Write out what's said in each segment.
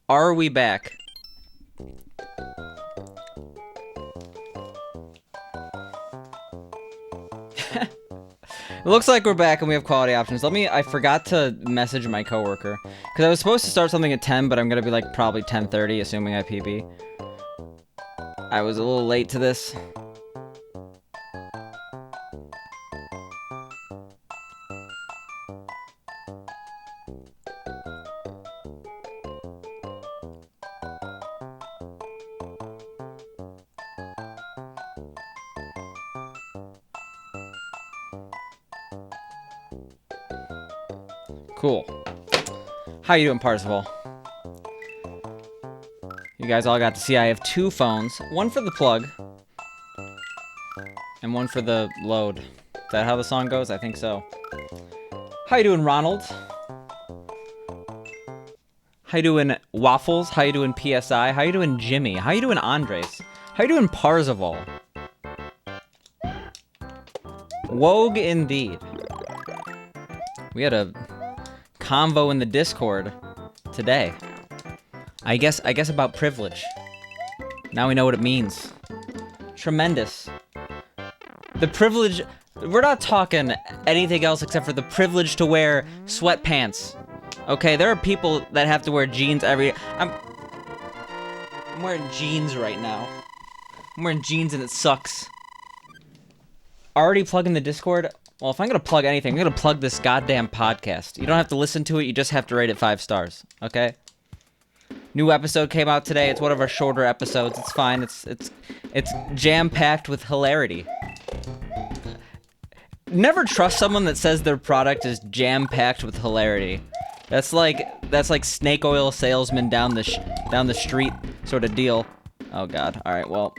Are we back? It looks like we're back and we have quality options. I forgot to message my coworker. Because I was supposed to start something at 10, but I'm going to be like probably 10:30, assuming I PB. I was a little late to this. Cool. How you doing, Parzival? You guys all got to see I have two phones. One for the plug. And one for the load. Is that how the song goes? I think so. How you doing, Ronald? How you doing, Waffles? How you doing, PSI? How you doing, Jimmy? How you doing, Andres? How you doing, Parzival? Wogue indeed. We had a convo in the Discord today. I guess about privilege. Now we know what it means. Tremendous. The privilege... We're not talking anything else except for the privilege to wear sweatpants. Okay, there are people that have to wear jeans every... I'm wearing jeans right now. I'm wearing jeans and it sucks. Already plugging the Discord? Well, if I'm gonna plug anything, I'm gonna plug this goddamn podcast. You don't have to listen to it, you just have to rate it 5 stars, okay? New episode came out today. It's one of our shorter episodes. It's fine. It's jam-packed with hilarity. Never trust someone that says their product is jam-packed with hilarity. That's like snake oil salesman down the street sort of deal. Oh god. All right. Well,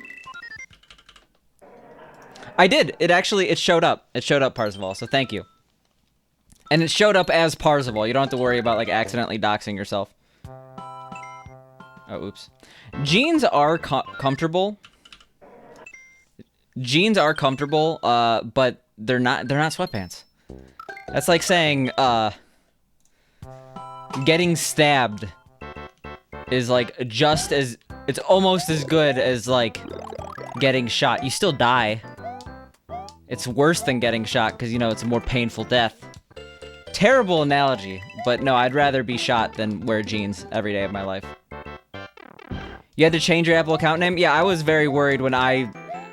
I did. It showed up. It showed up, Parzival. So thank you. And it showed up as Parzival. You don't have to worry about like accidentally doxing yourself. Oh, oops. Jeans are comfortable. Jeans are comfortable, but they're not sweatpants. That's like saying, getting stabbed is like it's almost as good as like getting shot. You still die. It's worse than getting shot because, you know, it's a more painful death. Terrible analogy, but no, I'd rather be shot than wear jeans every day of my life. You had to change your Apple account name? Yeah, I was very worried when I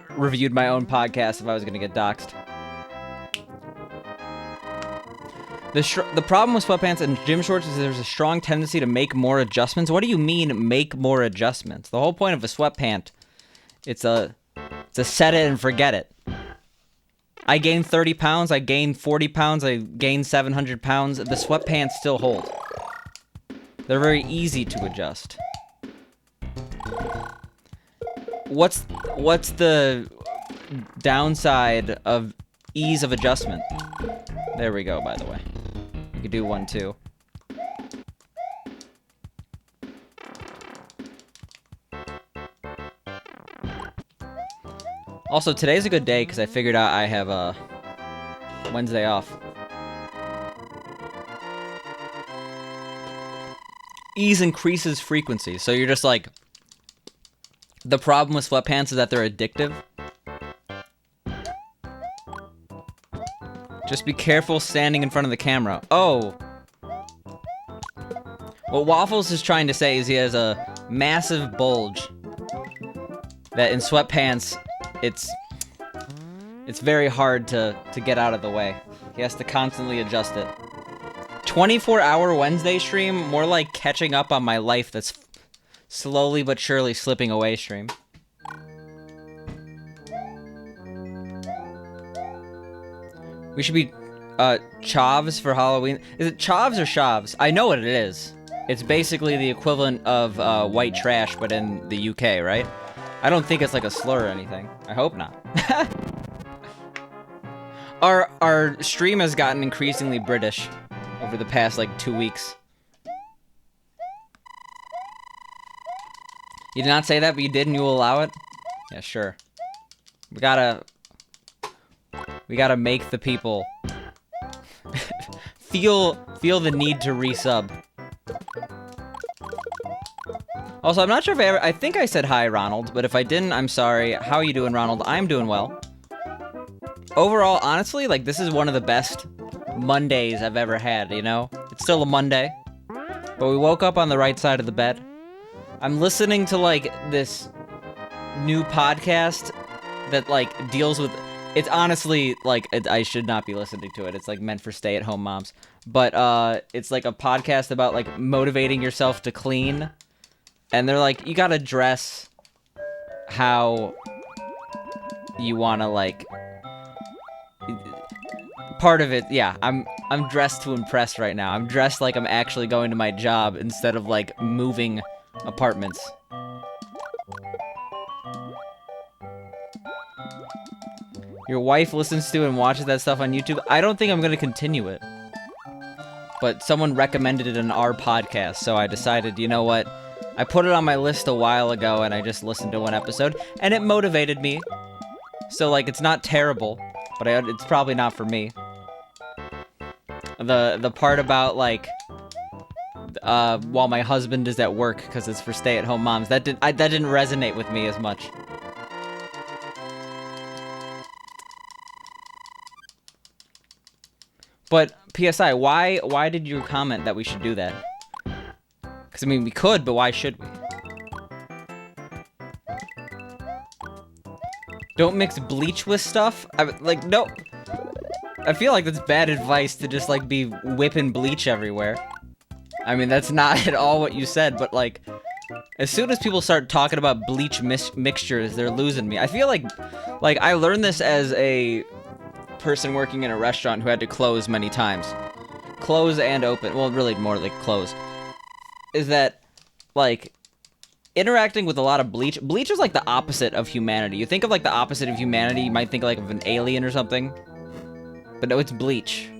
reviewed my own podcast if I was going to get doxxed. The problem with sweatpants and gym shorts is there's a strong tendency to make more adjustments. What do you mean, make more adjustments? The whole point of a sweatpant, it's a set it and forget it. I gained 30 pounds, I gained 40 pounds, I gained 700 pounds. The sweatpants still hold. They're very easy to adjust. What's the downside of ease of adjustment? There we go, by the way. You could do one, too. Also, today's a good day because I figured out I have a Wednesday off. Ease increases frequency, so you're just like... The problem with sweatpants is that they're addictive. Just be careful standing in front of the camera. Oh! What Waffles is trying to say is he has a massive bulge. That in sweatpants, it's very hard to get out of the way. He has to constantly adjust it. 24-hour Wednesday stream, more like catching up on my life that's slowly but surely slipping away stream. We should be chavs for Halloween. Is it chavs or shavs? I know what it is. It's basically the equivalent of white trash, but in the UK, right? I don't think it's like a slur or anything. I hope not. Our stream has gotten increasingly British over the past like 2 weeks. You did not say that, but you did, and you will allow it? Yeah, sure. We gotta make the people feel the need to resub. Also, I'm not sure if I think I said hi, Ronald, but if I didn't, I'm sorry. How are you doing, Ronald? I'm doing well. Overall, honestly, like, this is one of the best Mondays I've ever had, you know? It's still a Monday, but we woke up on the right side of the bed. I'm listening to, like, this new podcast that, like, deals with... It's honestly, like, I should not be listening to it. It's, like, meant for stay-at-home moms. But, it's, like, a podcast about, like, motivating yourself to clean. And they're like, you gotta dress how you wanna, like... Part of it, yeah, I'm dressed to impress right now. I'm dressed like I'm actually going to my job instead of, like, moving apartments. Your wife listens to and watches that stuff on YouTube. I don't think I'm gonna continue it. But someone recommended it in our podcast, so I decided, you know what? I put it on my list a while ago, and I just listened to one episode, and it motivated me. So, like, it's not terrible, but it's probably not for me. The part about, like, while my husband is at work, because it's for stay-at-home moms, that didn't resonate with me as much. But, PSI, why did you comment that we should do that? Because, I mean, we could, but why should we? Don't mix bleach with stuff? Like, no. I feel like that's bad advice to just, like, be whipping bleach everywhere. I mean, that's not at all what you said, but, like, as soon as people start talking about bleach mixtures, they're losing me. I feel like, I learned this as a person working in a restaurant who had to close many times. Close and open. Well, really more like close. Is that, like, interacting with a lot of bleach. Bleach is, like, the opposite of humanity. You think of, like, the opposite of humanity, you might think, like, of an alien or something. But no, it's bleach.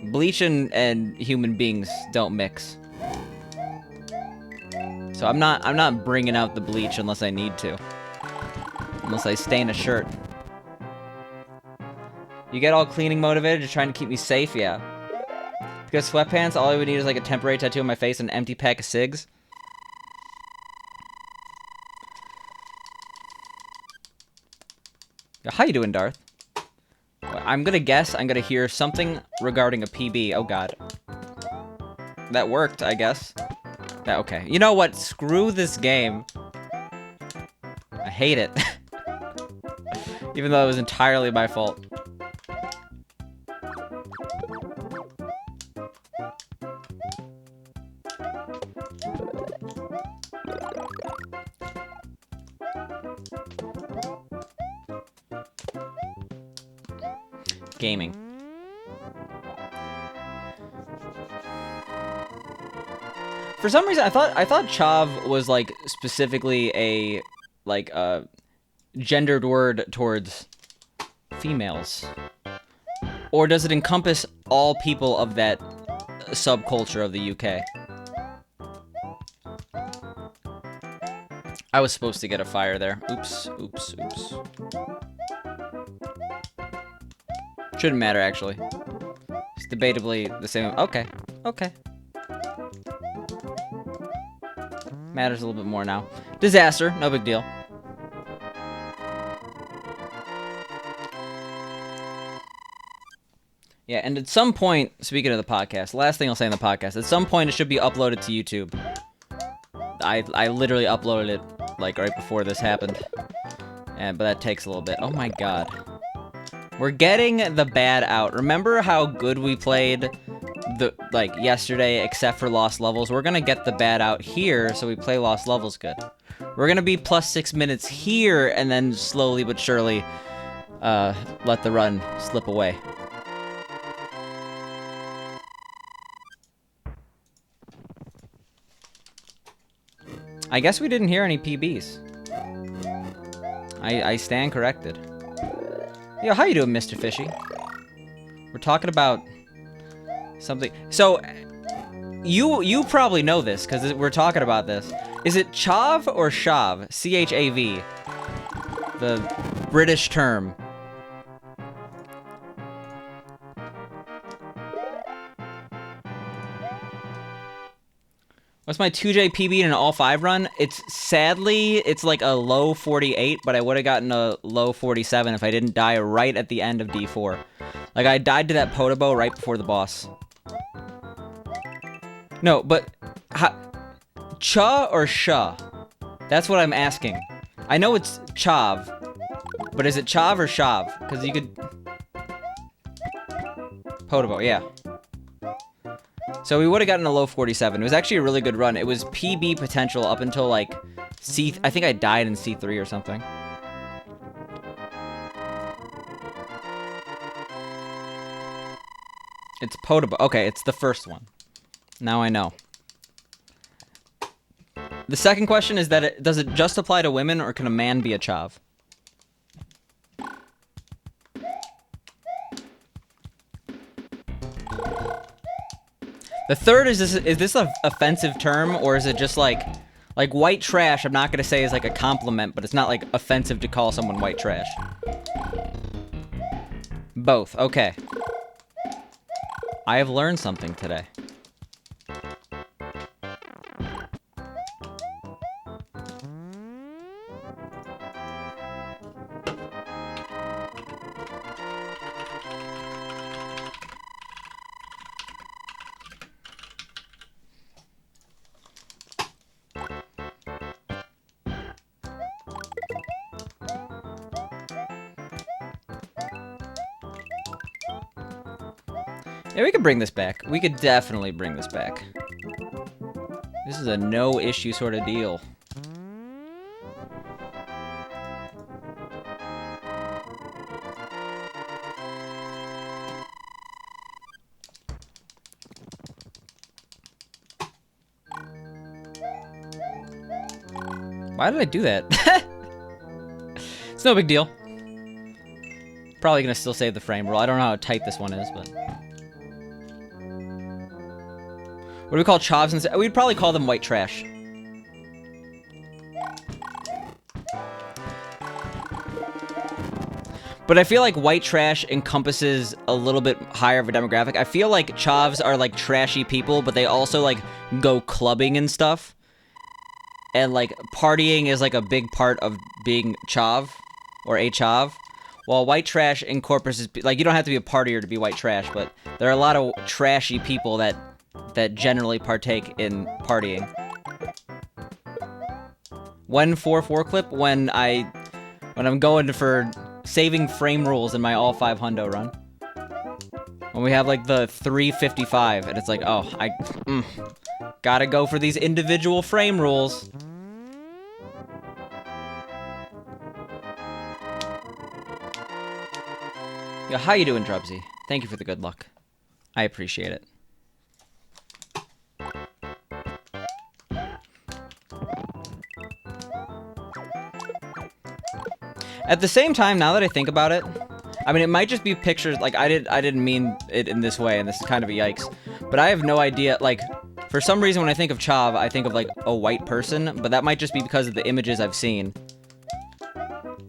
Bleach and human beings don't mix. So I'm not bringing out the bleach unless I need to. Unless I stain a shirt. You get all cleaning motivated, just trying to keep me safe, yeah. Because sweatpants, all I would need is, like, a temporary tattoo on my face and an empty pack of cigs. How you doing, Darth? I'm gonna guess I'm gonna hear something regarding a PB. Oh, God. That worked, I guess. Okay. You know what? Screw this game. I hate it. Even though it was entirely my fault. Gaming. For some reason, I thought chav was, like, specifically a, like, gendered word towards females. Or does it encompass all people of that subculture of the UK? I was supposed to get a fire there. Oops, oops, oops. Shouldn't matter, actually. It's debatably the same. Okay. Okay. Matters a little bit more now. Disaster. No big deal. Yeah, and at some point, speaking of the podcast, last thing I'll say in the podcast, at some point it should be uploaded to YouTube. I literally uploaded it, like, right before this happened. But that takes a little bit. Oh my god. We're getting the bad out. Remember how good we played yesterday, except for Lost Levels? We're gonna get the bad out here, so we play Lost Levels good. We're gonna be plus 6 minutes here, and then slowly but surely, let the run slip away. I guess we didn't hear any PBs. I stand corrected. Yo, how you doing, Mr. Fishy? We're talking about something. So, you probably know this, because we're talking about this. Is it chav or shav? C-H-A-V. The British term. What's my 2J PB in an all 5 run? Sadly, it's like a low 48, but I would have gotten a low 47 if I didn't die right at the end of D4. Like, I died to that Podobo right before the boss. No, but... Cha or Sha? That's what I'm asking. I know it's Chav, but is it Chav or Shav? Because you could... Podobo, yeah. So we would have gotten a low 47. It was actually a really good run. It was PB potential up until, like, C... I think I died in C3 or something. It's Podobo. Okay, it's the first one. Now I know. The second question is that does it just apply to women, or can a man be a chav? The third is this an offensive term, or is it just like white trash? I'm not gonna say is like a compliment, but it's not like offensive to call someone white trash. Both. Okay. I have learned something today. Yeah, we could bring this back. We could definitely bring this back. This is a no-issue sort of deal. Why did I do that? It's no big deal. Probably gonna still save the frame roll. I don't know how tight this one is, but... What do we call chavs instead? We'd probably call them white trash. But I feel like white trash encompasses a little bit higher of a demographic. I feel like chavs are like trashy people, but they also like go clubbing and stuff. And like partying is like a big part of being chav or a chav. While white trash encompasses, like, you don't have to be a partier to be white trash, but there are a lot of trashy people that generally partake in partying. When 4-4 clip? When I'm going for saving frame rules in my all 5 hundo run. When we have like the 355 and it's like, oh, gotta go for these individual frame rules. Yo, how you doing, Drubsy? Thank you for the good luck. I appreciate it. At the same time, now that I think about it, I mean, it might just be pictures, like, I didn't mean it in this way, and this is kind of a yikes, but I have no idea, like, for some reason when I think of chav, I think of, like, a white person, but that might just be because of the images I've seen.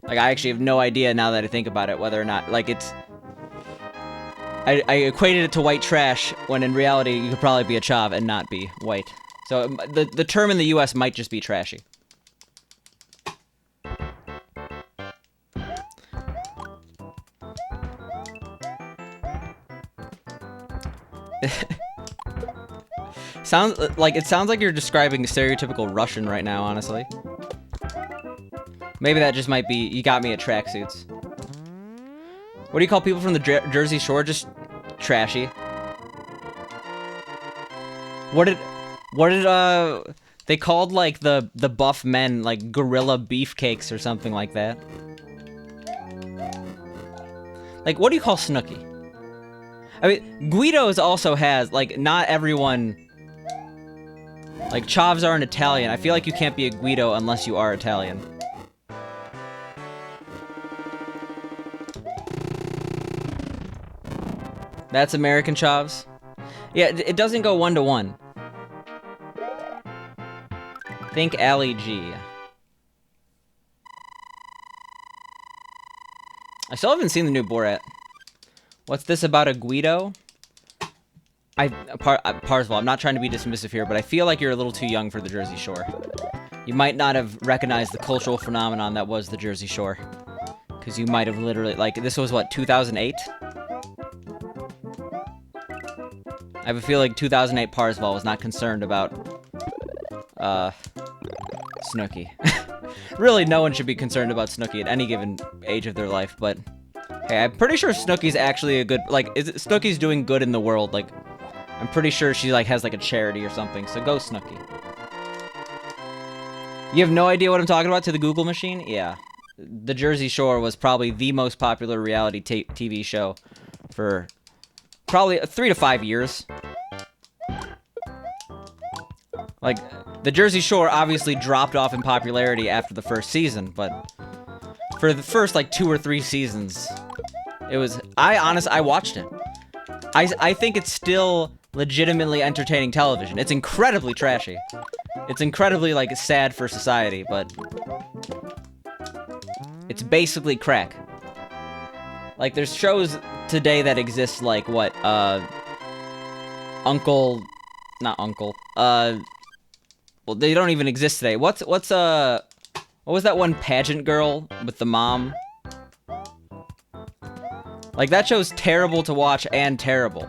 Like, I actually have no idea now that I think about it, whether or not, like, it's... I equated it to white trash, when in reality, you could probably be a chav and not be white. So, the term in the US might just be trashy. Sounds like you're describing stereotypical Russian right now, honestly. Maybe that just might be, you got me at tracksuits. What do you call people from the Jersey Shore? Just trashy. What did they called, like, the buff men, like, gorilla beefcakes or something like that? Like, what do you call Snooki? I mean, Guido's also has, like, not everyone... Like, chavs aren't Italian. I feel like you can't be a Guido unless you are Italian. That's American chavs? Yeah, it doesn't go 1-to-1. Think Ali G. I still haven't seen the new Borat. What's this about a Guido? Parzival, I'm not trying to be dismissive here, but I feel like you're a little too young for the Jersey Shore. You might not have recognized the cultural phenomenon that was the Jersey Shore. Because you might have literally, like, this was, what, 2008? I have a feeling 2008 Parzival was not concerned about, Snooki. Really, no one should be concerned about Snooki at any given age of their life, but... Hey, I'm pretty sure Snooki's actually a good, like, Snooki's doing good in the world, like... I'm pretty sure she, like, has, like, a charity or something, so go Snooki. You have no idea what I'm talking about to the Google machine? Yeah. The Jersey Shore was probably the most popular reality TV show for probably 3 to 5 years. Like, the Jersey Shore obviously dropped off in popularity after the first season, but for the first, like, 2 or 3 seasons, it was... I watched it. I think it's still legitimately entertaining television. It's incredibly trashy. It's incredibly, like, sad for society, but... It's basically crack. Like, there's shows today that exist, like, what, Uncle... Not Uncle. Well, they don't even exist today. What was that one pageant girl with the mom? Like, that show's terrible to watch and terrible.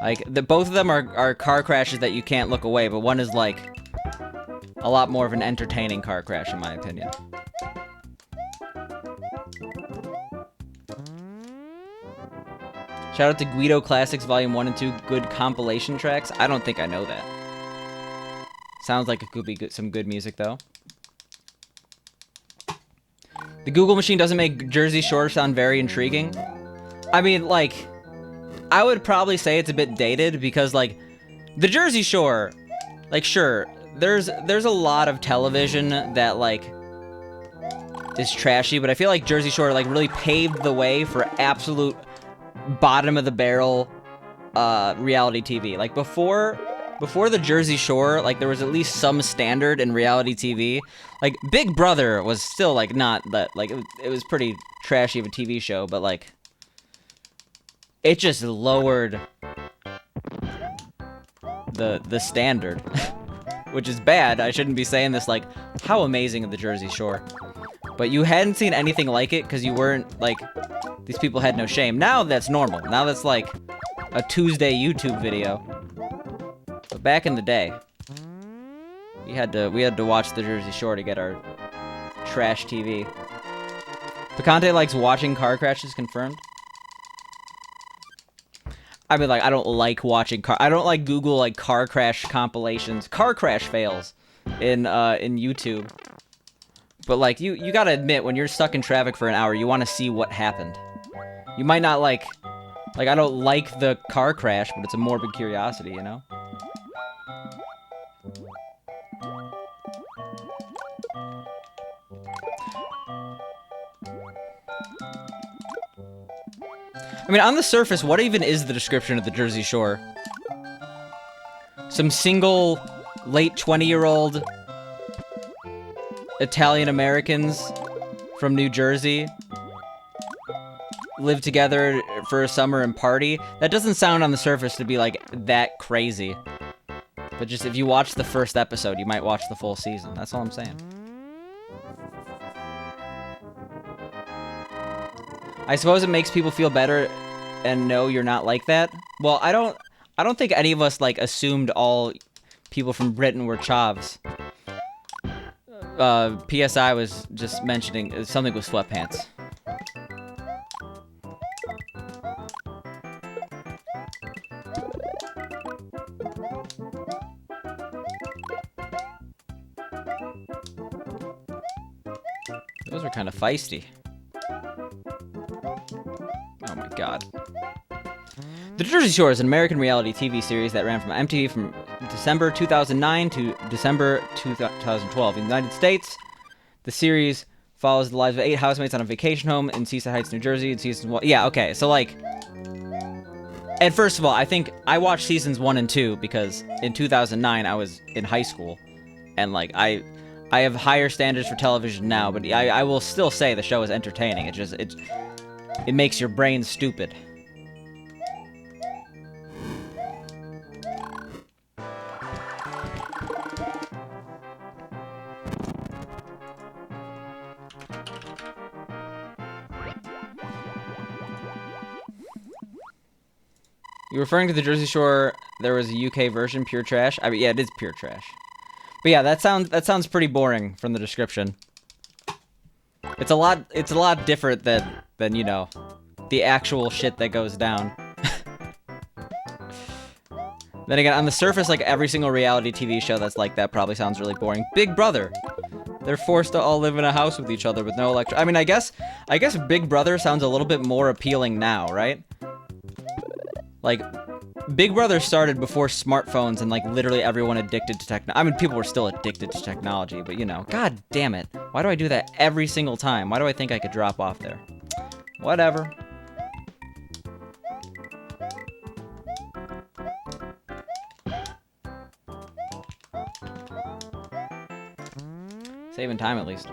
Like, both of them are car crashes that you can't look away, but one is, like, a lot more of an entertaining car crash, in my opinion. Shout out to Guido Classics Volume 1 and 2, good compilation tracks. I don't think I know that. Sounds like it could be some good music, though. The Google machine doesn't make Jersey Shore sound very intriguing. I mean, like, I would probably say it's a bit dated because, like, the Jersey Shore, like, sure, there's a lot of television that, like, is trashy, but I feel like Jersey Shore, like, really paved the way for absolute bottom-of-the-barrel reality TV. Like, before the Jersey Shore, like, there was at least some standard in reality TV. Like, Big Brother was still, like, not that, like, it was pretty trashy of a TV show, but, like, it just lowered the standard, which is bad. I shouldn't be saying this, like, how amazing of the Jersey Shore. But you hadn't seen anything like it because you weren't, like, these people had no shame. Now that's normal. Now that's, like, a Tuesday YouTube video. But back in the day, we had to watch the Jersey Shore to get our trash TV. Picante likes watching car crashes, confirmed. I mean, like, I don't like watching I don't like Google, like, car crash compilations, car crash fails in YouTube. But, like, you gotta admit, when you're stuck in traffic for an hour, you want to see what happened. You might not like, I don't like the car crash, but it's a morbid curiosity, you know? I mean, on the surface, what even is the description of the Jersey Shore? Some single, late 20-year-old Italian-Americans from New Jersey live together for a summer and party? That doesn't sound on the surface to be, like, that crazy. But just, if you watch the first episode, you might watch the full season. That's all I'm saying. I suppose it makes people feel better and know you're not like that. Well, I don't think any of us, like, assumed all people from Britain were chavs. PSI was just mentioning something with sweatpants. Those were kind of feisty. Oh my god. The Jersey Shore is an American reality TV series that ran from MTV from December 2009 to December 2012. In the United States, the series follows the lives of 8 housemates on a vacation home in Seaside Heights, New Jersey. In season 1, yeah, okay, so, like, and first of all, I think I watched seasons 1 and 2 because in 2009 I was in high school, and, like, I have higher standards for television now, but I will still say the show is entertaining. It makes your brain stupid. You referring to the Jersey Shore? There was a UK version, pure trash. I mean, yeah, it is pure trash. But yeah, that sounds pretty boring from the description. It's a lot different than you know, the actual shit that goes down. Then again, on the surface, like every single reality TV show that's like that probably sounds really boring. Big Brother. They're forced to all live in a house with each other with no electric. I mean, I guess Big Brother sounds a little bit more appealing now, right? Like, Big Brother started before smartphones and like literally everyone addicted to technology. I mean, people were still addicted to technology, but you know, god damn it. Why do I do that every single time? Why do I think I could drop off there? Whatever. Saving time, at least.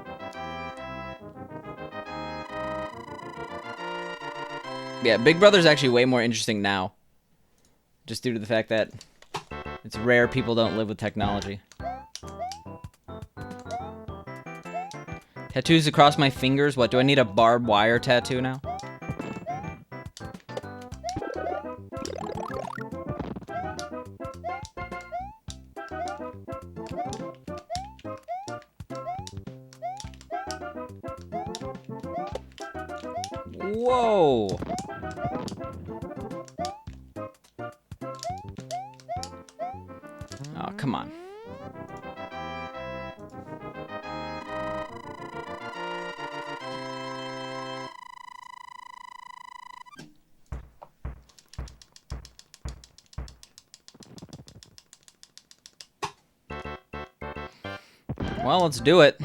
Yeah, Big Brother's actually way more interesting now. Just due to the fact that it's rare people don't live with technology. Tattoos across my fingers? What, do I need a barbed wire tattoo now? Whoa! Oh, come on. Well, let's do it.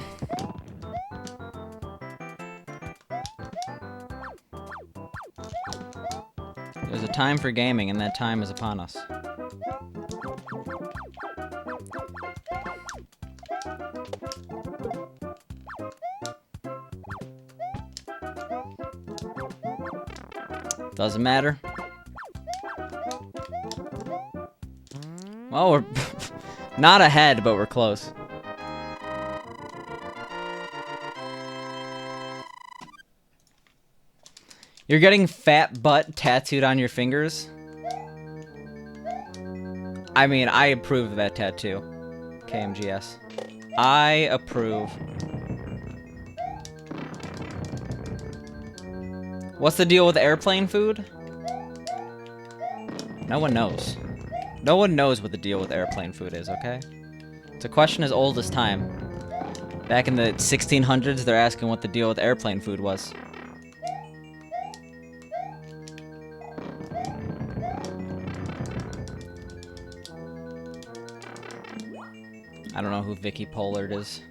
There's a time for gaming, and that time is upon us. Doesn't matter. Well, we're not ahead, but we're close. You're getting fat butt tattooed on your fingers? I mean, I approve of that tattoo. KMGS. I approve. What's the deal with airplane food? No one knows. No one knows what the deal with airplane food is, okay? It's a question as old as time. Back in the 1600s, they're asking what the deal with airplane food was. I don't know who Vicky Pollard is.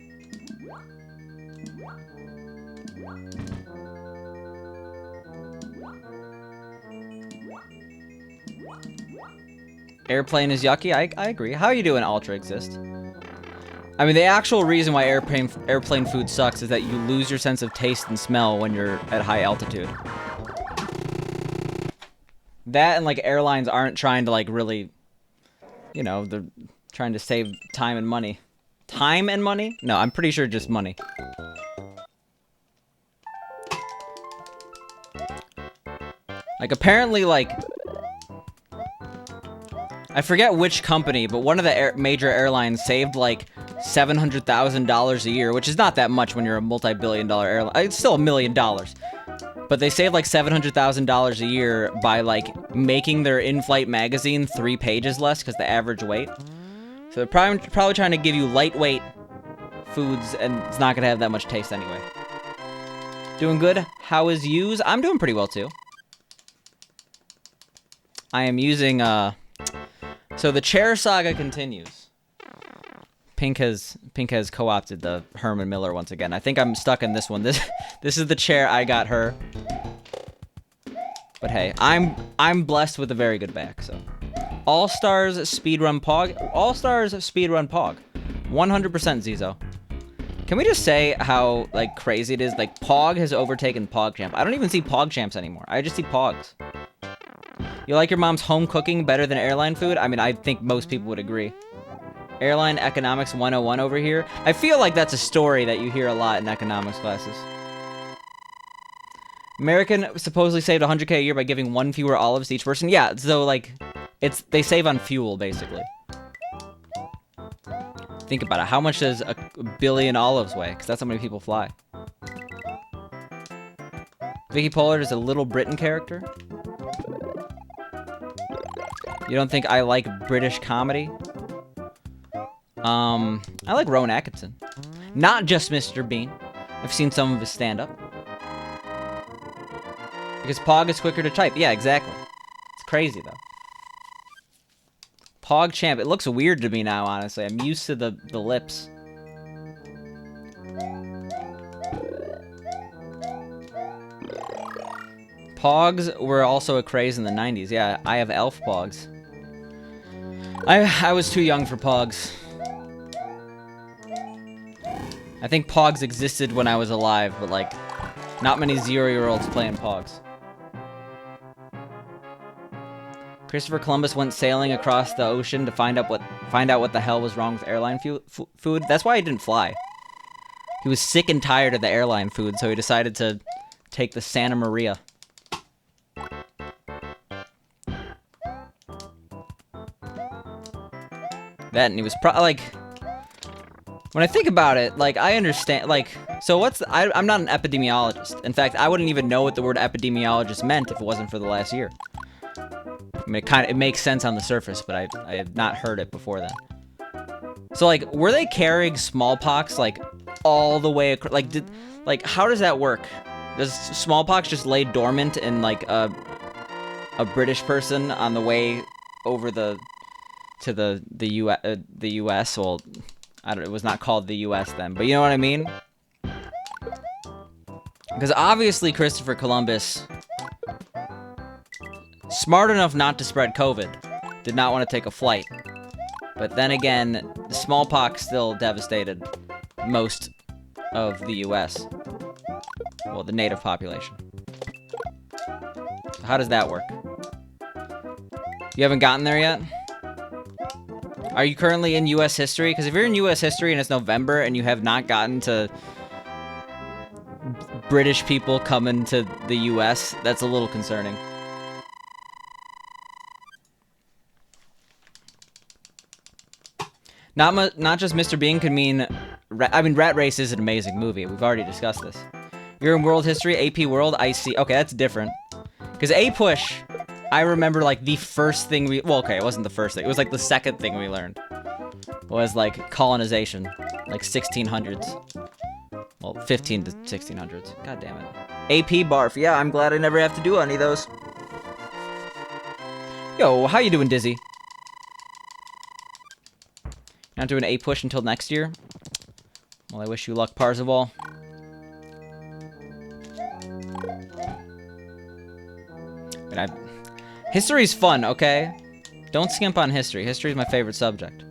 Airplane is yucky. I agree. How are you doing, Ultra Exist? I mean, the actual reason why airplane food sucks is that you lose your sense of taste and smell when you're at high altitude. That and, like, airlines aren't trying to, like, really, you know, they're trying to save time and money. Time and money? No, I'm pretty sure just money. Like, apparently, like, I forget which company, but one of the major airlines saved, like, $700,000 a year, which is not that much when you're a multi-billion-dollar airline. It's still $1 million. But they saved, like, $700,000 a year by, like, making their in-flight magazine 3 pages less because the average weight. So they're probably trying to give you lightweight foods, and it's not going to have that much taste anyway. Doing good? How is yous? I'm doing pretty well, too. I am using, So the chair saga continues. Pink has co-opted the Herman Miller once again. I think I'm stuck in this one. This is the chair I got her. But hey, I'm blessed with a very good back, so. All-Stars Speedrun Pog. All-Stars Speedrun Pog. 100% Zizo. Can we just say how, like, crazy it is? Like, Pog has overtaken PogChamp. I don't even see PogChamps anymore. I just see Pogs. You like your mom's home cooking better than airline food? I mean, I think most people would agree. Airline Economics 101 over here. I feel like that's a story that you hear a lot in economics classes. American supposedly saved 100K a year by giving 1 fewer olives to each person. Yeah, so like, they save on fuel basically. Think about it. How much does a billion olives weigh? Because that's how many people fly. Vicky Pollard is a Little Britain character. You don't think I like British comedy? I like Rowan Atkinson. Not just Mr. Bean. I've seen some of his stand-up. Because Pog is quicker to type. Yeah, exactly. It's crazy, though. Pog Champ. It looks weird to me now, honestly. I'm used to the lips. Pogs were also a craze in the 90s. Yeah, I have elf Pogs. I was too young for Pogs. I think Pogs existed when I was alive, but like, not many 0-year-olds playing Pogs. Christopher Columbus went sailing across the ocean to find out what the hell was wrong with airline food. That's why he didn't fly. He was sick and tired of the airline food, so he decided to take the Santa Maria. That, and he was like, when I think about it, like, I understand, like, so I'm not an epidemiologist. In fact, I wouldn't even know what the word epidemiologist meant if it wasn't for the last year. I mean, it makes sense on the surface, but I had not heard it before then. So, like, were they carrying smallpox, like, all the way across, like, how does that work? Does smallpox just lay dormant in, like, a British person on the way over to the U.S.? Well, it was not called the U.S. then, but you know what I mean? Because obviously Christopher Columbus, smart enough not to spread COVID, did not want to take a flight. But then again, the smallpox still devastated most of the U.S. Well, the native population. So how does that work? You haven't gotten there yet? Are you currently in U.S. history? Because if you're in U.S. history and it's November and you have not gotten to British people coming to the U.S., that's a little concerning. Not just Mr. Bean could mean... I mean, Rat Race is an amazing movie. We've already discussed this. You're in world history, AP World, I see. Okay, that's different. Because A-Push... I remember, like, the first thing well, okay, it wasn't the first thing. It was, like, the second thing we learned. Was, like, colonization. Like, 1600s. Well, 15 to 1600s. God damn it. AP Barf. Yeah, I'm glad I never have to do any of those. Yo, how you doing, Dizzy? Not doing A-Push until next year? Well, I wish you luck, Parzival. But history's fun, okay? Don't skimp on history. History is my favorite subject.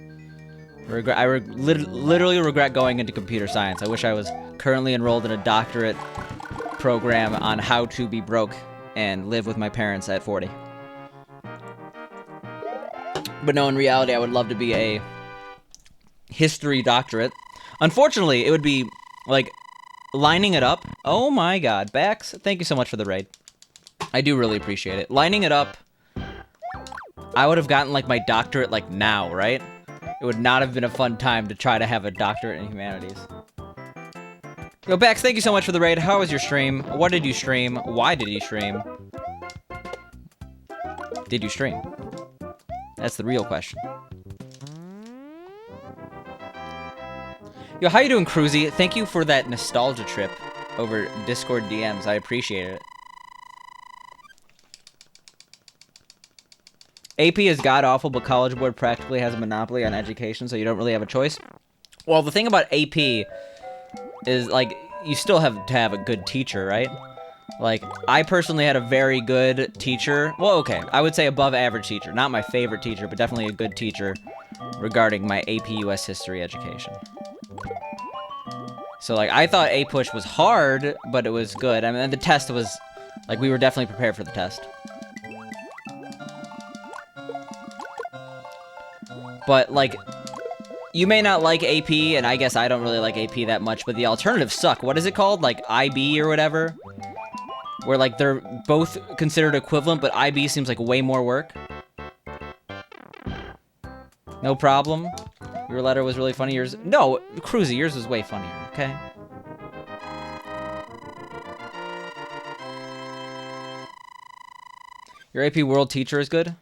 I literally regret going into computer science. I wish I was currently enrolled in a doctorate program on how to be broke and live with my parents at 40. But no, in reality, I would love to be a history doctorate. Unfortunately, it would be, like, lining it up. Oh my god. Bax, thank you so much for the raid. I do really appreciate it. Lining it up, I would have gotten, like, my doctorate, like, now, right? It would not have been a fun time to try to have a doctorate in humanities. Yo, Bax, thank you so much for the raid. How was your stream? What did you stream? Why did you stream? Did you stream? That's the real question. Yo, how you doing, Cruzy? Thank you for that nostalgia trip over Discord DMs. I appreciate it. AP is god-awful, but College Board practically has a monopoly on education, so you don't really have a choice. Well, the thing about AP is, like, you still have to have a good teacher, right? Like, I personally had a very good teacher. Well, okay, I would say above average teacher. Not my favorite teacher, but definitely a good teacher regarding my AP US history education. So, like, I thought A-Push was hard, but it was good. I mean, the test was, like, we were definitely prepared for the test. But, like, you may not like AP, and I guess I don't really like AP that much, but the alternatives suck. What is it called? Like, IB or whatever? where like they're both considered equivalent, but IB seems like way more work. No problem. Your letter was really funny. Yours, no, Cruzy, yours was way funnier. Okay. Your AP World teacher is good.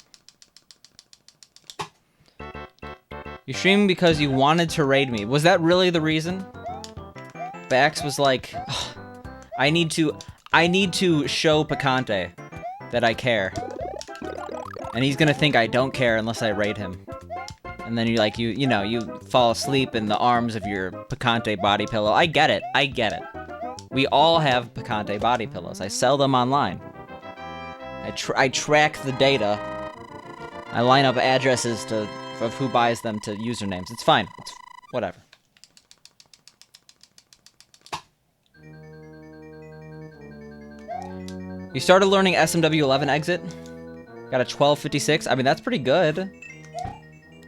You streamed because you wanted to raid me. Was that really the reason? Bax was like, oh, I need to show Picante that I care. And he's gonna think I don't care unless I raid him. And then you fall asleep in the arms of your Picante body pillow. I get it. I get it. We all have Picante body pillows. I sell them online. I track the data. I line up addresses of who buys them to usernames. It's fine. It's whatever. You started learning SMW11 exit. Got a 1256. I mean, that's pretty good.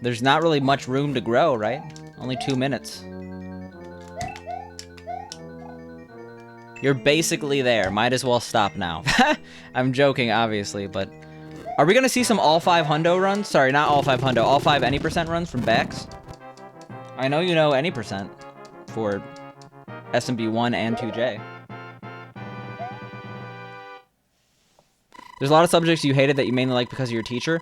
There's not really much room to grow, right? Only 2 minutes. You're basically there. Might as well stop now. I'm joking, obviously, but... Are we gonna see some all 5 hundo runs? Sorry, not all 5 hundo. All 5 any percent runs from Bax? I know you know any percent for SMB1 and 2J. There's a lot of subjects you hated that you mainly like because of your teacher.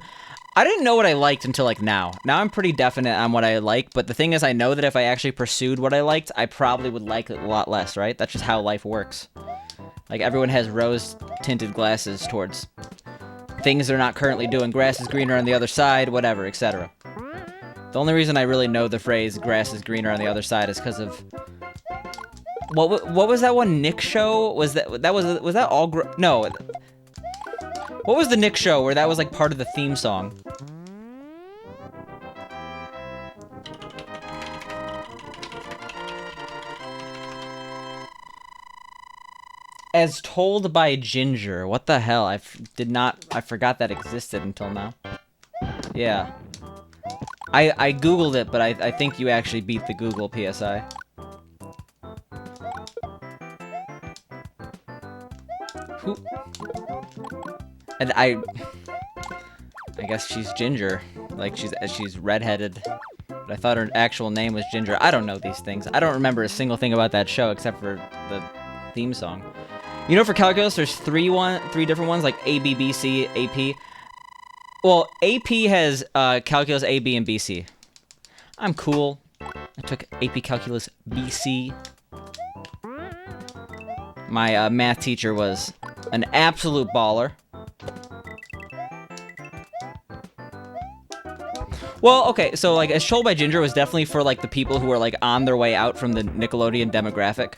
I didn't know what I liked until, like, now. Now I'm pretty definite on what I like, but the thing is I know that if I actually pursued what I liked, I probably would like it a lot less, right? That's just how life works. Like, everyone has rose-tinted glasses towards things they're not currently doing. Grass is greener on the other side, whatever, etc. The only reason I really know the phrase grass is greener on the other side is because of... What was that one Nick show? Was that all... No. What was the Nick show where that was, like, part of the theme song? As told by Ginger. What the hell? I forgot that existed until now. Yeah. I googled it, but I think you actually beat the Google PSI. Who? And I guess she's Ginger. Like, she's redheaded. But I thought her actual name was Ginger. I don't know these things. I don't remember a single thing about that show except for the theme song. You know, for calculus, there's three different ones, like A, B, B, C, AP. Well, AP has calculus A, B, and BC. I'm cool. I took AP calculus BC. My math teacher was an absolute baller. Well, okay, so, like, As Told by Ginger was definitely for, like, the people who are, like, on their way out from the Nickelodeon demographic.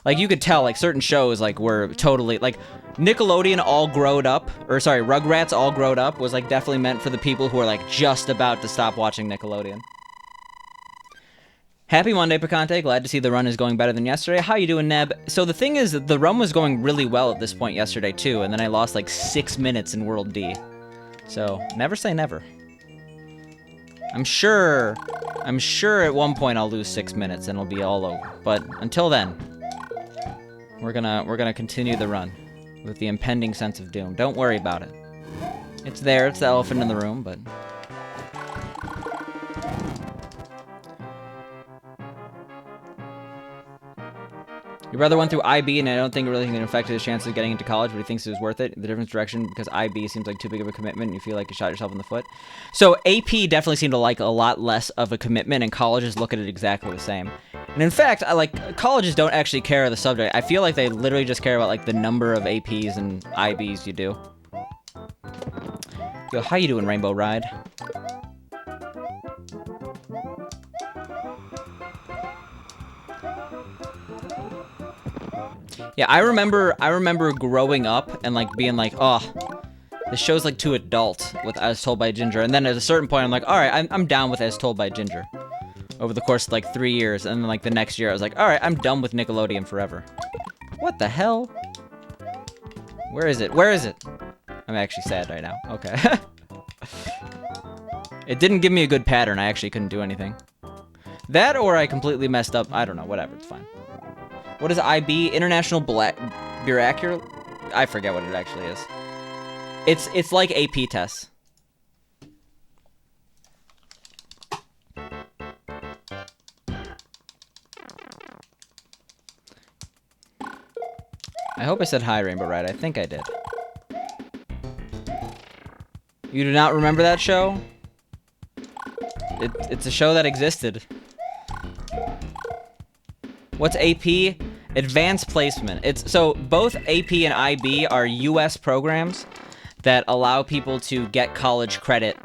Like, you could tell, like, certain shows, like, were totally, like, Nickelodeon All Growed Up, or, sorry, Rugrats All Growed Up was, like, definitely meant for the people who are, like, just about to stop watching Nickelodeon. Happy Monday, Picante. Glad to see the run is going better than yesterday. How you doing, Neb? So the thing is, the run was going really well at this point yesterday, too, and then I lost, like, 6 minutes in World D. So, never say never. I'm sure at one point I'll lose 6 minutes and it'll be all over. But until then, we're gonna continue the run with the impending sense of doom. Don't worry about it. It's there, it's the elephant in the room, but... Your brother went through IB, and I don't think it really affected his chances of getting into college, but he thinks it was worth it. The different direction, because IB seems like too big of a commitment, and you feel like you shot yourself in the foot. So AP definitely seemed to like a lot less of a commitment, and colleges look at it exactly the same. And in fact, colleges don't actually care of the subject. I feel like they literally just care about, like, the number of APs and IBs you do. Yo, how you doing, Rainbow Ride? Yeah, I remember growing up and, like, being like, oh, this show's, like, too adult with As Told by Ginger. And then at a certain point, I'm like, all right, I'm down with As Told by Ginger. Over the course of, like, 3 years. And then, like, the next year, I was like, all right, I'm done with Nickelodeon forever. What the hell? Where is it? Where is it? I'm actually sad right now. Okay. It didn't give me a good pattern. I actually couldn't do anything. That or I completely messed up. I don't know. Whatever. It's fine. What is IB? International Black Bureaucracy? I forget what it actually is. It's like AP tests. I hope I said hi, Rainbow Ride. I think I did. You do not remember that show? It's a show that existed. What's AP? Advanced Placement. It's so both AP and IB are US programs that allow people to get college credit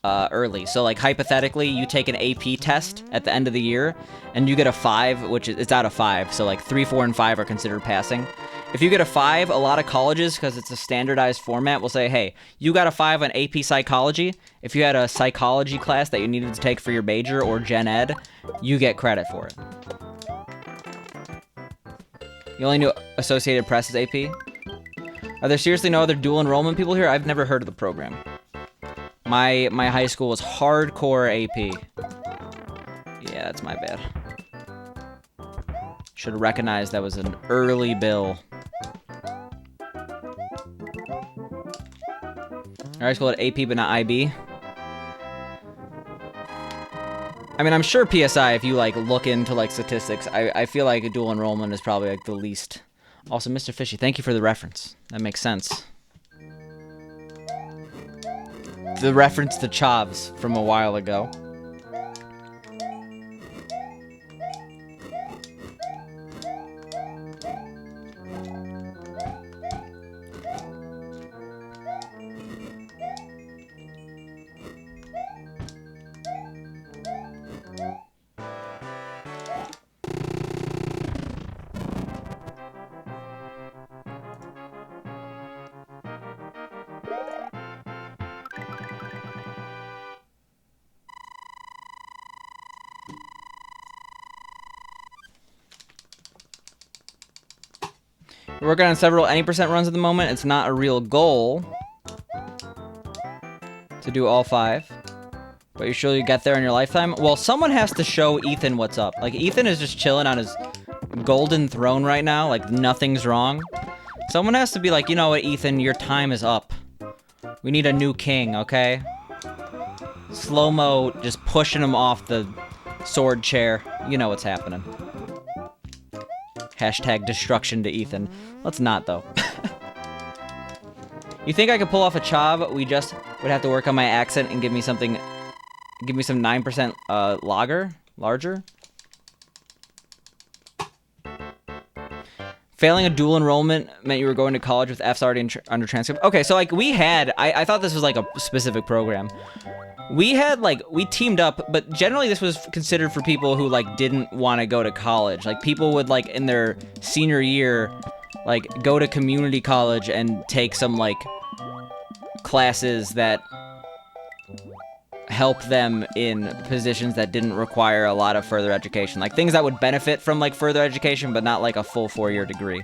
early. So like hypothetically, you take an AP test at the end of the year and you get a 5, which is, it's out of 5. So like 3, 4, and 5 are considered passing. If you get a 5, a lot of colleges, because it's a standardized format, will say, hey, you got a 5 on AP Psychology. If you had a psychology class that you needed to take for your major or gen ed, you get credit for it. You only knew Associated Press is AP? Are there seriously no other dual enrollment people here? I've never heard of the program. My high school was hardcore AP. Yeah, that's my bad. Should have recognized that was an early bill. High school at AP but not IB. I mean, I'm sure PSI, if you like look into like statistics, I feel like a dual enrollment is probably like the least. Also, Mr. Fishy, thank you for the reference. That makes sense. The reference to Chavs from a while ago. We're working on several any percent runs at the moment. It's not a real goal to do all 5. But you're sure you get there in your lifetime? Well, someone has to show Ethan what's up. Like, Ethan is just chilling on his golden throne right now. Like, nothing's wrong. Someone has to be like, you know what, Ethan, your time is up. We need a new king, okay? Slow-mo just pushing him off the sword chair. You know what's happening. Hashtag destruction to Ethan. Let's not, though. You think I could pull off a Chav? We just would have to work on my accent and give me something... Give me some 9% larger? Failing a dual enrollment meant you were going to college with F's already under transcript. Okay, so, like, we had... I thought this was, like, a specific program. We had, like, we teamed up, but generally this was considered for people who, like, didn't want to go to college. Like, people would, like, in their senior year, like, go to community college and take some, like, classes that help them in positions that didn't require a lot of further education. Like, things that would benefit from, like, further education, but not, like, a full 4-year degree.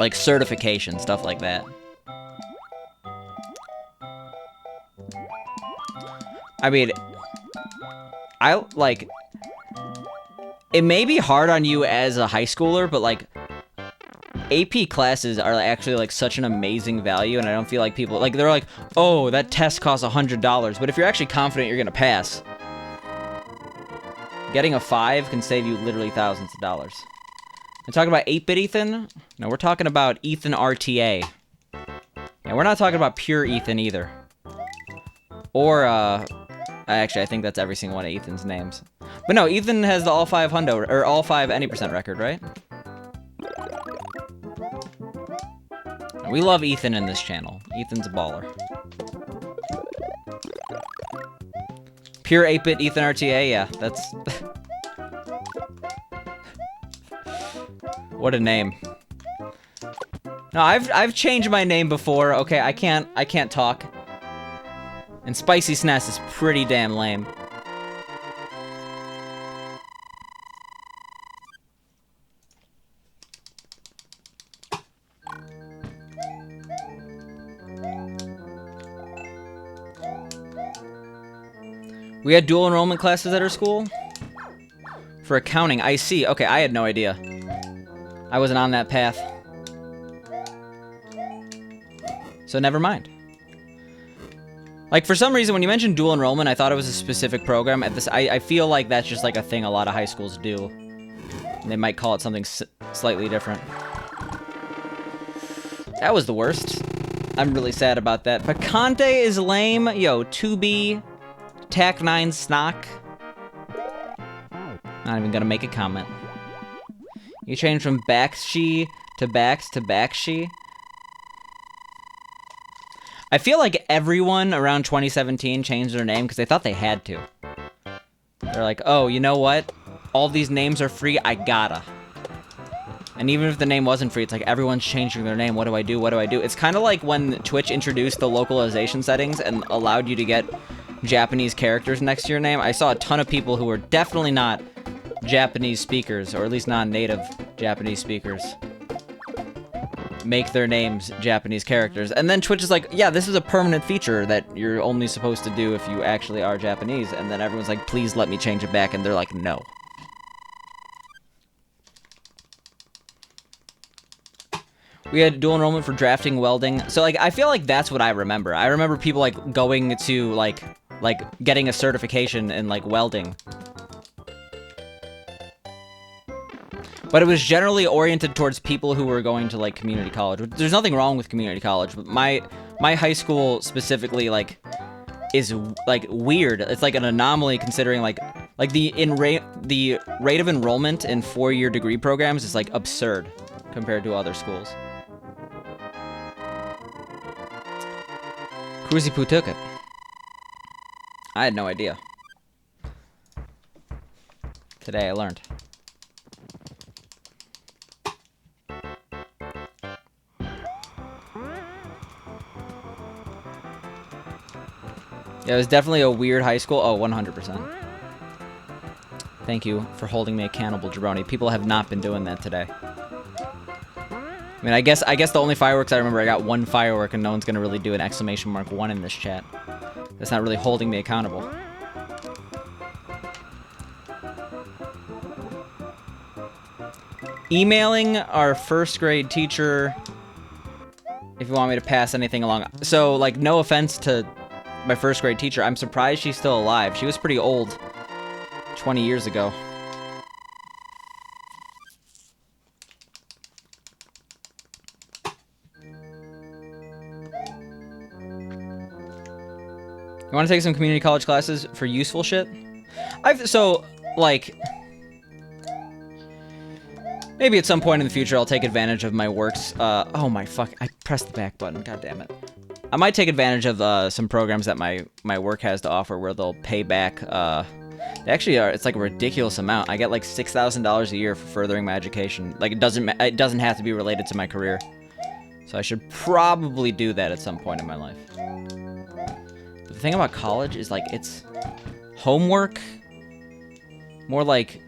Like, certification, stuff like that. I mean, like, it may be hard on you as a high schooler, but, like, AP classes are actually, like, such an amazing value, and I don't feel like people, like, they're like, oh, that test costs $100, but if you're actually confident you're gonna pass, getting a 5 can save you literally thousands of dollars. We're talking about 8-bit Ethan? No, we're talking about Ethan RTA. Yeah, we're not talking about pure Ethan either. Or, actually, I think that's every single one of Ethan's names. But no, Ethan has the all 5 hundo, or all 5 any percent record, right? We love Ethan in this channel. Ethan's a baller. Pure 8-bit Ethan RTA, yeah, that's... What a name. No, I've changed my name before. Okay, I can't talk. And Spicy SNES is pretty damn lame. We had dual enrollment classes at our school? For accounting, I see. Okay, I had no idea. I wasn't on that path. So never mind. Like, for some reason, when you mentioned dual enrollment, I thought it was a specific program. I feel like that's just like a thing a lot of high schools do. And they might call it something slightly different. That was the worst. I'm really sad about that. Picante is lame. Yo, 2B, Tac 9 Snock. Not even gonna make a comment. You changed from Bakshi to Bax to Bakshi. I feel like everyone around 2017 changed their name because they thought they had to. They're like, oh, you know what? All these names are free, I gotta. And even if the name wasn't free, it's like everyone's changing their name. What do I do? What do I do? It's kind of like when Twitch introduced the localization settings and allowed you to get Japanese characters next to your name. I saw a ton of people who were definitely not Japanese speakers, or at least non-native Japanese speakers, make their names Japanese characters. And then Twitch is like, yeah, this is a permanent feature that you're only supposed to do if you actually are Japanese. And then everyone's like, please let me change it back. And they're like, no. We had dual enrollment for drafting, welding. So, like, I feel like that's what I remember. I remember people, like, going to, like getting a certification in, like, welding. But it was generally oriented towards people who were going to, like, community college. There's nothing wrong with community college, but my high school specifically, like, is, like, weird. It's, like, an anomaly considering, like the rate of enrollment in 4-year degree programs is, like, absurd compared to other schools. Cruzy Poo took it. I had no idea. Today I learned. Yeah, it was definitely a weird high school. Oh, 100%. Thank you for holding me accountable, Jabroni. People have not been doing that today. I mean, I guess the only fireworks I remember, I got one firework, and no one's gonna really do an exclamation mark 1 in this chat. That's not really holding me accountable. Emailing our first grade teacher if you want me to pass anything along. So, like, no offense to my first grade teacher, I'm surprised she's still alive. She was pretty old 20 years ago. You want to take some community college classes for useful shit? Maybe at some point in the future I'll take advantage of my works. Oh my fuck, I pressed the back button, god damn it. I might take advantage of some programs that my work has to offer where they'll pay back, they actually are, it's like a ridiculous amount. I get like $6,000 a year for furthering my education. Like, it doesn't have to be related to my career. So I should probably do that at some point in my life. The thing about college is, like, it's homework, more like,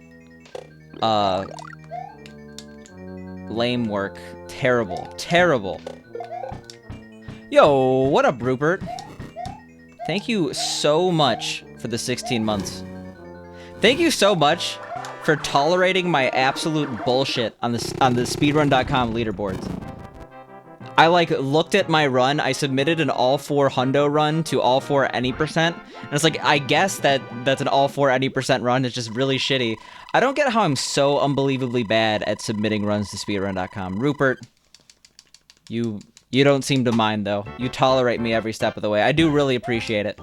lame work. Terrible. Terrible. Yo, what up, Rupert? Thank you so much for the 16 months. Thank you so much for tolerating my absolute bullshit on the speedrun.com leaderboards. I, like, looked at my run. I submitted an all-4 hundo run to all-4 any percent. And it's like, I guess that's an all-4 any percent run. It's just really shitty. I don't get how I'm so unbelievably bad at submitting runs to speedrun.com. Rupert, you don't seem to mind, though. You tolerate me every step of the way. I do really appreciate it.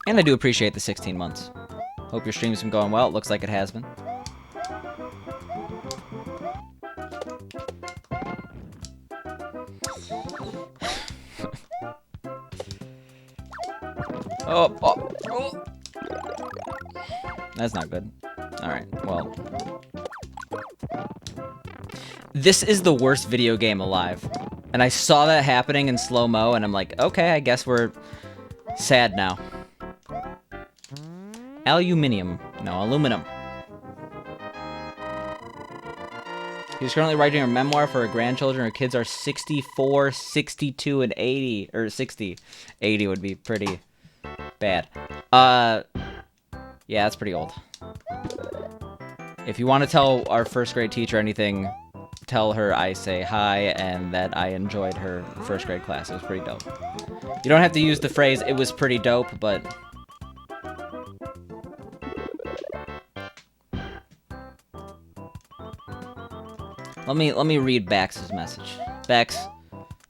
And I do appreciate the 16 months. Hope your stream's been going well. It looks like it has been. Oh. That's not good. Alright, well. This is the worst video game alive. And I saw that happening in slow-mo, and I'm like, okay, I guess we're sad now. Aluminium. No, aluminum. He's currently writing a memoir for her grandchildren. Her kids are 64, 62, and 80. Or 60. 80 would be pretty bad. Yeah, that's pretty old. If you want to tell our first grade teacher anything tell her I say hi and that I enjoyed her first grade class. It was pretty dope. You don't have to use the phrase "it was pretty dope," but let me read Bax's message. Bax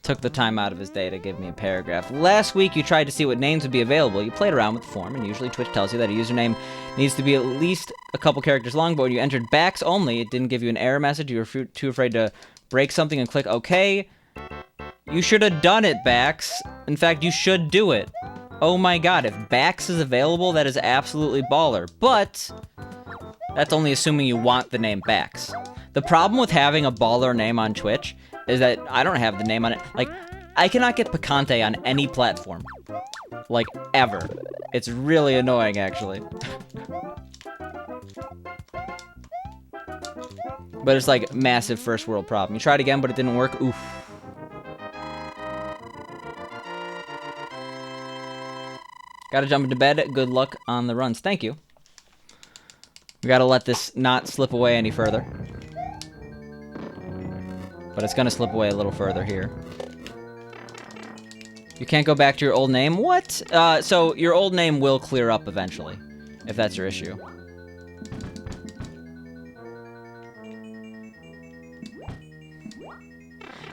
took the time out of his day to give me a paragraph. Last week, you tried to see what names would be available. You played around with the form, and usually Twitch tells you that a username needs to be at least a couple characters long, but when you entered Bax only, it didn't give you an error message. You were too afraid to break something and click OK. You should have done it, Bax. In fact, you should do it. Oh my god, if Bax is available, that is absolutely baller. But that's only assuming you want the name Bax. The problem with having a baller name on Twitch is that I don't have the name on it. Like, I cannot get Picante on any platform. Like, ever. It's really annoying, actually. But it's like massive first world problem. You tried again, but it didn't work. Oof. Gotta jump into bed. Good luck on the runs. Thank you. We gotta let this not slip away any further. But it's gonna slip away a little further here. You can't go back to your old name? What? So your old name will clear up eventually, if that's your issue.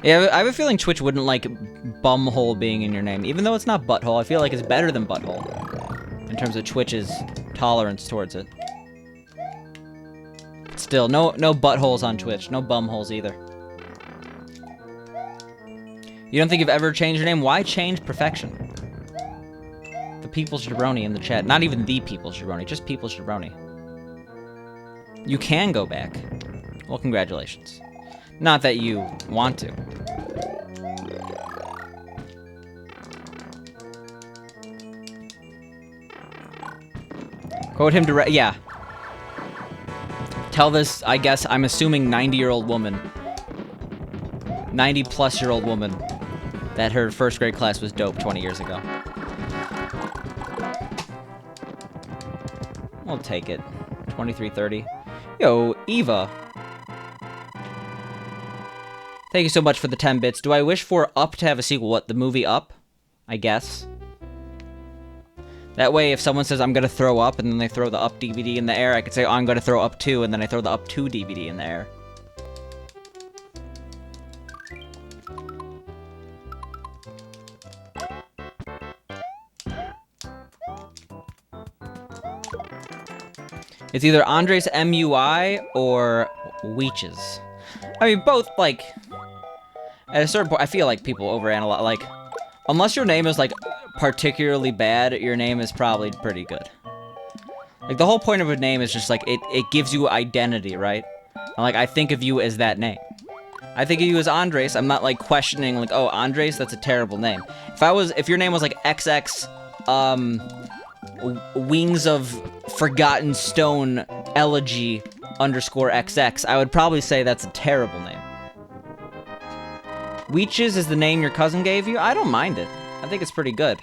Yeah, I have a feeling Twitch wouldn't like bumhole being in your name. Even though it's not butthole, I feel like it's better than butthole in terms of Twitch's tolerance towards it. Still, no buttholes on Twitch. No bumholes either. You don't think you've ever changed your name? Why change perfection? The People's Jabroni in the chat. Not even the People's Jabroni, just People's Jabroni. You can go back. Well, congratulations. Not that you want to. Quote him direct. Yeah. Tell this, I guess, I'm assuming 90-year-old woman. 90-plus-year-old woman. That her first grade class was dope 20 years ago. We'll take it. 2330. Yo, Eva. Thank you so much for the 10 bits. Do I wish for Up to have a sequel? What, the movie Up? I guess. That way, if someone says, I'm gonna throw up, and then they throw the Up DVD in the air, I could say, oh, I'm gonna throw Up 2, and then I throw the Up 2 DVD in the air. It's either Andres MUI or Weeches. I mean, both, like, at a certain point, I feel like people overanalyze, like, unless your name is, like, particularly bad, your name is probably pretty good. Like, the whole point of a name is just, like, it gives you identity, right? And, like, I think of you as that name. I think of you as Andres. I'm not, like, questioning, like, oh, Andres, that's a terrible name. If your name was, like, XX, Wings of Forgotten Stone Elegy _XX, I would probably say that's a terrible name. Weeches is the name your cousin gave you? I don't mind it. I think it's pretty good.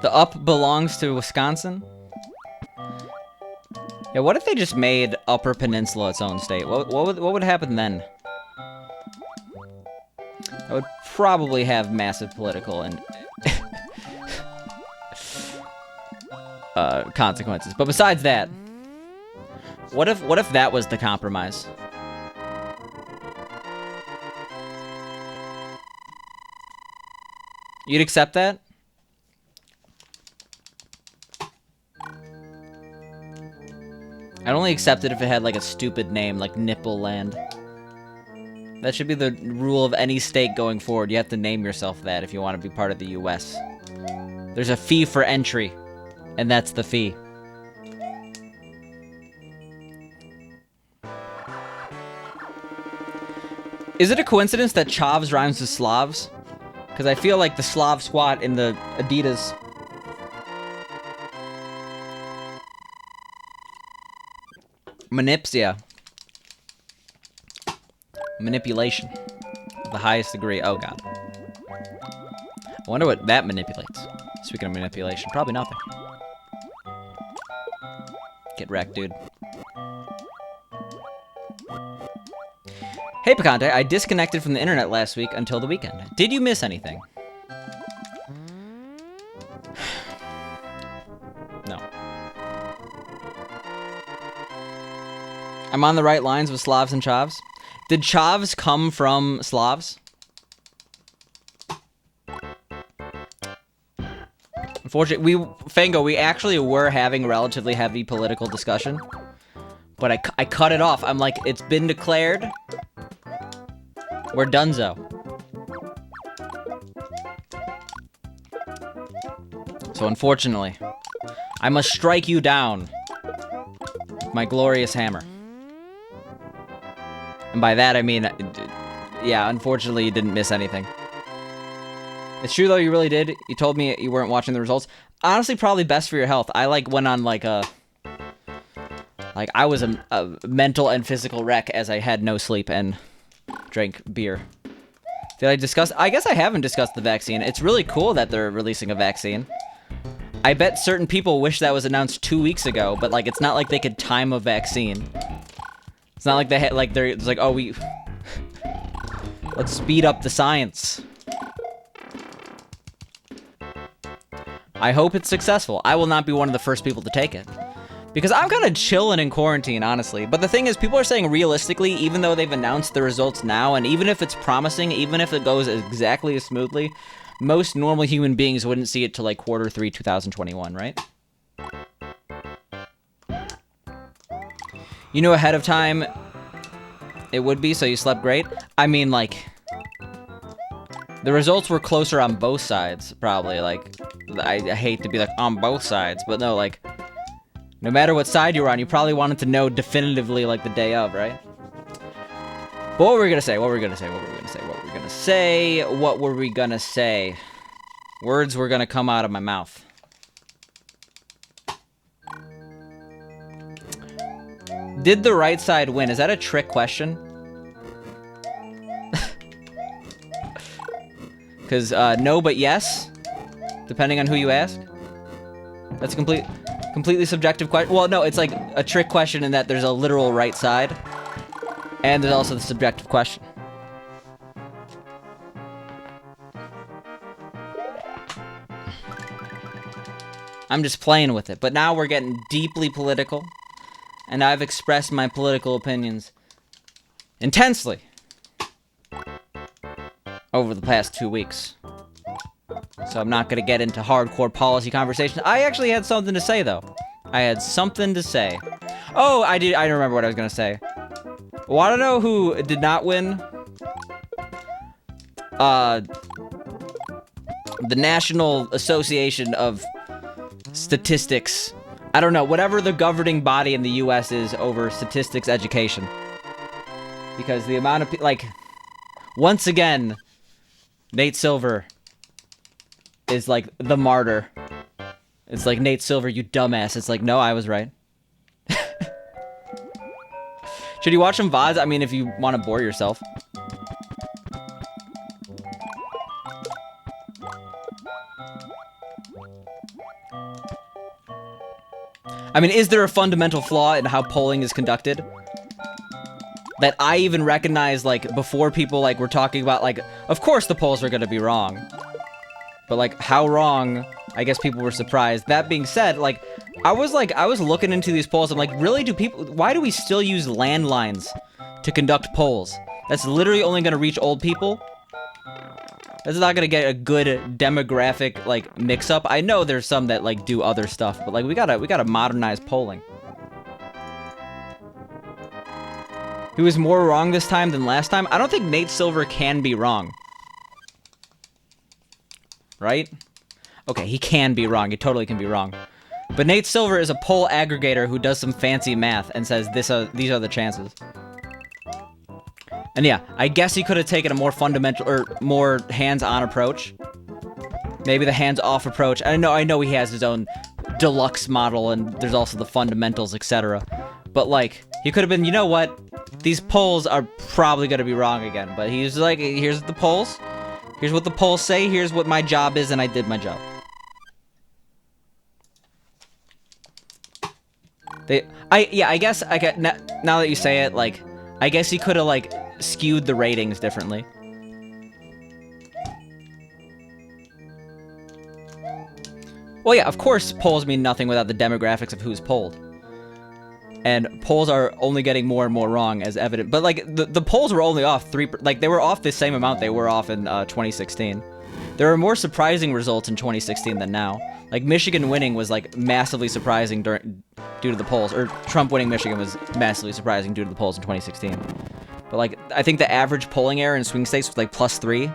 The Up belongs to Wisconsin? Yeah, what if they just made Upper Peninsula its own state? What would happen then? That would probably have massive political and consequences. But besides that, what if that was the compromise? You'd accept that? I'd only accept it if it had, like, a stupid name, like Nipple Land. That should be the rule of any state going forward. You have to name yourself that if you want to be part of the U.S. There's a fee for entry, and that's the fee. Is it a coincidence that Chavs rhymes with Slavs? Because I feel like the Slav squat in the Adidas... Manips, yeah. Manipulation. to the highest degree. Oh, God. I wonder what that manipulates. Speaking of manipulation, probably nothing. Get wrecked, dude. Hey, Picante, I disconnected from the internet last week until the weekend. Did you miss anything? No. I'm on the right lines with Slavs and Chavs. Did Chavs come from Slavs? Unfortunately, Fango, we actually were having a relatively heavy political discussion. But I cut it off. I'm like, it's been declared. We're donezo. So unfortunately, I must strike you down with my glorious hammer. And by that I mean, yeah, unfortunately you didn't miss anything. It's true though, you really did. You told me you weren't watching the results. Honestly, probably best for your health. I like went on like a... Like, I was a mental and physical wreck as I had no sleep and drank beer. Did I discuss... I guess I haven't discussed the vaccine. It's really cool that they're releasing a vaccine. I bet certain people wish that was announced 2 weeks ago, but, like, it's not like they could time a vaccine. It's not like they had, like, it's like, oh, we... Let's speed up the science. I hope it's successful. I will not be one of the first people to take it. Because I'm kind of chilling in quarantine, honestly. But the thing is, people are saying realistically, even though they've announced the results now, and even if it's promising, even if it goes exactly as smoothly, most normal human beings wouldn't see it till like Q3 2021, right? You knew ahead of time it would be, so you slept great? I mean, like... The results were closer on both sides, probably. Like, I hate to be like, on both sides, but no, like... No matter what side you were on, you probably wanted to know definitively, like, the day of, right? But what were we gonna say? What were we gonna say? What were we gonna say? What were we gonna say? What were we gonna say? Words were gonna come out of my mouth. Did the right side win? Is that a trick question? Because, no, but yes, depending on who you ask. That's a completely subjective question. Well, no, it's like a trick question in that there's a literal right side, and there's also the subjective question. I'm just playing with it, but now we're getting deeply political, and I've expressed my political opinions intensely over the past 2 weeks. So I'm not going to get into hardcore policy conversations. I actually had something to say, though. I had something to say. Oh, I remember what I was going to say. Want to know who did not win? The National Association of Statistics. I don't know, whatever the governing body in the US is over statistics education. Because the amount of like, once again, Nate Silver is like the martyr. It's like, Nate Silver, you dumbass. It's like, no, I was right. Should you watch some VODs? I mean, if you want to bore yourself. I mean, is there a fundamental flaw in how polling is conducted? That I even recognize, like, before people, like, were talking about, like, of course the polls are gonna be wrong. But, like, how wrong, I guess people were surprised. That being said, like, I was looking into these polls, I'm like, really, why do we still use landlines to conduct polls? That's literally only gonna reach old people? That's not gonna get a good demographic, like, mix-up. I know there's some that, like, do other stuff, but, like, we gotta modernize polling. He was more wrong this time than last time? I don't think Nate Silver can be wrong. Right? Okay, he can be wrong. He totally can be wrong. But Nate Silver is a poll aggregator who does some fancy math and says these are the chances. And yeah, I guess he could have taken a more fundamental or more hands-on approach. Maybe the hands-off approach. I know he has his own deluxe model and there's also the fundamentals, etc. But like, he could have been, you know what? these polls are probably gonna be wrong again. But he's like, here's the polls. Here's what the polls say. Here's what my job is, and I did my job. I guess I get now that you say it, like, I guess he could have like skewed the ratings differently. Well, yeah, of course polls mean nothing without the demographics of who's polled. And polls are only getting more and more wrong as evident. But, like, the polls were only off 3... Like, they were off the same amount they were off in 2016. There are more surprising results in 2016 than now. Like, Michigan winning was, like, massively surprising due to the polls. Or Trump winning Michigan was massively surprising due to the polls in 2016. But, like, I think the average polling error in swing states was, like, +3.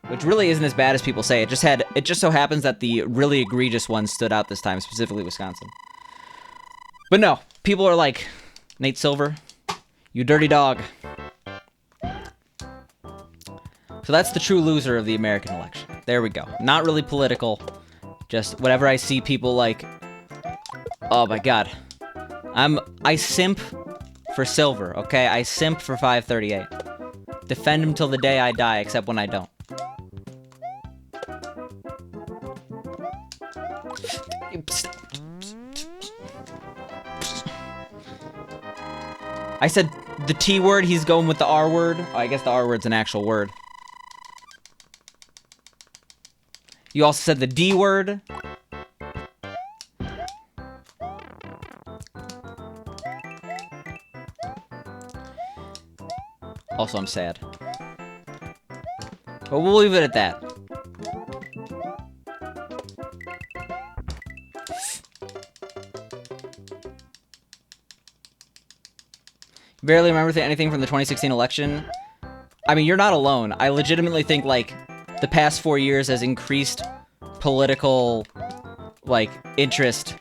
Which really isn't as bad as people say. It just so happens that the really egregious ones stood out this time, specifically Wisconsin. But no, people are like, Nate Silver, you dirty dog. So that's the true loser of the American election. There we go. Not really political. Just whenever I see people like, oh my god. I simp for Silver, okay? I simp for 538. Defend him till the day I die, except when I don't. I said the T word, he's going with the R word. Oh, I guess the R word's an actual word. You also said the D word. Also, I'm sad. But we'll leave it at that. Barely remember anything from the 2016 election. I mean, you're not alone. I legitimately think, like, the past 4 years has increased political, like, interest.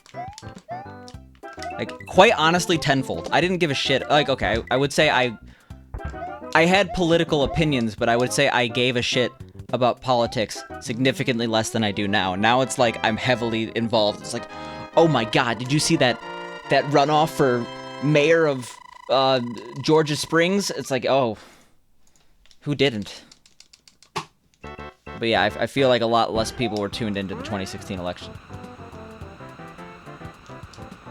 Like, quite honestly, tenfold. I didn't give a shit. Like, okay, I would say I had political opinions, but I would say I gave a shit about politics significantly less than I do now. Now it's like I'm heavily involved. It's like, oh my god, did you see that runoff for mayor of Georgia Springs? It's like, oh, who didn't? But yeah, I feel like a lot less people were tuned into the 2016 election.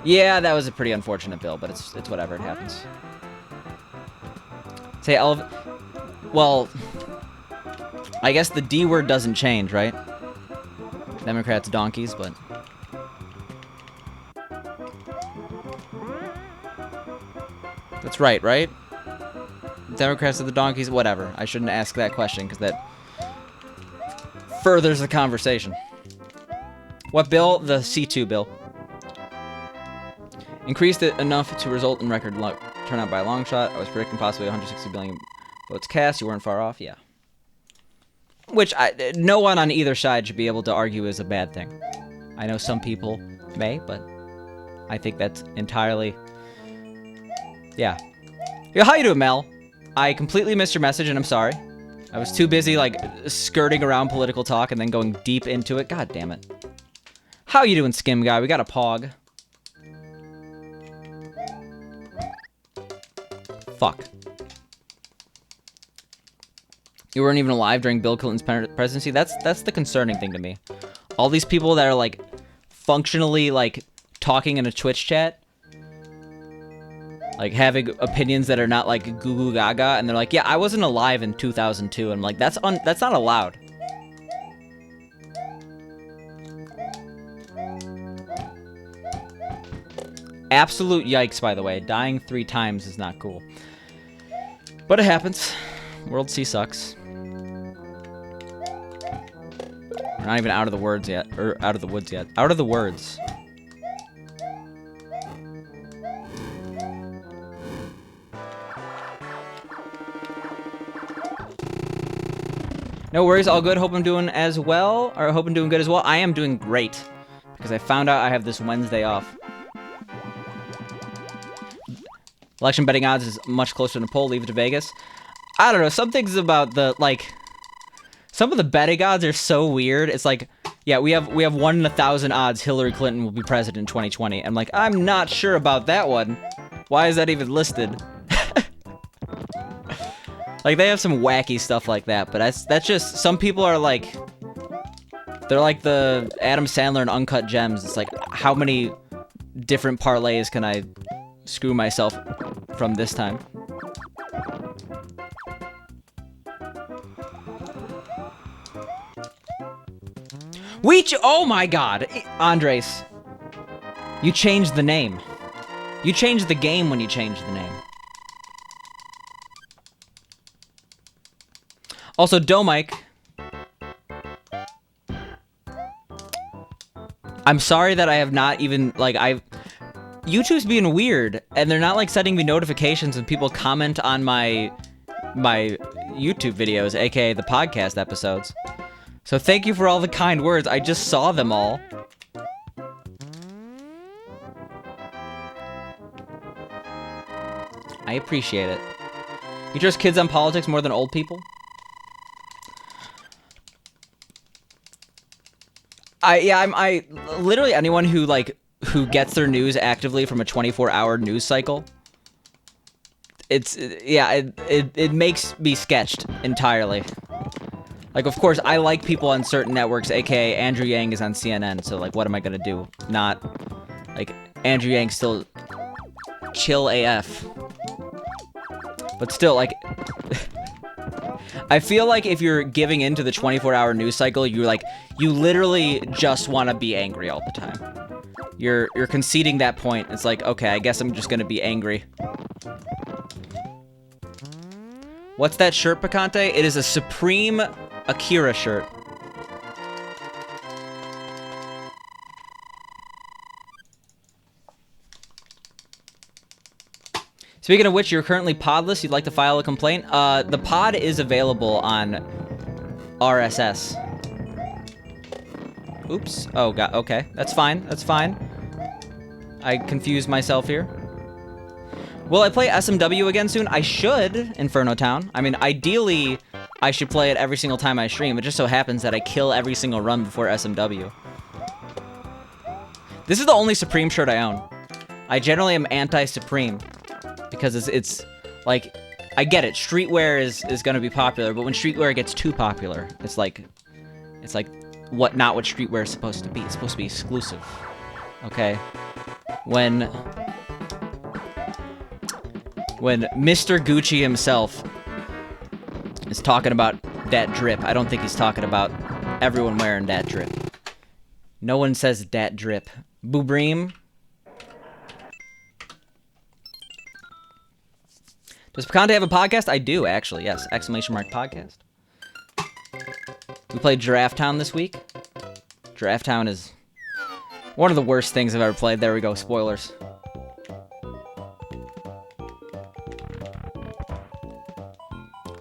Yeah, that was a pretty unfortunate bill, but it's whatever, it happens. Say, well, I guess the D word doesn't change, right? Democrats donkeys, but... That's right, right? Democrats are the donkeys, whatever. I shouldn't ask that question, because that furthers the conversation. What bill? The C2 bill. Increased it enough to result in record turnout by a long shot. I was predicting possibly 160 billion votes cast. You weren't far off, yeah. Which, no one on either side should be able to argue is a bad thing. I know some people may, but I think that's entirely... Yeah. Yo, how you doing, Mel? I completely missed your message, and I'm sorry. I was too busy, like, skirting around political talk and then going deep into it. God damn it. How you doing, Skim Guy? We got a pog. Fuck. You weren't even alive during Bill Clinton's presidency? That's the concerning thing to me. All these people that are, like, functionally, like, talking in a Twitch chat, like, having opinions that are not, like, goo goo gaga, and they're like, yeah, I wasn't alive in 2002, and I'm like, that's not allowed. Absolute yikes, by the way. Dying 3 times is not cool. But it happens. World C sucks. We're not even out of the woods yet. Out of the words. No worries, all good. Hope I'm doing as well. Or hope I'm doing good as well. I am doing great. Because I found out I have this Wednesday off. Election betting odds is much closer than a poll. Leave it to Vegas. I don't know. Some things about the, like... Some of the betting odds are so weird. It's like, yeah, we have 1 in 1,000 odds Hillary Clinton will be president in 2020. I'm like, I'm not sure about that one. Why is that even listed? Like, they have some wacky stuff like that, but that's just, some people are like, they're like the Adam Sandler and Uncut Gems. It's like, how many different parlays can I screw myself from this time? Oh my god! Andres, you changed the name. You changed the game when you changed the name. Also, Domike, I'm sorry that I have not even, like, YouTube's being weird, and they're not, like, sending me notifications when people comment on my YouTube videos, aka the podcast episodes. So thank you for all the kind words. I just saw them all. I appreciate it. You trust kids on politics more than old people? I literally anyone who gets their news actively from a 24-hour news cycle. It makes me sketched entirely. Like, of course, I like people on certain networks, aka Andrew Yang is on CNN, so, like, what am I gonna do? Not, like, Andrew Yang still chill AF. But still, like, I feel like if you're giving into the 24-hour news cycle, you literally just want to be angry all the time. You're conceding that point. It's like, okay, I guess I'm just gonna be angry. What's that shirt, Picante? It is a Supreme Akira shirt. Speaking of which, you're currently podless. You'd like to file a complaint? The pod is available on RSS. Oops. Oh, God. Okay. That's fine. That's fine. I confused myself here. Will I play SMW again soon? I should, Inferno Town. I mean, ideally, I should play it every single time I stream. It just so happens that I kill every single run before SMW. This is the only Supreme shirt I own. I generally am anti-Supreme. Because it's like, I get it, streetwear is gonna be popular, but when streetwear gets too popular, it's like not what streetwear is supposed to be. It's supposed to be exclusive. Okay? When Mr. Gucci himself is talking about that drip, I don't think he's talking about everyone wearing that drip. No one says that drip. Boobream. Does Picante have a podcast? I do, actually, yes. ! Podcast. We played Giraffe Town this week. Giraffe Town is one of the worst things I've ever played. There we go, spoilers.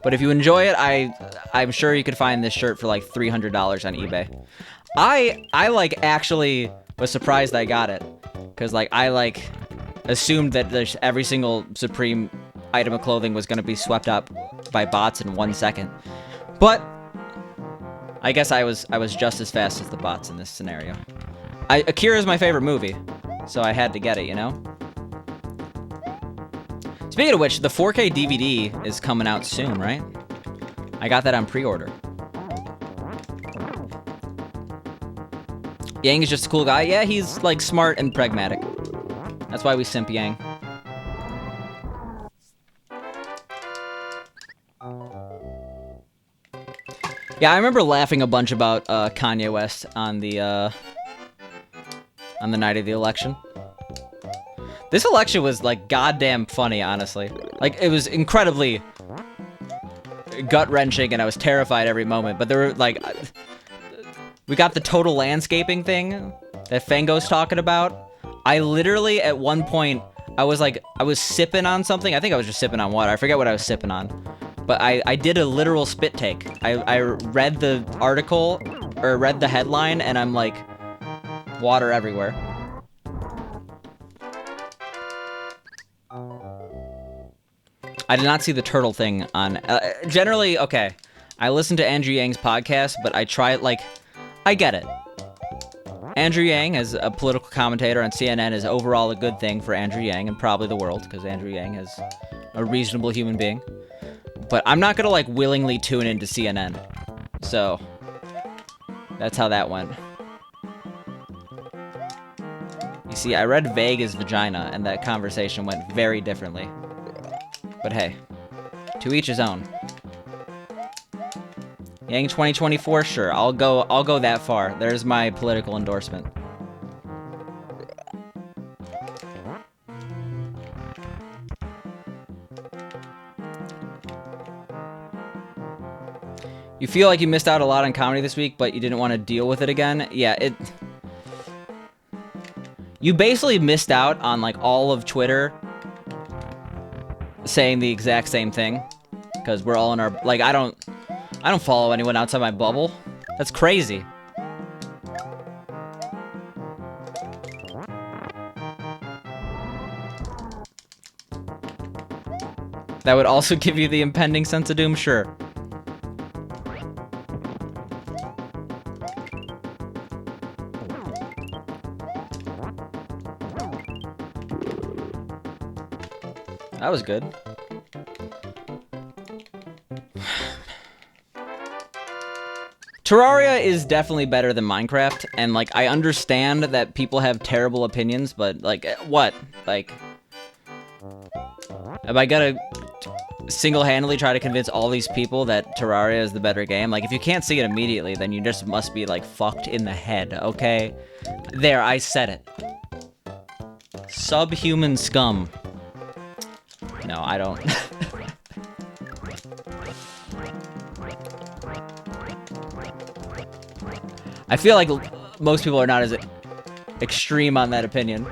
But if you enjoy it, I'm sure you could find this shirt for like $300 on eBay. I like actually was surprised I got it. Because like I like assumed that there's every single Supreme item of clothing was going to be swept up by bots in 1 second. But I guess I was just as fast as the bots in this scenario. Akira is my favorite movie, so I had to get it, you know? Speaking of which, the 4K DVD is coming out soon, right? I got that on pre-order. Yang is just a cool guy. Yeah, he's like smart and pragmatic. That's why we simp Yang. Yeah, I remember laughing a bunch about Kanye West on the night of the election. This election was like goddamn funny, honestly. Like it was incredibly gut-wrenching, and I was terrified every moment. But there were like, we got the total landscaping thing that Fango's talking about. I literally at one point I was sipping on something. I think I was just sipping on water. I forget what I was sipping on. But I did a literal spit take. I read the article, or read the headline, and I'm like, water everywhere. I did not see the turtle thing on... generally, okay, I listen to Andrew Yang's podcast, but I try it, like, I get it. Andrew Yang, as a political commentator on CNN, is overall a good thing for Andrew Yang, and probably the world, because Andrew Yang is a reasonable human being. But I'm not gonna, like, willingly tune into CNN. So, that's how that went. You see, I read vague as vagina, and that conversation went very differently. But hey, to each his own. Yang 2024, sure, I'll go that far. There's my political endorsement. You feel like you missed out a lot on comedy this week, but you didn't want to deal with it again? Yeah, you basically missed out on, like, all of Twitter saying the exact same thing. Because we're all in our... Like, I don't follow anyone outside my bubble. That's crazy. That would also give you the impending sense of doom? Sure. That was good. Terraria is definitely better than Minecraft, and, like, I understand that people have terrible opinions, but, like, what? Like, am I gonna single-handedly try to convince all these people that Terraria is the better game? Like, if you can't see it immediately, then you just must be, like, fucked in the head, okay? There, I said it. Subhuman scum. No, I don't. I feel like most people are not as extreme on that opinion.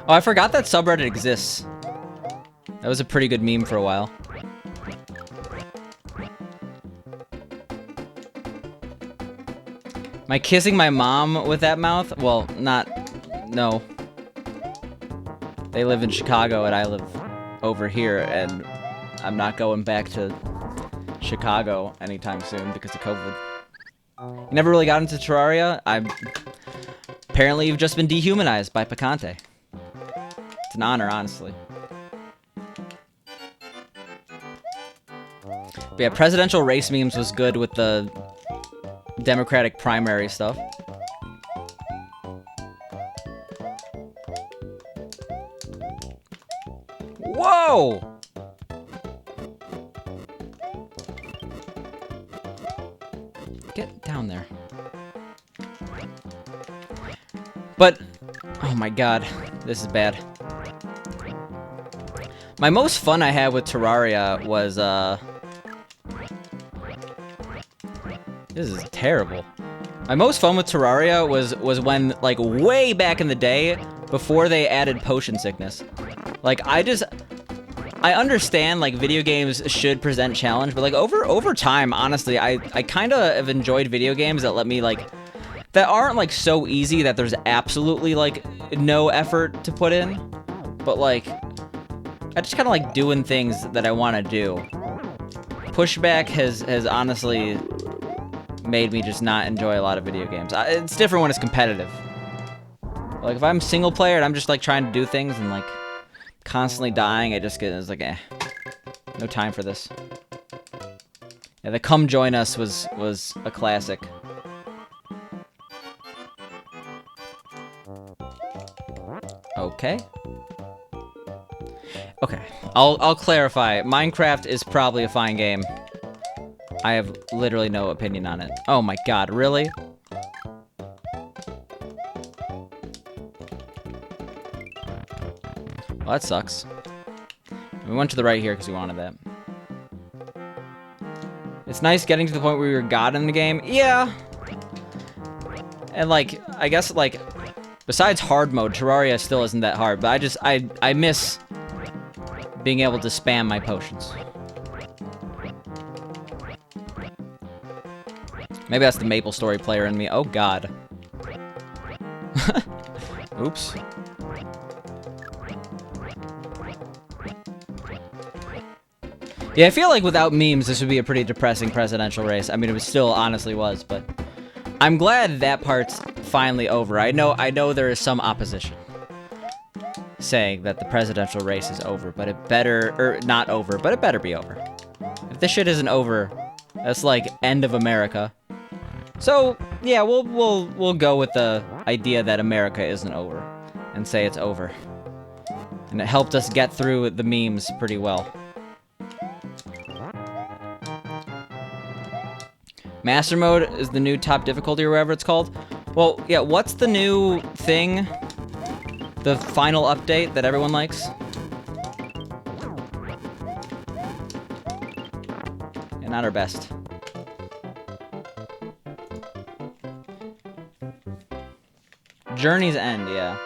Oh, I forgot that subreddit exists. That was a pretty good meme for a while. Am I kissing my mom with that mouth? Well, no. They live in Chicago and I live over here, and I'm not going back to Chicago anytime soon because of COVID. You never really got into Terraria? Apparently you've just been dehumanized by Picante. It's an honor, honestly. But yeah, presidential race memes was good with the Democratic primary stuff. Whoa! Get down there. But, oh my god, this is bad. My most fun I had with Terraria was, this is terrible. My most fun with Terraria was when, like, way back in the day, before they added potion sickness. Like, I understand, like, video games should present challenge, but, like, over time, honestly, I kind of have enjoyed video games that let me, like, that aren't, like, so easy that there's absolutely, like, no effort to put in, but, like, I just kind of like doing things that I want to do. Pushback has honestly made me just not enjoy a lot of video games. It's different when it's competitive. Like, if I'm single player and I'm just, like, trying to do things and, like, constantly dying, it's like, eh. No time for this. Yeah, the Come Join Us was a classic. Okay. Okay, I'll clarify. Minecraft is probably a fine game. I have literally no opinion on it. Oh my god, really? Well, that sucks. We went to the right here because we wanted that. It's nice getting to the point where you're god in the game. Yeah. And, like, I guess, like, besides hard mode, Terraria still isn't that hard, but I miss being able to spam my potions. Maybe that's the MapleStory player in me. Oh god. Oops. Yeah, I feel like without memes, this would be a pretty depressing presidential race. I mean, it still honestly was, but I'm glad that part's finally over. I know there is some opposition. saying that the presidential race is over, but it better, or not over, but it better be over. If this shit isn't over, that's like end of America. So yeah, we'll go with the idea that America isn't over, and say it's over. And it helped us get through the memes pretty well. Master mode is the new top difficulty or whatever it's called. Well, yeah, what's the new thing? The final update that everyone likes? Yeah, not our best. Journey's End, yeah.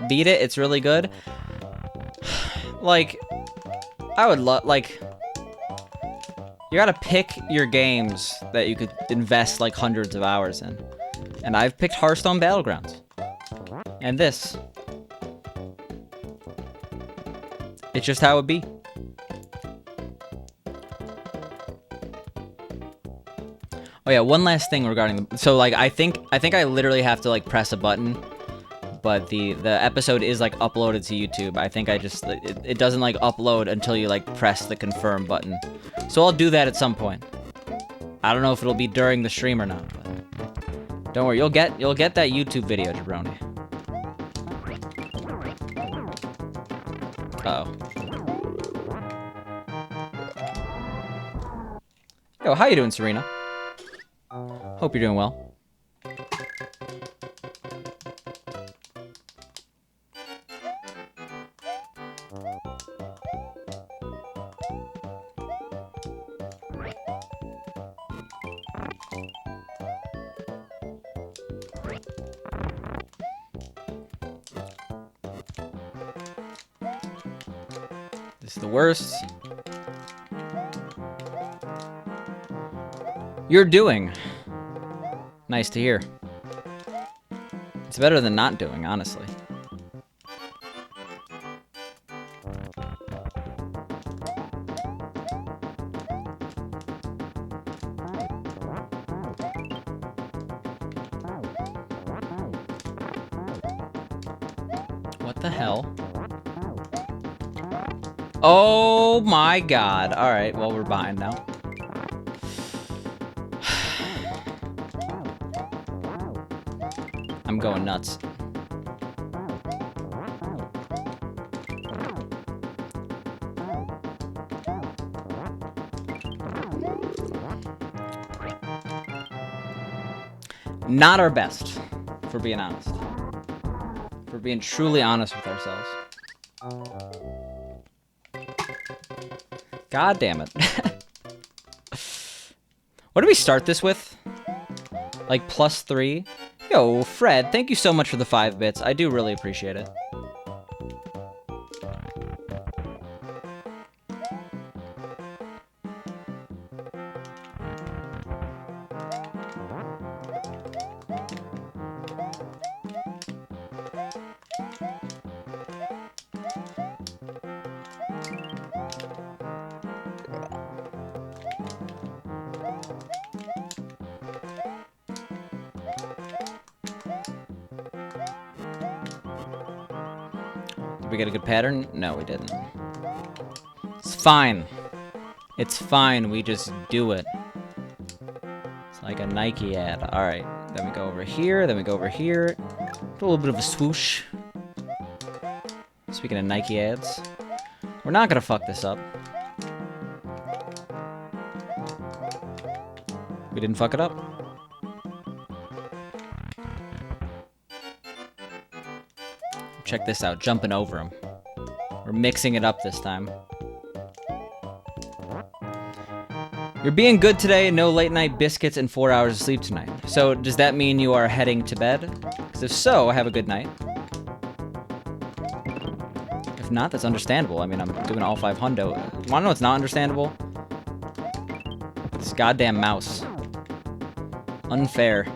Beat it, it's really good. Like, I would love, like, you gotta pick your games that you could invest, like, hundreds of hours in. And I've picked Hearthstone Battlegrounds. And this. It's just how it be. Oh yeah, one last thing regarding the, so like I think I literally have to like press a button, but the episode is like uploaded to YouTube. I think I just it doesn't like upload until you like press the confirm button. So I'll do that at some point. I don't know if it'll be during the stream or not, but don't worry, you'll get that YouTube video, Jabroni. Uh-oh. Yo, how you doing, Serena? Hope you're doing well. This is the worst. You're doing. Nice to hear. It's better than not doing, honestly. What the hell? Oh my god. Alright, well, we're behind now. I'm going nuts. Not our best, for being honest. For being truly honest with ourselves. God damn it. What do we start this with? Like +3? Yo, Fred, thank you so much for the 5 bits. I do really appreciate it. Did we get a good pattern? No, we didn't. It's fine. It's fine, we just do it. It's like a Nike ad. Alright, then we go over here, then we go over here. Do a little bit of a swoosh. Speaking of Nike ads, we're not gonna fuck this up. We didn't fuck it up. Check this out, jumping over him. We're mixing it up this time. You're being good today, no late night biscuits and 4 hours of sleep tonight. So, does that mean you are heading to bed? Because if so, have a good night. If not, that's understandable. I mean, I'm doing all 5 hundo. Wanna know what's not understandable? This goddamn mouse. Unfair.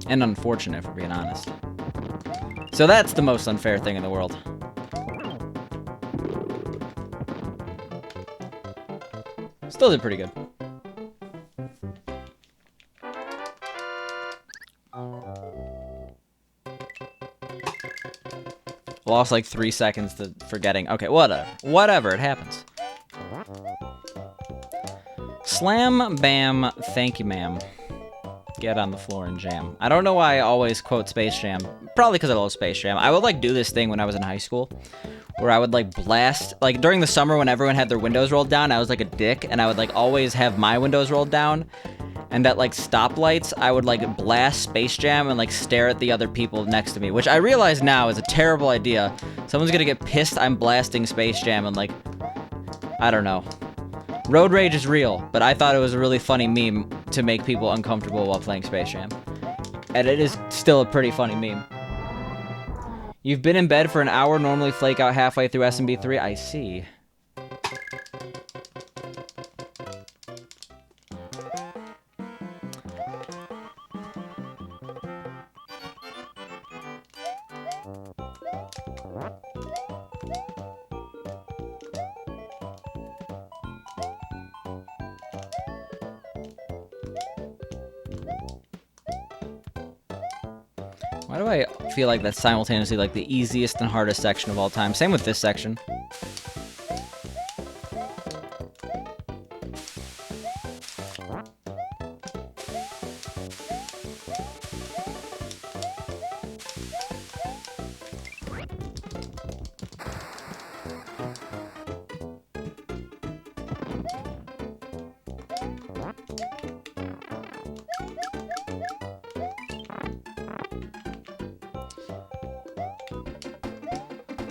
And unfortunate, for being honest. So that's the most unfair thing in the world. Still did pretty good. Lost like 3 seconds to forgetting. Okay, whatever. Whatever, it happens. Slam, bam, thank you, ma'am. Get on the floor and jam. I don't know why I always quote Space Jam. Probably because I love Space Jam. I would like do this thing when I was in high school, where I would like blast, like during the summer when everyone had their windows rolled down, I was like a dick, and I would like always have my windows rolled down, and at like stoplights, I would like blast Space Jam and like stare at the other people next to me, which I realize now is a terrible idea. Someone's gonna get pissed I'm blasting Space Jam and like, I don't know. Road rage is real, but I thought it was a really funny meme to make people uncomfortable while playing Space Jam. And it is still a pretty funny meme. You've been in bed for an hour, normally flake out halfway through SMB 3. I see. Why do I feel like that's simultaneously like the easiest and hardest section of all time? Same with this section.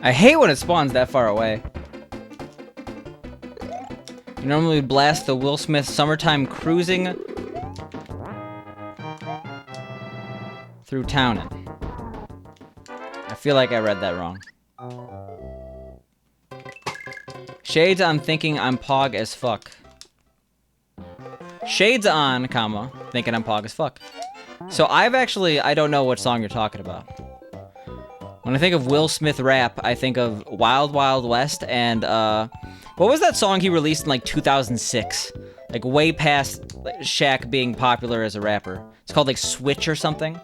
I hate when it spawns that far away. You normally blast the Will Smith Summertime Cruising through Townin. I feel like I read that wrong. Shades on thinking I'm pog as fuck. Shades on, comma, thinking I'm pog as fuck. So I don't know what song you're talking about. When I think of Will Smith rap, I think of Wild Wild West and, what was that song he released in, like, 2006? Like, way past Shaq being popular as a rapper. It's called, like, Switch or something.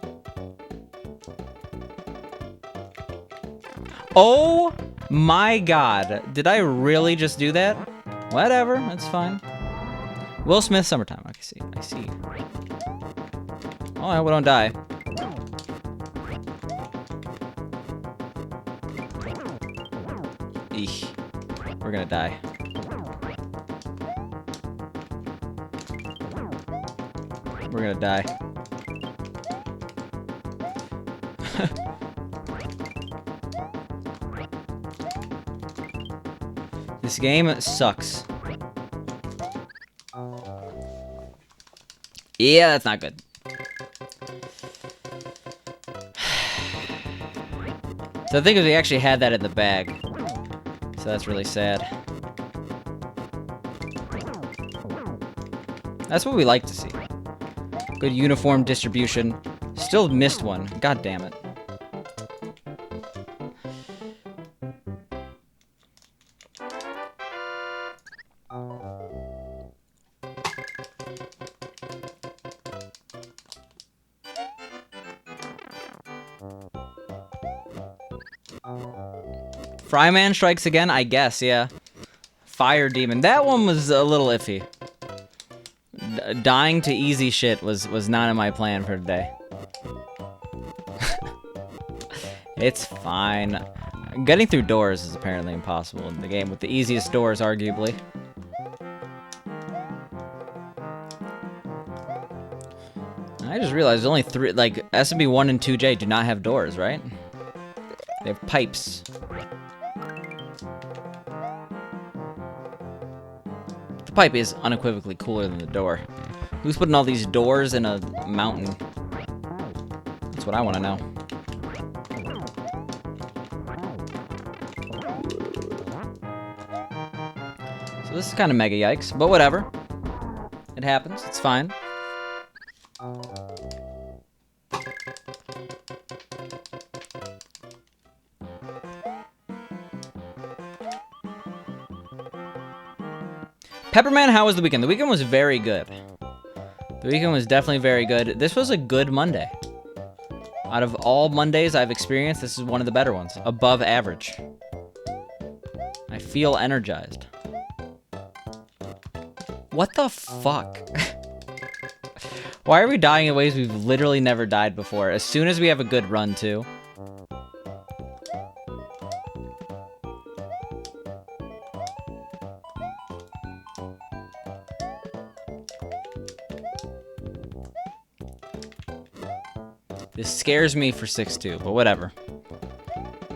Oh my god. Did I really just do that? Whatever, that's fine. Will Smith, Summertime. I see. Oh, I hope I don't die. Eesh. We're gonna die. We're gonna die. This game sucks. Yeah, that's not good. So the thing is, we actually had that in the bag. So that's really sad. That's what we like to see. Good uniform distribution. Still missed one. God damn it. Fryman strikes again? I guess, yeah. Fire Demon. That one was a little iffy. Dying to easy shit was not in my plan for today. It's fine. Getting through doors is apparently impossible in the game with the easiest doors, arguably. I just realized only 3, like, SMB 1 and 2J do not have doors, right? They have pipes. The pipe is unequivocally cooler than the door. Who's putting all these doors in a mountain? That's what I want to know. So this is kind of mega yikes, but whatever. It happens. It's fine. Pepperman, how was the weekend? The weekend was very good. The weekend was definitely very good. This was a good Monday. Out of all Mondays I've experienced, this is one of the better ones. Above average. I feel energized. What the fuck? Why are we dying in ways we've literally never died before? As soon as we have a good run, too. This scares me for 6-2, but whatever.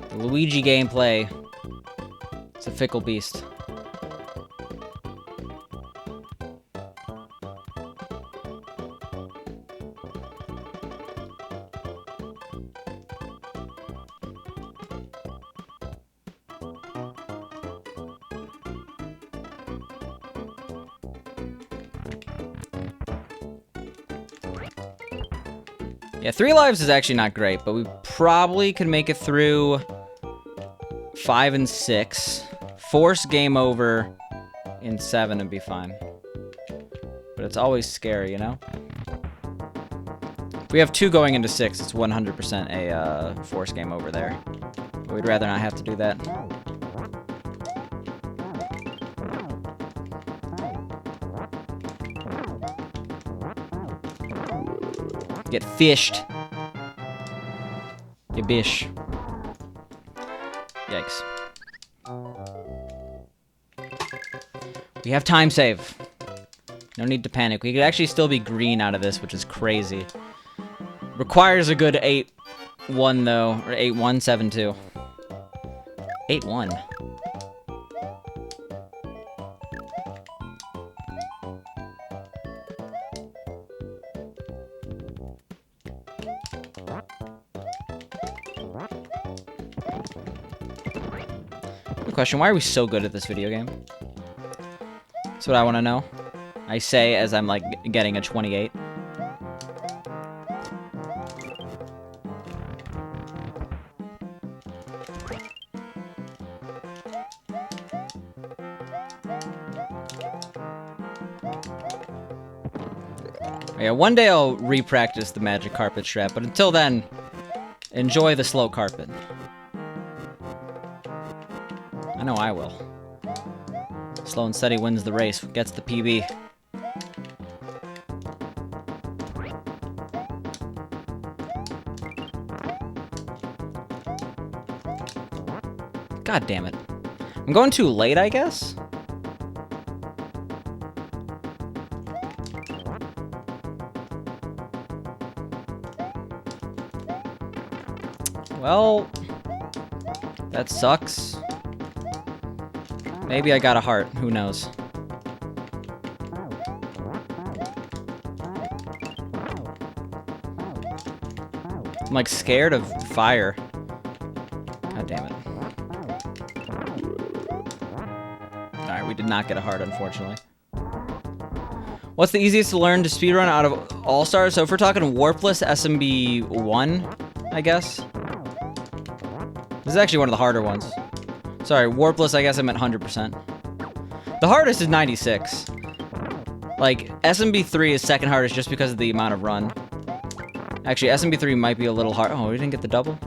The Luigi gameplay, it's a fickle beast. Yeah, 3 lives is actually not great, but we probably could make it through 5 and 6. Force game over in 7 and be fine. But it's always scary, you know? If we have 2 going into 6, it's 100% a force game over there. But we'd rather not have to do that. Get fished. You bish. Yikes. We have time save. No need to panic. We could actually still be green out of this, which is crazy. Requires a good 8-1 though, or 8-1, 7-2. 8-1. Question, why are we so good at this video game? That's what I want to know. I say as I'm like getting a 28. Yeah, one day I'll re-practice the magic carpet strat, but until then, enjoy the slow carpet. I know I will. Slow and steady wins the race, gets the PB. God damn it. I'm going too late, I guess? Well, that sucks. Maybe I got a heart. Who knows? I'm like scared of fire. God damn it. Alright, we did not get a heart, unfortunately. What's the easiest to learn to speedrun out of All-Stars? So if we're talking warpless SMB 1, I guess. This is actually one of the harder ones. Sorry, warpless, I guess I meant 100%. The hardest is 96. Like, SMB3 is second hardest just because of the amount of run. Actually, SMB3 might be a little hard. Oh, we didn't get the double?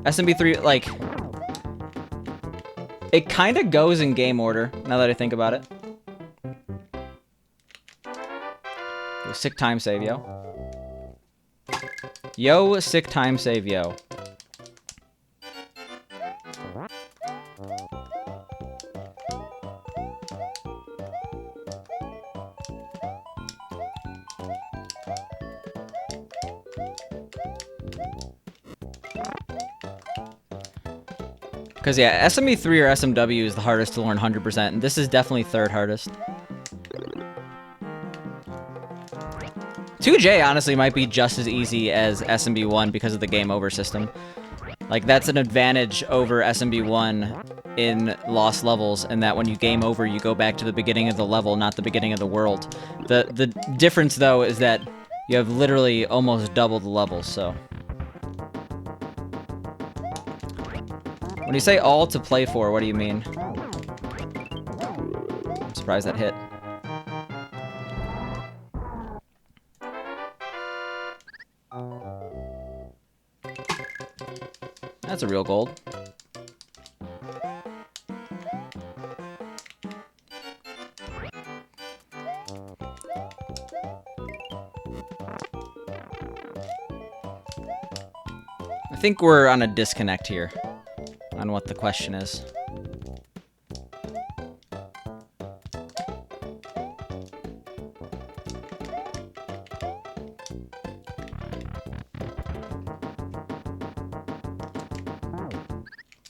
SMB3, like... It kind of goes in game order, now that I think about it. Yo, sick time save, yo. Yo, sick time save, yo. Because, yeah, SME3 or SMW is the hardest to learn 100%, and this is definitely third hardest. 2J, honestly, might be just as easy as SMB1 because of the game over system. Like, that's an advantage over SMB1 in lost levels, and that when you game over, you go back to the beginning of the level, not the beginning of the world. The difference, though, is that you have literally almost double the levels, so... When you say all to play for, what do you mean? surprised that hit. That's a real gold. I think we're on a disconnect here on what the question is.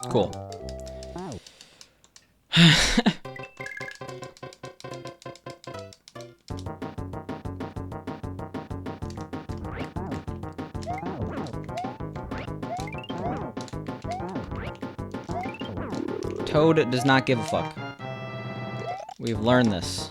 Cool. Toad does not give a fuck. We've learned this.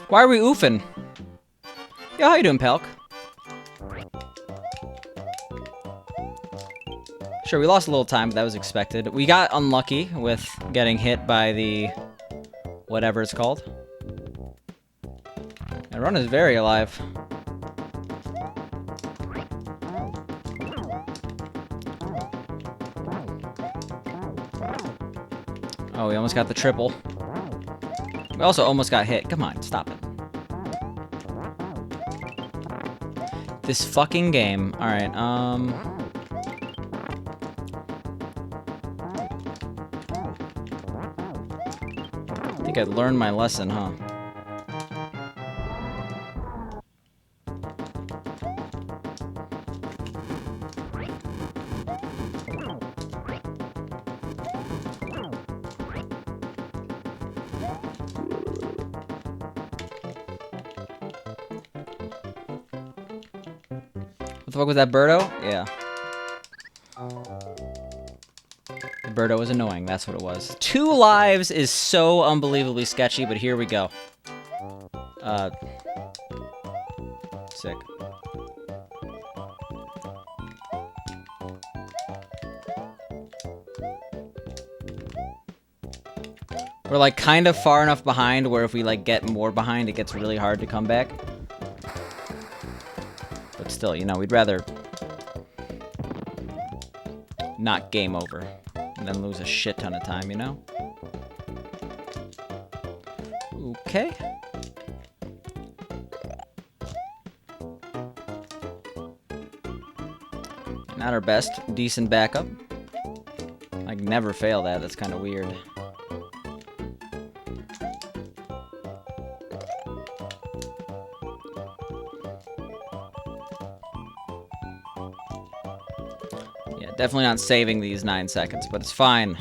Why are we oofing? Yo, how you doing, Pelk? Sure, we lost a little time, but that was expected. We got unlucky with getting hit by the... whatever it's called. And Run is very alive. Oh, we almost got the triple. We also almost got hit. Come on, stop it. This fucking game. Alright, I think I learned my lesson, huh? What the fuck was that, Birdo? Yeah. The Birdo was annoying, that's what it was. 2 lives is so unbelievably sketchy, but here we go. Sick. We're like kind of far enough behind where if we like get more behind, it gets really hard to come back. But still, you know, we'd rather not game over and then lose a shit ton of time, you know? Okay. Not our best. Decent backup. I can never fail that. That's kind of weird. Yeah, definitely not saving these 9 seconds, but it's fine.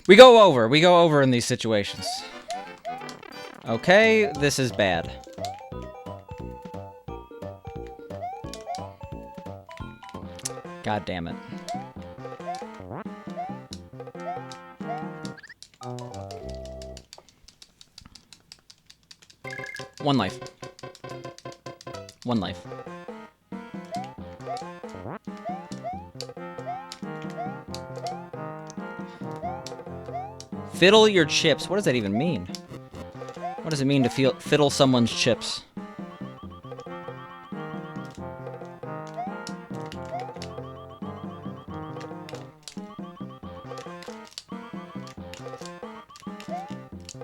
We go over in these situations. Okay, this is bad. God damn it. One life. One life. Fiddle your chips. What does that even mean? What does it mean to fiddle someone's chips?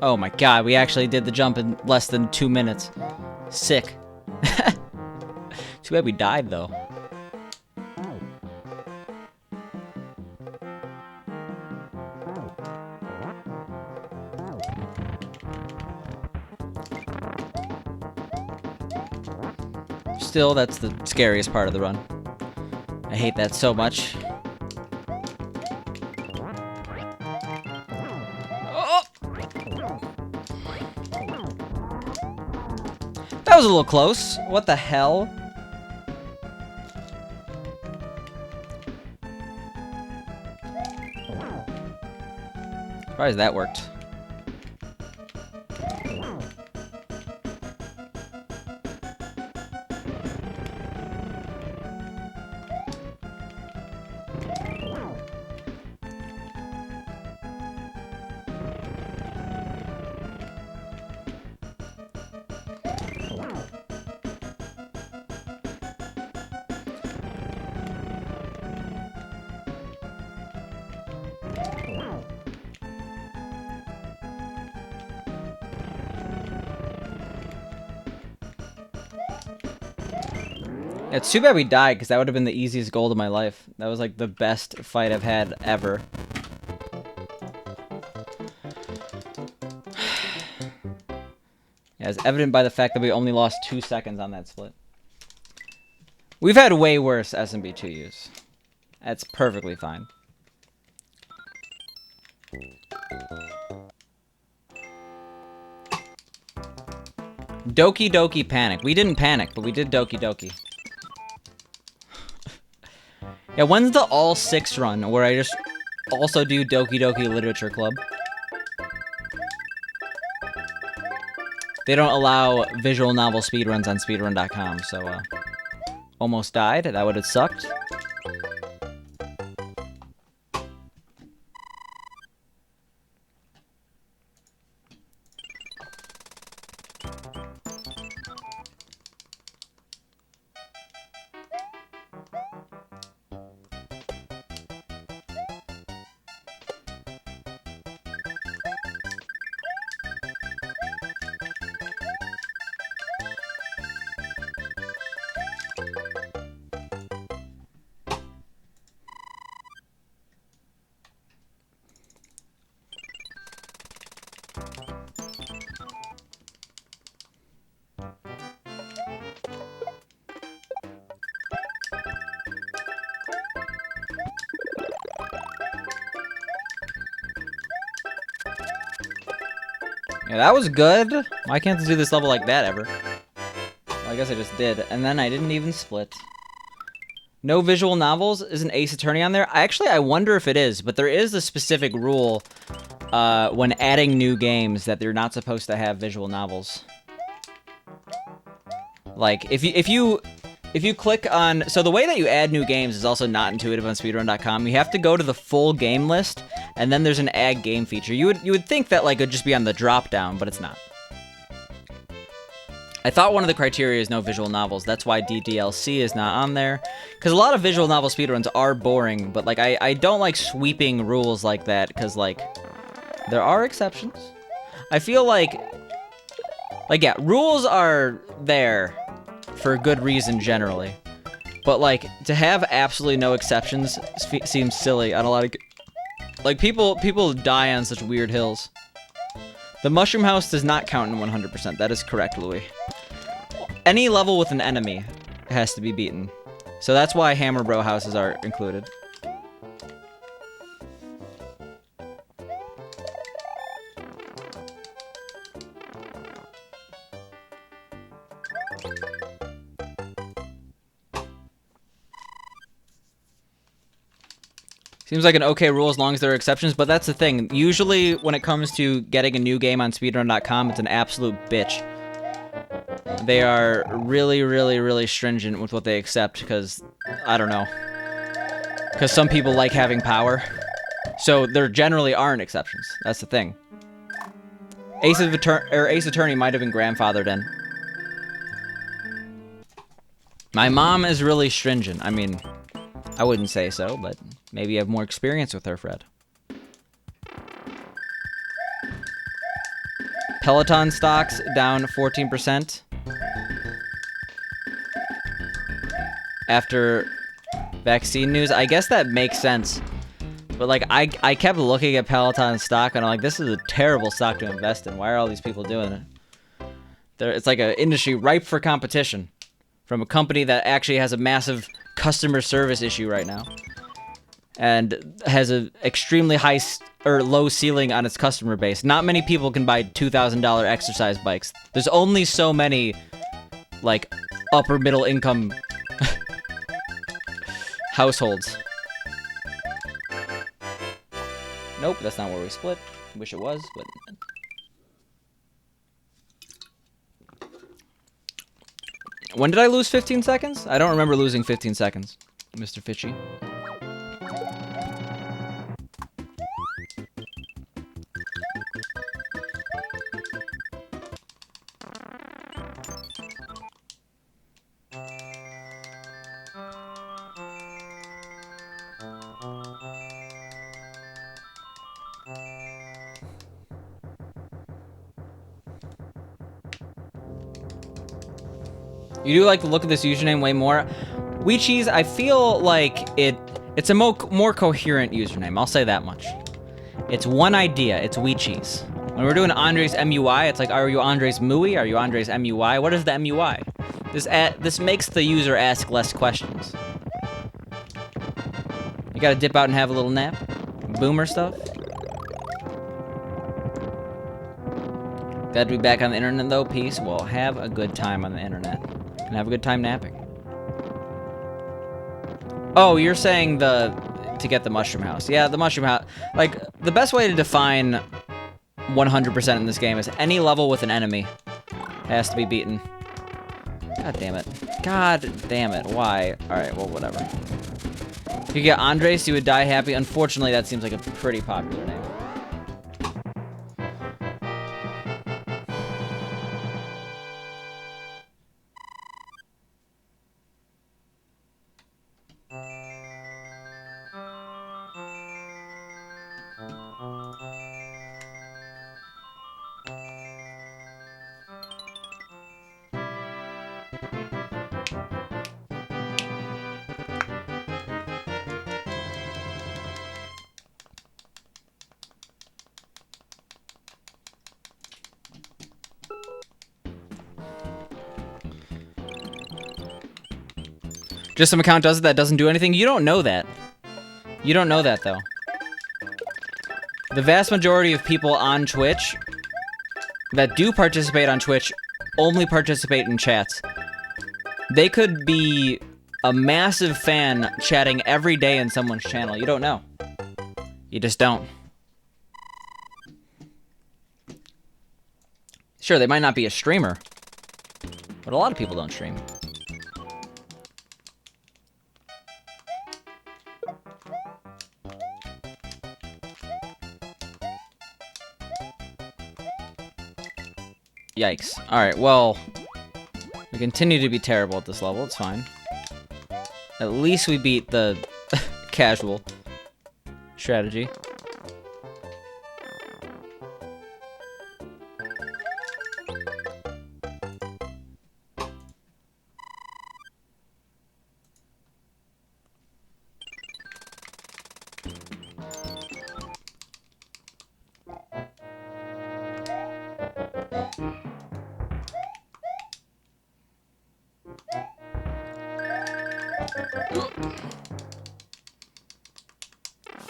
Oh my god, we actually did the jump in less than 2 minutes. Sick. Too bad we died, though. Still, that's the scariest part of the run. I hate that so much. was a little close. What the hell? Surprised that worked. It's too bad we died, because that would have been the easiest goal of my life. That was like the best fight I've had ever. Yeah, it's evident by the fact that we only lost 2 seconds on that split. We've had way worse SMB2Us. That's perfectly fine. Doki Doki Panic. We didn't panic, but we did Doki Doki. Yeah, when's the all 6 run where I just also do Doki Doki Literature Club? They don't allow visual novel speedruns on speedrun.com, so almost died. That would have sucked. Yeah, that was good. Why can't I do this level like that ever? Well, I guess I just did. And then I didn't even split. No visual novels? Isn't Ace Attorney on there? I wonder if it is, but there is a specific rule when adding new games that they're not supposed to have visual novels. Like, if you click on... So the way that you add new games is also not intuitive on speedrun.com. You have to go to the full game list, and then there's an add game feature. You would think that like it would just be on the drop down, but it's not. I thought one of the criteria is no visual novels. That's why DDLC is not on there. Because a lot of visual novel speedruns are boring, but like I don't like sweeping rules like that, because like there are exceptions. I feel like yeah, rules are there for a good reason generally. But like to have absolutely no exceptions seems silly on a lot of like people die on such weird hills. The mushroom house does not count in 100%. That is correct, Louis. Any level with an enemy has to be beaten. So that's why Hammer Bro houses are included. Seems like an okay rule as long as there are exceptions, but that's the thing. Usually when it comes to getting a new game on speedrun.com, it's an absolute bitch. They are really, really, really stringent with what they accept because, I don't know, because some people like having power. So there generally aren't exceptions. That's the thing. Ace Attorney might have been grandfathered in. My mom is really stringent. I mean, I wouldn't say so, but maybe you have more experience with her, Fred. Peloton stocks down 14%. After vaccine news. I guess that makes sense. But like, I kept looking at Peloton stock and I'm like, this is a terrible stock to invest in. Why are all these people doing it? It's like an industry ripe for competition from a company that actually has a massive customer service issue right now and has an extremely high or low ceiling on its customer base. Not many people can buy $2,000 exercise bikes. There's only so many like, upper middle income households. Nope, that's not where we split. Wish it was, but... When did I lose 15 seconds? I don't remember losing 15 seconds, Mr. Fishy. You do like the look of this username way more. Weecheese, I feel like it's a more coherent username. I'll say that much. It's one idea. It's Weecheese. When we're doing Andres MUI, it's like, are you Andres MUI? Are you Andres MUI? What is the MUI? This makes the user ask less questions. You gotta dip out and have a little nap? Boomer stuff? Glad to be back on the internet though. Peace. Well, have a good time on the internet. And have a good time napping. Oh, you're saying to get the mushroom house. Yeah, the mushroom house. Like, the best way to define 100% in this game is any level with an enemy has to be beaten. God damn it. God damn it. Why? Alright, well, whatever. If you get Andres, you would die happy. Unfortunately, that seems like a pretty popular name. Just some account does it that doesn't do anything? You don't know that. You don't know that, though. The vast majority of people on Twitch that do participate on Twitch only participate in chats. They could be a massive fan chatting every day in someone's channel. You don't know. You just don't. Sure, they might not be a streamer, but a lot of people don't stream. Yikes. Alright, well, we continue to be terrible at this level. It's fine. At least we beat the casual strategy.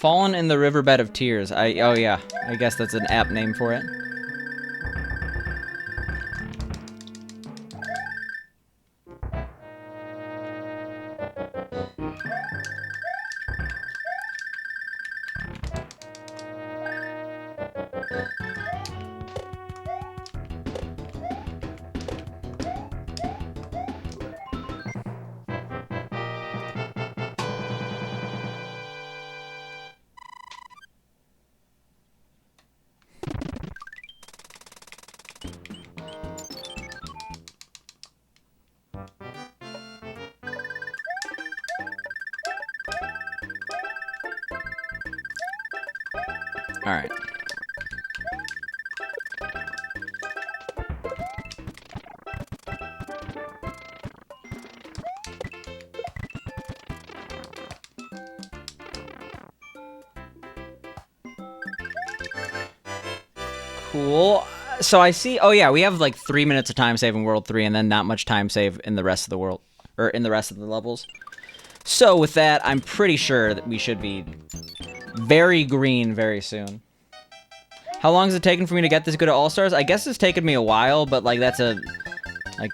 Fallen in the Riverbed of Tears. Oh yeah, I guess that's an app name for it. Alright. Cool. So I see, oh yeah, we have like 3 minutes of time save in World 3 and then not much time save in the rest of the world, or in the rest of the levels. So with that, I'm pretty sure that we should be very green very soon. How long has it taken for me to get this good at All-Stars? I guess it's taken me a while, but like that's a, like,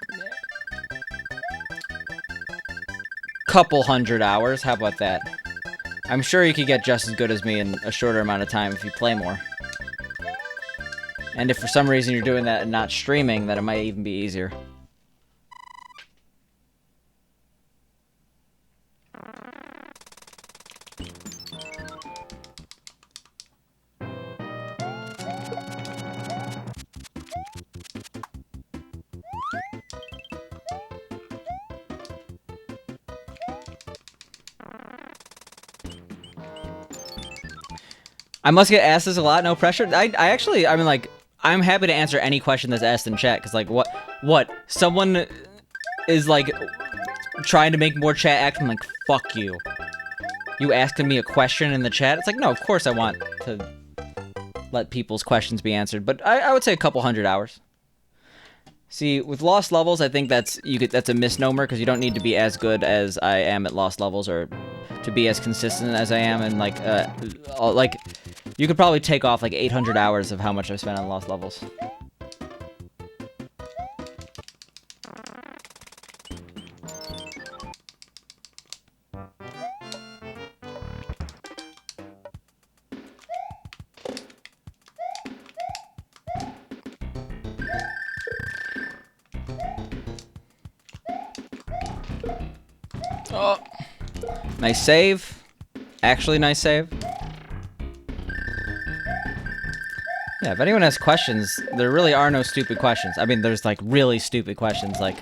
couple hundred hours. How about that? I'm sure you could get just as good as me in a shorter amount of time if you play more. And if for some reason you're doing that and not streaming, then it might even be easier. I must get asked this a lot, no pressure. I mean, like, I'm happy to answer any question that's asked in chat, because, like, what? Someone is, like, trying to make more chat action, like, fuck you. You asking me a question in the chat? It's like, no, of course I want to let people's questions be answered, but I would say a couple hundred hours. See, with Lost Levels, I think that's a misnomer, because you don't need to be as good as I am at Lost Levels, or to be as consistent as I am, and, like, you could probably take off, like, 800 hours of how much I've spent on Lost Levels. Oh. Nice save. Actually nice save. Yeah, if anyone has questions, there really are no stupid questions. I mean, there's, like, really stupid questions, like,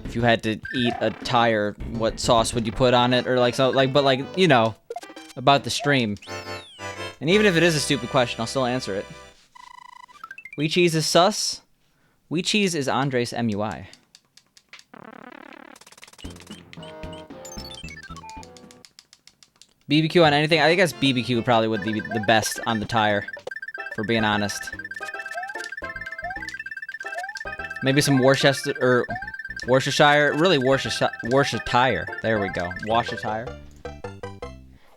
if you had to eat a tire, what sauce would you put on it? Or, like, so, like, but, like, you know, about the stream. And even if it is a stupid question, I'll still answer it. We Cheese is sus. We Cheese is Andres MUI. BBQ on anything? I guess BBQ probably would be the best on the tire, for being honest. Maybe some Worcestershire, really Worcestershire. There we go, Worcestershire.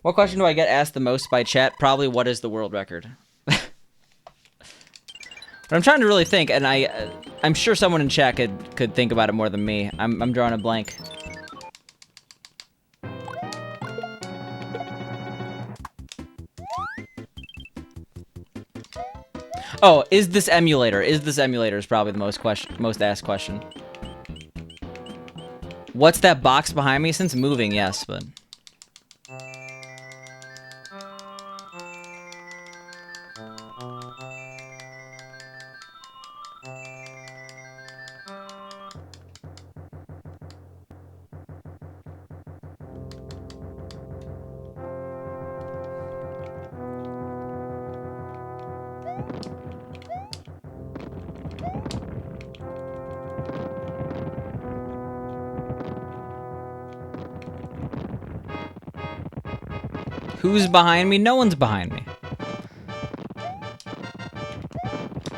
What question do I get asked the most by chat? Probably, what is the world record? But I'm trying to really think, and I'm sure someone in chat could think about it more than me. I'm drawing a blank. Oh, is this emulator? Is this emulator is probably the most asked question. What's that box behind me? Since moving, yes, but... Who's behind me? No one's behind me.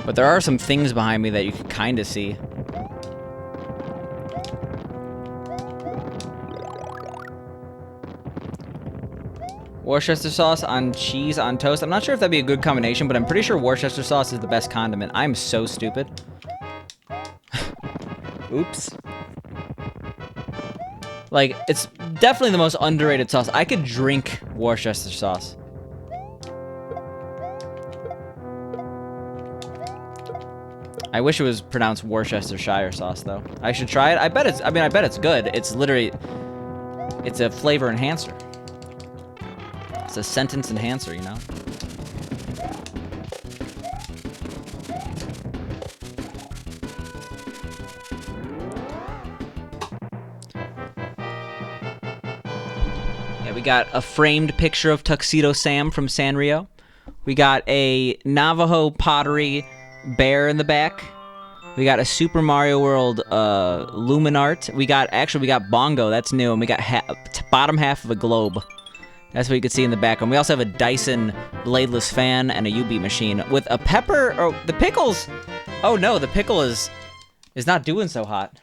But there are some things behind me that you can kind of see. Worcester sauce on cheese on toast. I'm not sure if that'd be a good combination, but I'm pretty sure Worcester sauce is the best condiment. I'm so stupid. Oops. Like, it's definitely the most underrated sauce. I could drink Worcester sauce. I wish it was pronounced Worcestershire sauce, though. I should try it. I bet it's good. It's literally, it's a flavor enhancer. It's a sentence enhancer, you know? We got a framed picture of Tuxedo Sam from Sanrio. We got a Navajo pottery bear in the back. We got a Super Mario World Luminart. We got Bongo, that's new, and we got bottom half of a globe. That's what you can see in the background. We also have a Dyson bladeless fan and a UB machine with a pepper. Oh, the pickles. Oh no, the pickle is not doing so hot.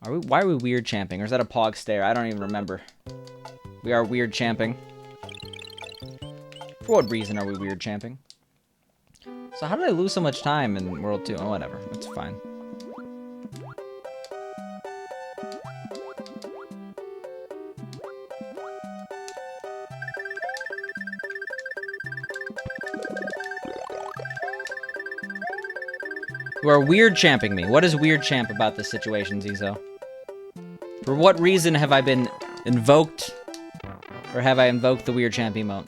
Why are we weird champing? Or is that a pog stare? I don't even remember. We are weird champing. For what reason are we weird champing? So how did I lose so much time in World 2? Oh, whatever. It's fine. You are weird champing me. What is weird champ about this situation, Zizo? For what reason have I been invoked? Or have I invoked the weird champ emote?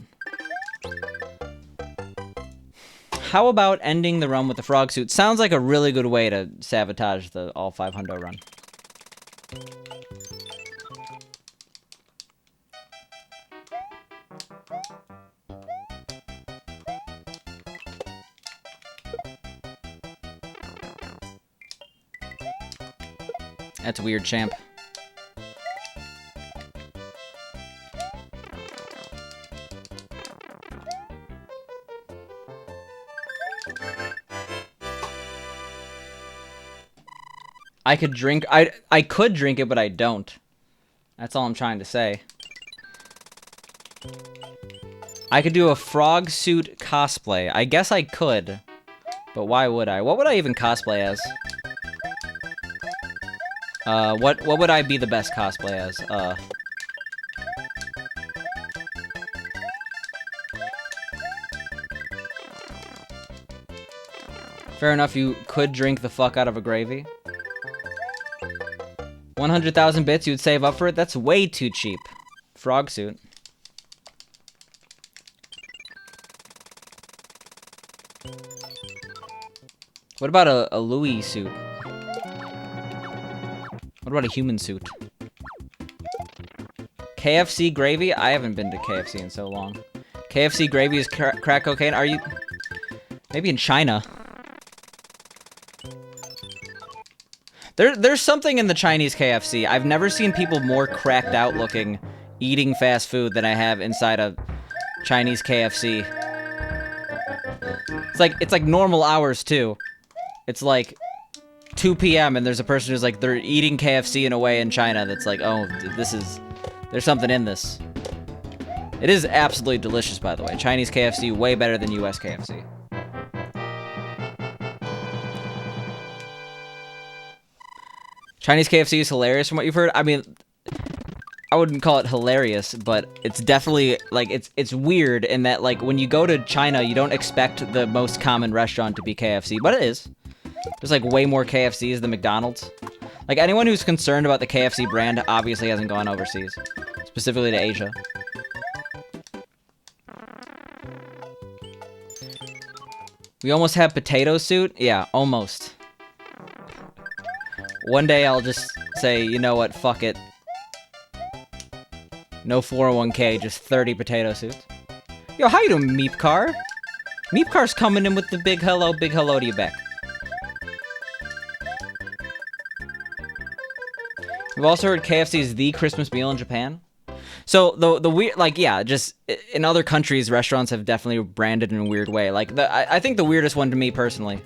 How about ending the run with the frog suit? Sounds like a really good way to sabotage the all 500 run. That's weird, champ. I could drink. I could drink it, but I don't. That's all I'm trying to say. I could do a frog suit cosplay. I guess I could, but why would I? What would I even cosplay as? What would I be the best cosplay as? Fair enough, you could drink the fuck out of a gravy. 100,000 bits you would save up for it? That's way too cheap. Frog suit. What about a Louis suit? What about a human suit? KFC gravy? I haven't been to KFC in so long. KFC gravy is crack cocaine? Are you... Maybe in China. There's something in the Chinese KFC. I've never seen people more cracked out looking eating fast food than I have inside a Chinese KFC. It's like normal hours too. It's like 2 p.m. and there's a person who's like, they're eating KFC in a way in China that's like, oh, there's something in this. It is absolutely delicious, by the way. Chinese KFC, way better than US KFC. Chinese KFC is hilarious from what you've heard. I mean, I wouldn't call it hilarious, but it's definitely, like, it's weird in that, like, when you go to China, you don't expect the most common restaurant to be KFC, but it is. There's, like, way more KFCs than McDonald's. Like, anyone who's concerned about the KFC brand obviously hasn't gone overseas, specifically to Asia. We almost have potato suit? Yeah, almost. One day I'll just say, you know what, fuck it. No 401k, just 30 potato suits. Yo, how you doing, Meepcar? Meepcar's coming in with the big hello to you back. We've also heard KFC is the Christmas meal in Japan. So the weird, like, yeah, just in other countries, restaurants have definitely branded in a weird way. Like, I think the weirdest one to me personally.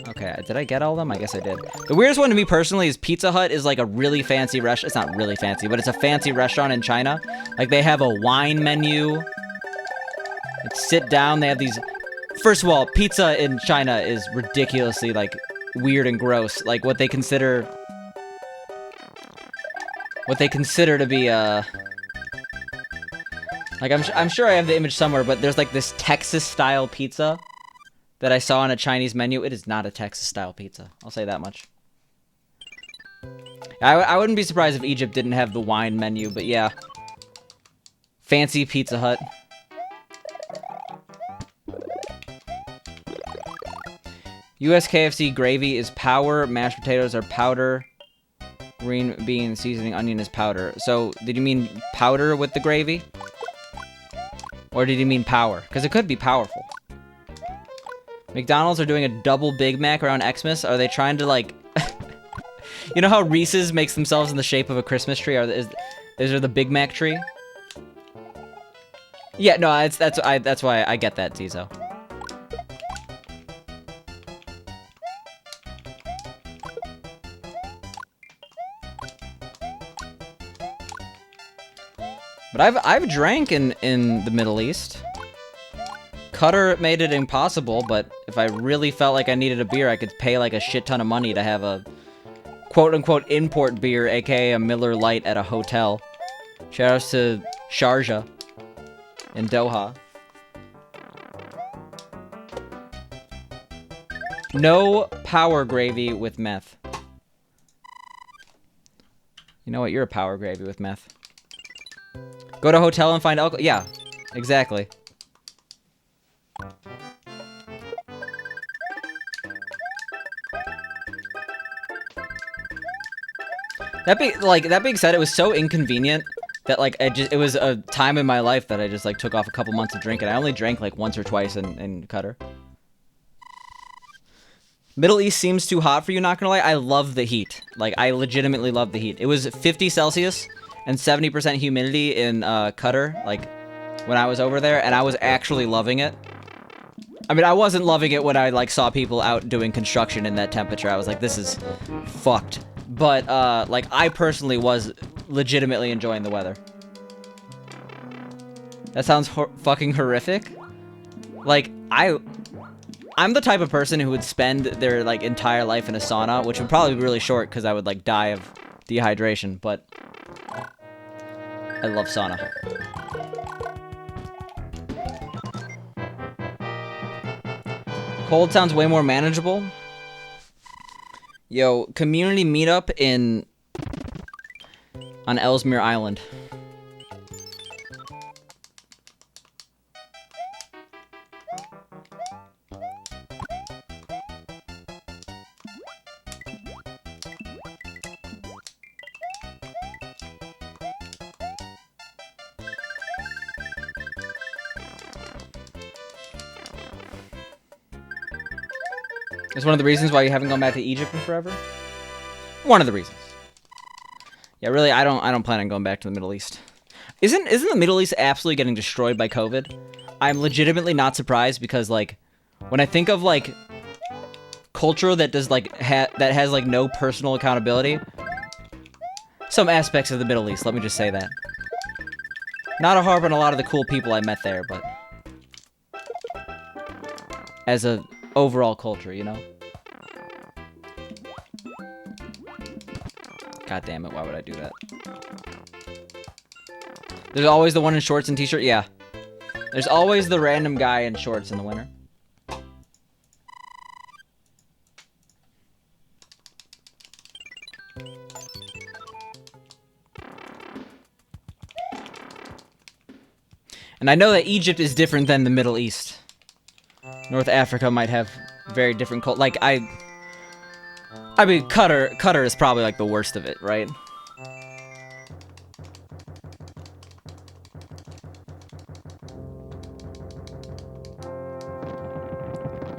Okay, did I get all of them? I guess I did. The weirdest one to me personally is Pizza Hut is like a really fancy restaurant. It's not really fancy, but it's a fancy restaurant in China. Like, they have a wine menu. Like, sit down, they have these... First of all, pizza in China is ridiculously, like, weird and gross. Like, what they consider to be, like, I'm sure I have the image somewhere, but there's, like, this Texas-style pizza that I saw on a Chinese menu. It is not a Texas-style pizza. I'll say that much. I wouldn't be surprised if Egypt didn't have the wine menu, but yeah. Fancy Pizza Hut. US KFC gravy is power, mashed potatoes are powder, green bean seasoning, onion is powder. So, did you mean powder with the gravy? Or did you mean power? Because it could be powerful. McDonald's are doing a double Big Mac around Xmas. Are they trying to, like... You know how Reese's makes themselves in the shape of a Christmas tree? Is there the Big Mac tree? Yeah, no, that's why I get that, Tizo. But I've drank in the Middle East. Qatar made it impossible, but if I really felt like I needed a beer, I could pay like a shit ton of money to have a quote-unquote import beer, aka a Miller Lite at a hotel. Shoutouts to Sharjah in Doha. No power gravy with meth. You know what? You're a power gravy with meth. Go to a hotel and find alcohol. Yeah, exactly. That being said, it was so inconvenient that like it was a time in my life that I just like took off a couple months of drinking. I only drank like once or twice in Qatar. Middle East seems too hot for you, not gonna lie. I love the heat. Like, I legitimately love the heat. It was 50 Celsius and 70% humidity in Qatar, like, when I was over there, and I was actually loving it. I mean, I wasn't loving it when I, like, saw people out doing construction in that temperature. I was like, this is fucked. But, like, I personally was legitimately enjoying the weather. That sounds fucking horrific. Like, I'm the type of person who would spend their, like, entire life in a sauna, which would probably be really short because I would, like, die of dehydration, but I love sauna. Cold sounds way more manageable. Yo, community meetup on Ellesmere Island. It's one of the reasons why you haven't gone back to Egypt in forever? One of the reasons. Yeah, really, I don't plan on going back to the Middle East. Isn't the Middle East absolutely getting destroyed by COVID? I'm legitimately not surprised because, like, when I think of, like, culture that does, like, that has, like, no personal accountability, some aspects of the Middle East, let me just say that. Not a harp on a lot of the cool people I met there, but as a overall culture, you know? God damn it, why would I do that? There's always the one in shorts and t-shirt, yeah. There's always the random guy in shorts in the winter. And I know that Egypt is different than the Middle East. North Africa might have very different cult. Like, I mean, Qatar is probably, like, the worst of it, right?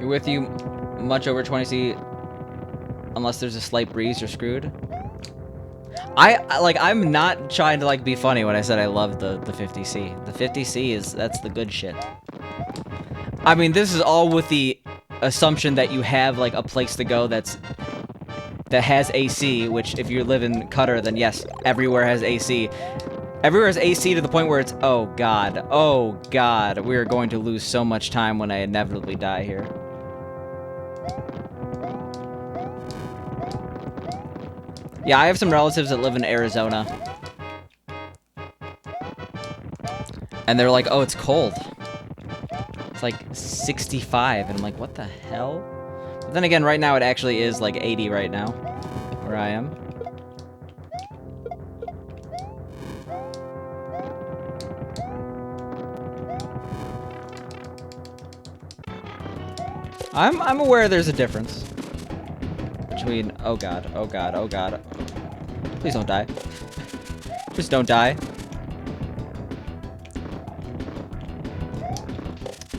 You're with you much over 20C, unless there's a slight breeze, you're screwed. I'm not trying to, like, be funny when I said I love the 50C. The 50C that's the good shit. I mean, this is all with the assumption that you have, like, a place to go that has AC, which, if you live in Qatar, then yes, everywhere has AC. Everywhere has AC to the point where it's, oh god, we are going to lose so much time when I inevitably die here. Yeah, I have some relatives that live in Arizona. And they're like, oh, it's cold. It's like 65, and I'm like, what the hell? But then again, right now it actually is like 80 right now, where I am. I'm aware there's a difference between, oh god, oh god, oh god. Please don't die. Just don't die.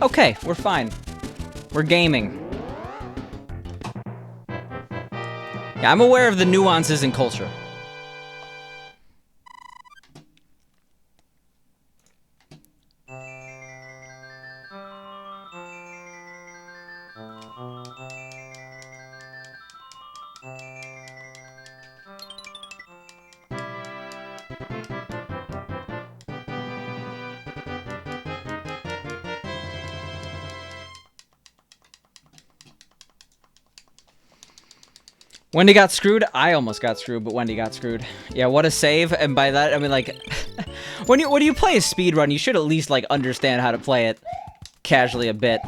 Okay, we're fine. We're gaming. Yeah, I'm aware of the nuances in culture. Wendy got screwed? I almost got screwed, but Wendy got screwed. Yeah, what a save. And by that, I mean, like, when you play a speedrun, you should at least, like, understand how to play it casually a bit.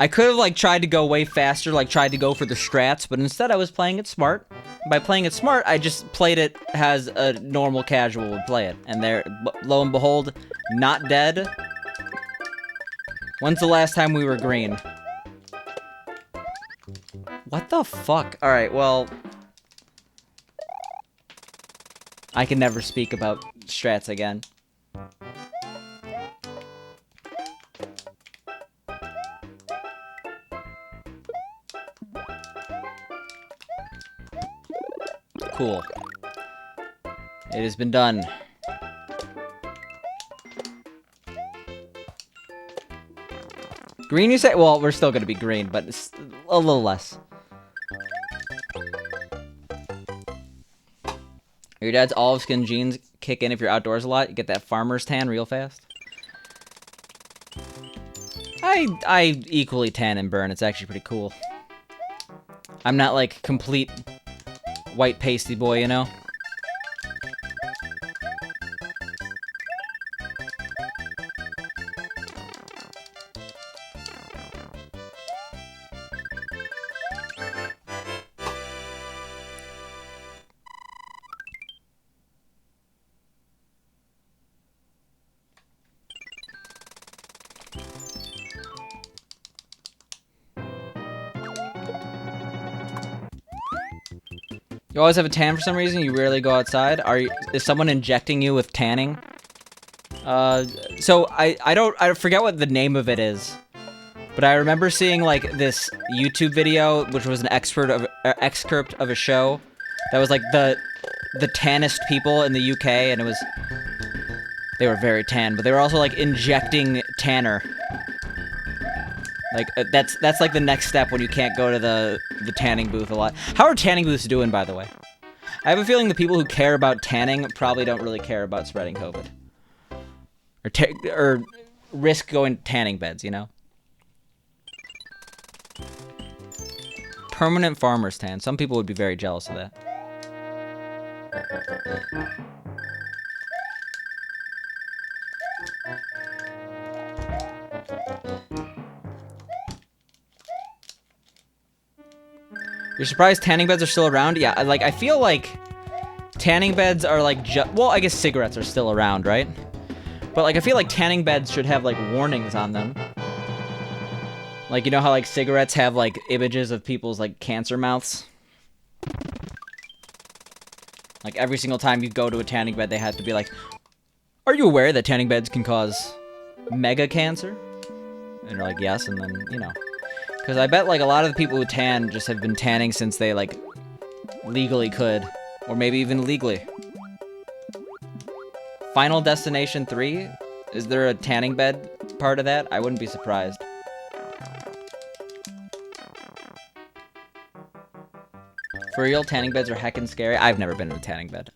I could have, like, tried to go way faster, like, tried to go for the strats, but instead I was playing it smart. By playing it smart, I just played it as a normal casual would play it. And there, lo and behold, not dead. When's the last time we were green? What the fuck? Alright, well... I can never speak about strats again. Cool. It has been done. Green, you say? Well, we're still gonna be green, but it's a little less. Your dad's olive skin jeans kick in if you're outdoors a lot. You get that farmer's tan real fast. I equally tan and burn. It's actually pretty cool. I'm not like complete white pasty boy, you know? You always have a tan for some reason? You rarely go outside? Is someone injecting you with tanning? So I forget what the name of it is. But I remember seeing, like, this YouTube video, which was an excerpt of a show that was, like, the tannest people in the UK, and it was... They were very tan, but they were also, like, injecting tanner. Like, that's like the next step when you can't go to the tanning booth a lot. How are tanning booths doing, by the way? I have a feeling the people who care about tanning probably don't really care about spreading COVID. Or risk going to tanning beds, you know? Permanent farmer's tan. Some people would be very jealous of that. You're surprised tanning beds are still around? Yeah, like, I feel like tanning beds are like well, I guess cigarettes are still around, right? But, like, I feel like tanning beds should have, like, warnings on them. Like, you know how, like, cigarettes have, like, images of people's, like, cancer mouths? Like, every single time you go to a tanning bed, they have to be like, are you aware that tanning beds can cause mega cancer? And you're like, yes, and then, you know. Because I bet, like, a lot of the people who tan just have been tanning since they, like, legally could. Or maybe even legally. Final Destination 3? Is there a tanning bed part of that? I wouldn't be surprised. For real, tanning beds are heckin' scary. I've never been in a tanning bed.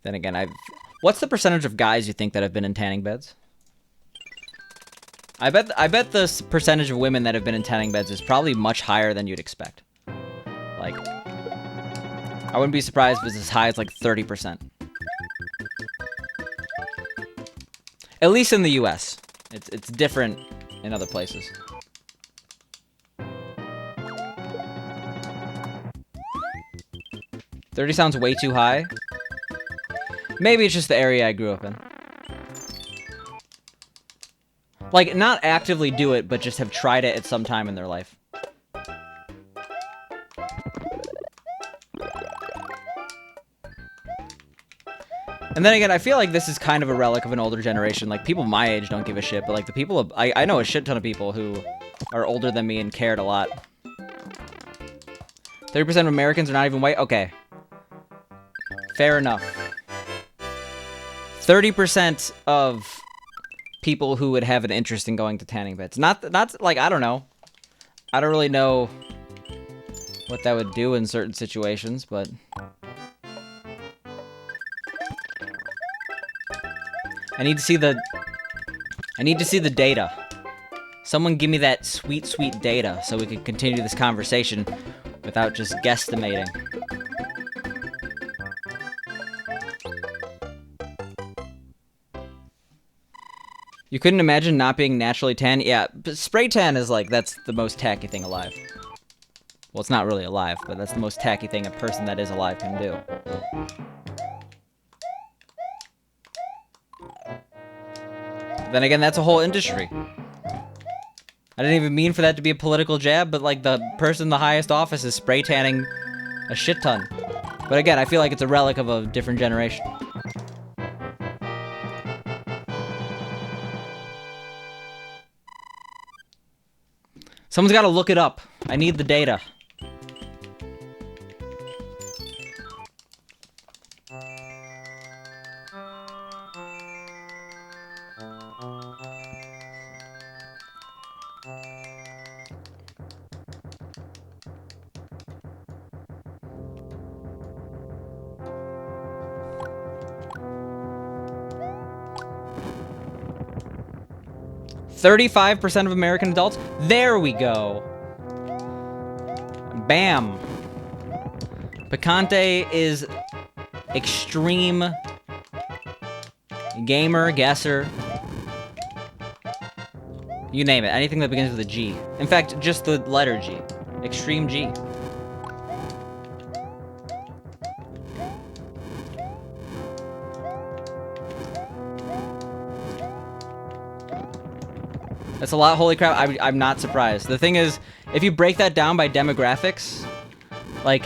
Then again, what's the percentage of guys you think that have been in tanning beds? I bet the percentage of women that have been in tanning beds is probably much higher than you'd expect. Like, I wouldn't be surprised if it's as high as, like, 30%. At least in the US. It's different in other places. $30 sounds way too high. Maybe it's just the area I grew up in. Like, not actively do it, but just have tried it at some time in their life. And then again, I feel like this is kind of a relic of an older generation. Like, people my age don't give a shit, but, like, the people I know a shit ton of people who are older than me and cared a lot. 30% of Americans are not even white? Okay. Fair enough. 30% of people who would have an interest in going to tanning beds. Not like, I don't know. I don't really know what that would do in certain situations, but... I need to see the data. Someone give me that sweet, sweet data so we can continue this conversation without just guesstimating. You couldn't imagine not being naturally tan? Yeah, but spray tan is like, that's the most tacky thing alive. Well, it's not really alive, but that's the most tacky thing a person that is alive can do. Then again, that's a whole industry. I didn't even mean for that to be a political jab, but like the person in the highest office is spray tanning a shit ton. But again, I feel like it's a relic of a different generation. Someone's got to look it up. I need the data. %35% of American adults? There we go. Bam. Picante is extreme gamer, guesser. You name it. Anything that begins with a G. In fact, just the letter G. Extreme G. That's a lot, holy crap, I'm not surprised. The thing is, if you break that down by demographics, like,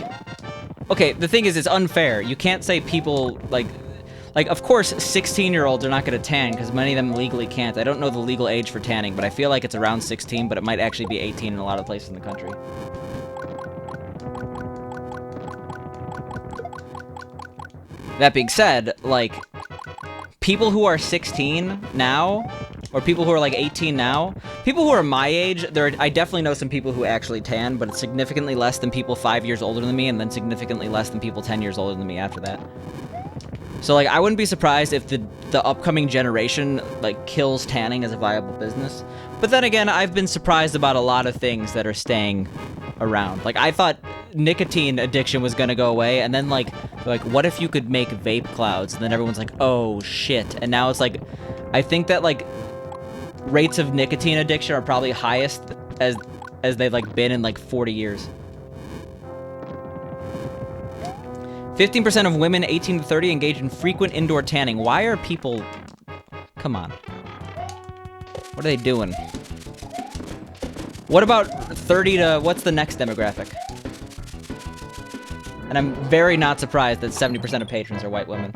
okay, the thing is, it's unfair. You can't say people, like, of course, 16-year-olds are not gonna tan, because many of them legally can't. I don't know the legal age for tanning, but I feel like it's around 16, but it might actually be 18 in a lot of places in the country. That being said, like, people who are 16 now, or people who are like 18 now, people who are my age, I definitely know some people who actually tan, but it's significantly less than people 5 years older than me, and then significantly less than people 10 years older than me after that. So, like, I wouldn't be surprised if the upcoming generation, like, kills tanning as a viable business. But then again, I've been surprised about a lot of things that are staying around. Like, I thought nicotine addiction was gonna go away, and then, like, what if you could make vape clouds? And then everyone's like, oh, shit. And now it's like, I think that, like, rates of nicotine addiction are probably highest as they've, like, been in, like, 40 years. 15% of women 18 to 30 engage in frequent indoor tanning. Why are people... Come on. What are they doing? What about 30 to... What's the next demographic? And I'm very not surprised that 70% of patrons are white women.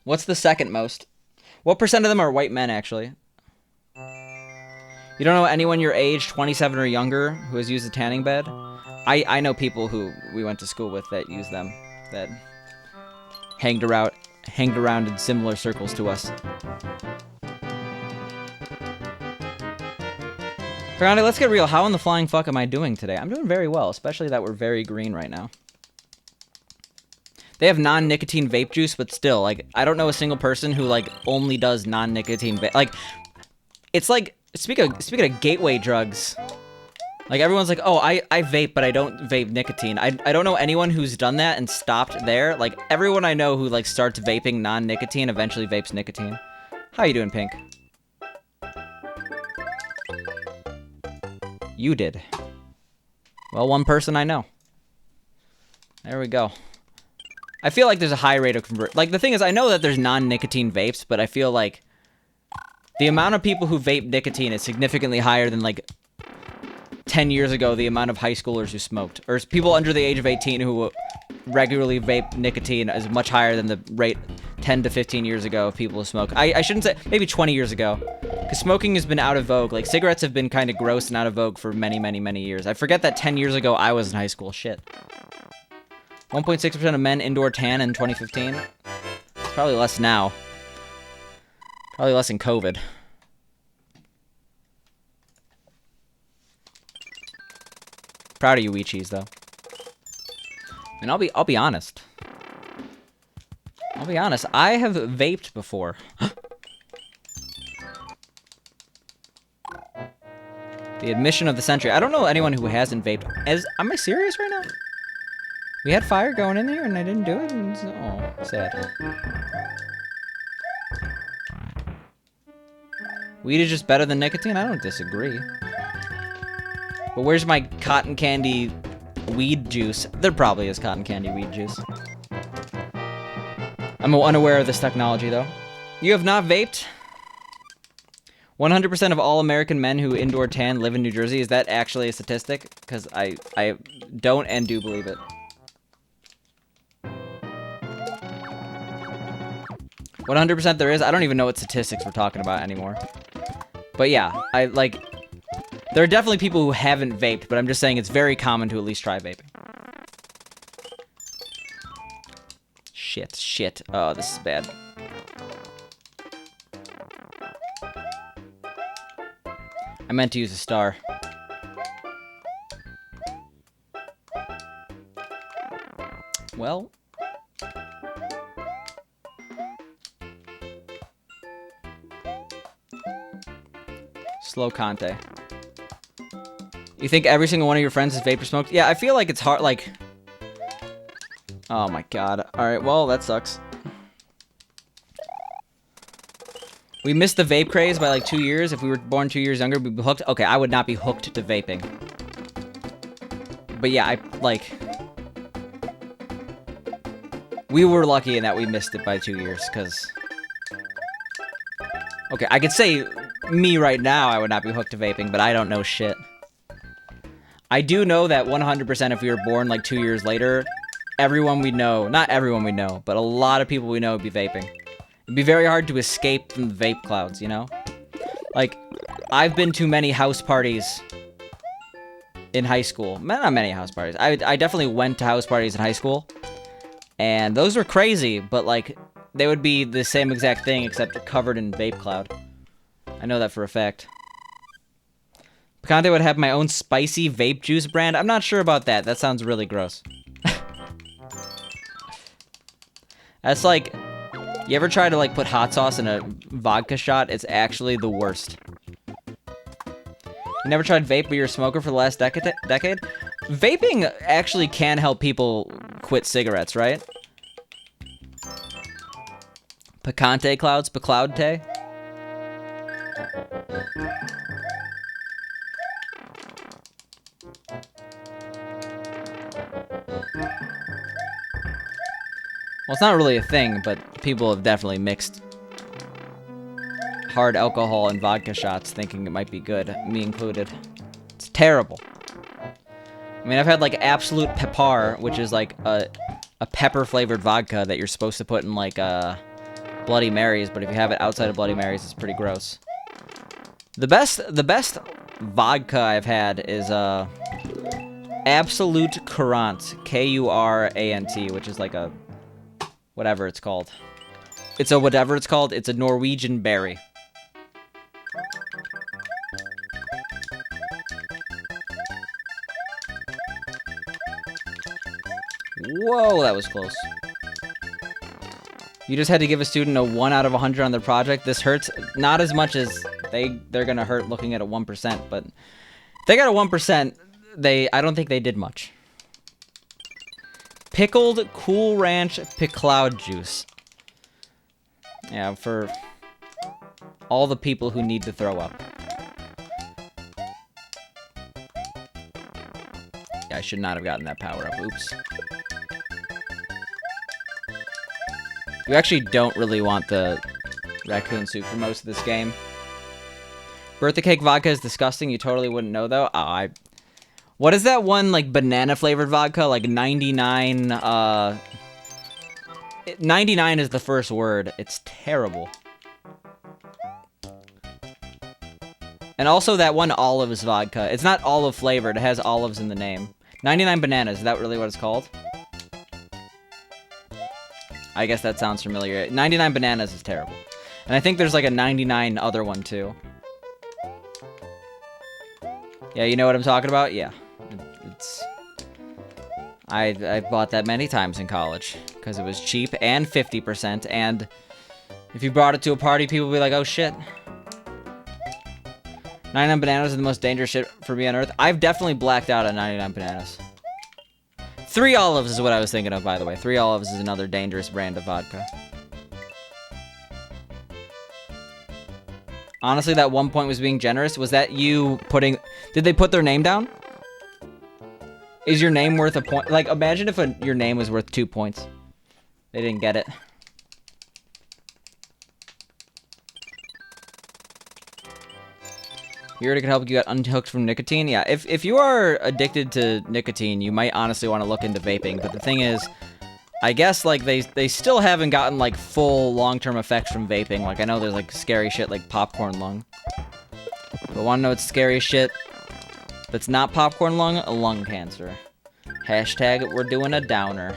What's the second most? What percent of them are white men, actually? You don't know anyone your age, 27 or younger, who has used a tanning bed? I know people who we went to school with that use them, that hanged around in similar circles to us. Grande, let's get real. How in the flying fuck am I doing today? I'm doing very well, especially that we're very green right now. They have non-nicotine vape juice, but still, like, I don't know a single person who, like, only does non-nicotine vape. Like, it's like, speaking of gateway drugs, like, everyone's like, oh, I vape, but I don't vape nicotine. I don't know anyone who's done that and stopped there. Like, everyone I know who, like, starts vaping non-nicotine eventually vapes nicotine. How you doing, Pink? You did. Well, one person I know. There we go. I feel like there's a high rate of like, the thing is, I know that there's non-nicotine vapes, but I feel like the amount of people who vape nicotine is significantly higher than, like, 10 years ago, the amount of high schoolers who smoked. Or people under the age of 18 who regularly vape nicotine is much higher than the rate 10 to 15 years ago of people who smoke. I shouldn't say, maybe 20 years ago. Because smoking has been out of vogue. Like, cigarettes have been kind of gross and out of vogue for many, many, many years. I forget that 10 years ago I was in high school. Shit. 1.6% of men indoor tan in 2015. It's probably less now. Probably less in COVID. Proud of you, Weecheese, though. And I'll be honest. I'll be honest. I have vaped before. The admission of the century. I don't know anyone who hasn't vaped. Am I serious right now? We had fire going in here and I didn't do it? Oh, sad. Weed is just better than nicotine? I don't disagree. But where's my cotton candy weed juice? There probably is cotton candy weed juice. I'm unaware of this technology, though. You have not vaped? 100% of all American men who indoor tan live in New Jersey. Is that actually a statistic? Because I don't and do believe it. 100% there is. I don't even know what statistics we're talking about anymore. But yeah, there are definitely people who haven't vaped, but I'm just saying it's very common to at least try vaping. Shit. Oh, this is bad. I meant to use a star. Well. Slow Conte. You think every single one of your friends has vapor smoked? Yeah, I feel like it's hard, like... Oh my god. Alright, well, that sucks. We missed the vape craze by like 2 years. If we were born 2 years younger, we'd be hooked. Okay, I would not be hooked to vaping. But yeah, we were lucky in that we missed it by 2 years, because... Okay, I could say me right now, I would not be hooked to vaping, but I don't know shit. I do know that 100% if we were born like 2 years later, everyone we know, not everyone we know, but a lot of people we know would be vaping. It'd be very hard to escape from the vape clouds, you know? Like, I've been to many house parties in high school. Not many house parties. I definitely went to house parties in high school. And those were crazy, but like, they would be the same exact thing except covered in vape cloud. I know that for a fact. Picante would have my own spicy vape juice brand. I'm not sure about that. That sounds really gross. That's like, you ever try to like put hot sauce in a vodka shot? It's actually the worst. You never tried vape, but you're a smoker for the last decade? Vaping actually can help people quit cigarettes, right? Picante clouds, Picloudte. Well, it's not really a thing, but people have definitely mixed hard alcohol and vodka shots thinking it might be good, me included. It's terrible. I mean, I've had, like, Absolute Pepper, which is, like, a pepper-flavored vodka that you're supposed to put in, like, Bloody Marys, but if you have it outside of Bloody Marys, it's pretty gross. The best vodka I've had is, Absolute Kurant, Kurant, which is, like, a... whatever it's called. It's a whatever it's called. It's a Norwegian berry. Whoa, that was close. You just had to give a student a 1 out of 100 on their project. This hurts not as much as they're gonna hurt looking at a 1%, but if they got a 1%, I don't think they did much. Pickled Cool Ranch Picloud Juice. Yeah, for all the people who need to throw up. Yeah, I should not have gotten that power up. Oops. You actually don't really want the raccoon suit for most of this game. Birthday cake vodka is disgusting. You totally wouldn't know, though. Oh, what is that one, like, banana-flavored vodka? Like, 99, 99 is the first word. It's terrible. And also that one olives vodka. It's not olive flavored. It has olives in the name. 99 bananas. Is that really what it's called? I guess that sounds familiar. 99 bananas is terrible. And I think there's like a 99 other one too. Yeah, you know what I'm talking about? Yeah. I bought that many times in college because it was cheap and 50%, and if you brought it to a party, people would be like, oh shit. 99 bananas are the most dangerous shit for me on earth. I've definitely blacked out on 99 bananas. 3 Olives is what I was thinking of, by the way. 3 Olives is another dangerous brand of vodka. Honestly, that 1 point was being generous. Was that you putting... Did they put their name down? Is your name worth a point? Like, imagine if your name was worth 2 points. They didn't get it. You already could help you get unhooked from nicotine? Yeah, if you are addicted to nicotine, you might honestly want to look into vaping. But the thing is, I guess, like, they still haven't gotten, like, full long-term effects from vaping. Like, I know there's, like, scary shit like popcorn lung. But wanna know what's scary shit that's not popcorn lung? Lung cancer. Hashtag, we're doing a downer.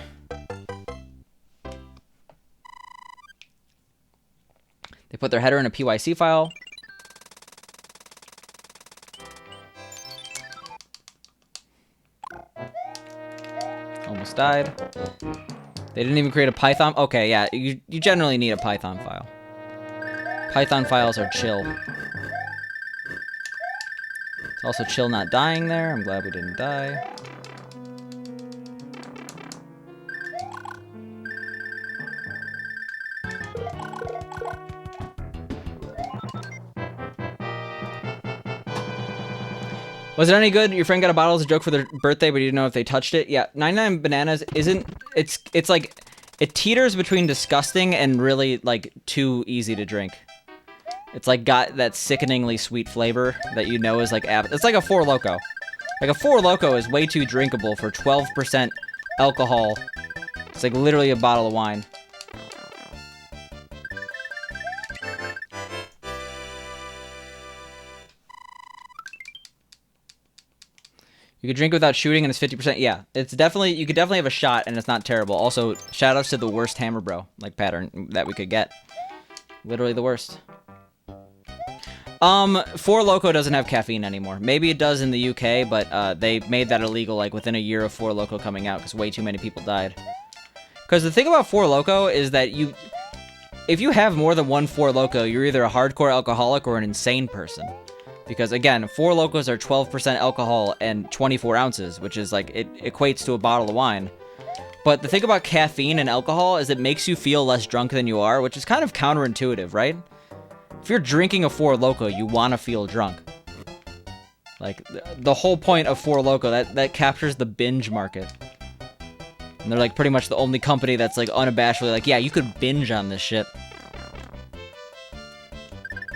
They put their header in a PYC file. Almost died. They didn't even create a Python. Okay, yeah, you generally need a Python file. Python files are chill. It's also chill not dying there. I'm glad we didn't die. Was it any good? Your friend got a bottle as a joke for their birthday, but you didn't know if they touched it? Yeah, 99 Bananas isn't... It's like... It teeters between disgusting and really, like, too easy to drink. It's, like, got that sickeningly sweet flavor that you know is, like... It's like a Four Loko. Like, a Four Loko is way too drinkable for 12% alcohol. It's, like, literally a bottle of wine. You could drink without shooting and it's 50%. Yeah, it's definitely... You could definitely have a shot and it's not terrible. Also, shoutouts to the worst Hammer Bro, like, pattern that we could get. Literally the worst. Four Loko doesn't have caffeine anymore. Maybe it does in the UK, but they made that illegal, like, within a year of Four Loko coming out because way too many people died. Because the thing about Four Loko is that if you have more than one Four Loko, you're either a hardcore alcoholic or an insane person. Because, again, Four Lokos are 12% alcohol and 24 ounces, which is, like, it equates to a bottle of wine. But the thing about caffeine and alcohol is it makes you feel less drunk than you are, which is kind of counterintuitive, right? If you're drinking a Four Loko, you want to feel drunk. Like, the whole point of Four Loko, that captures the binge market. And they're, like, pretty much the only company that's, like, unabashedly like, yeah, you could binge on this shit.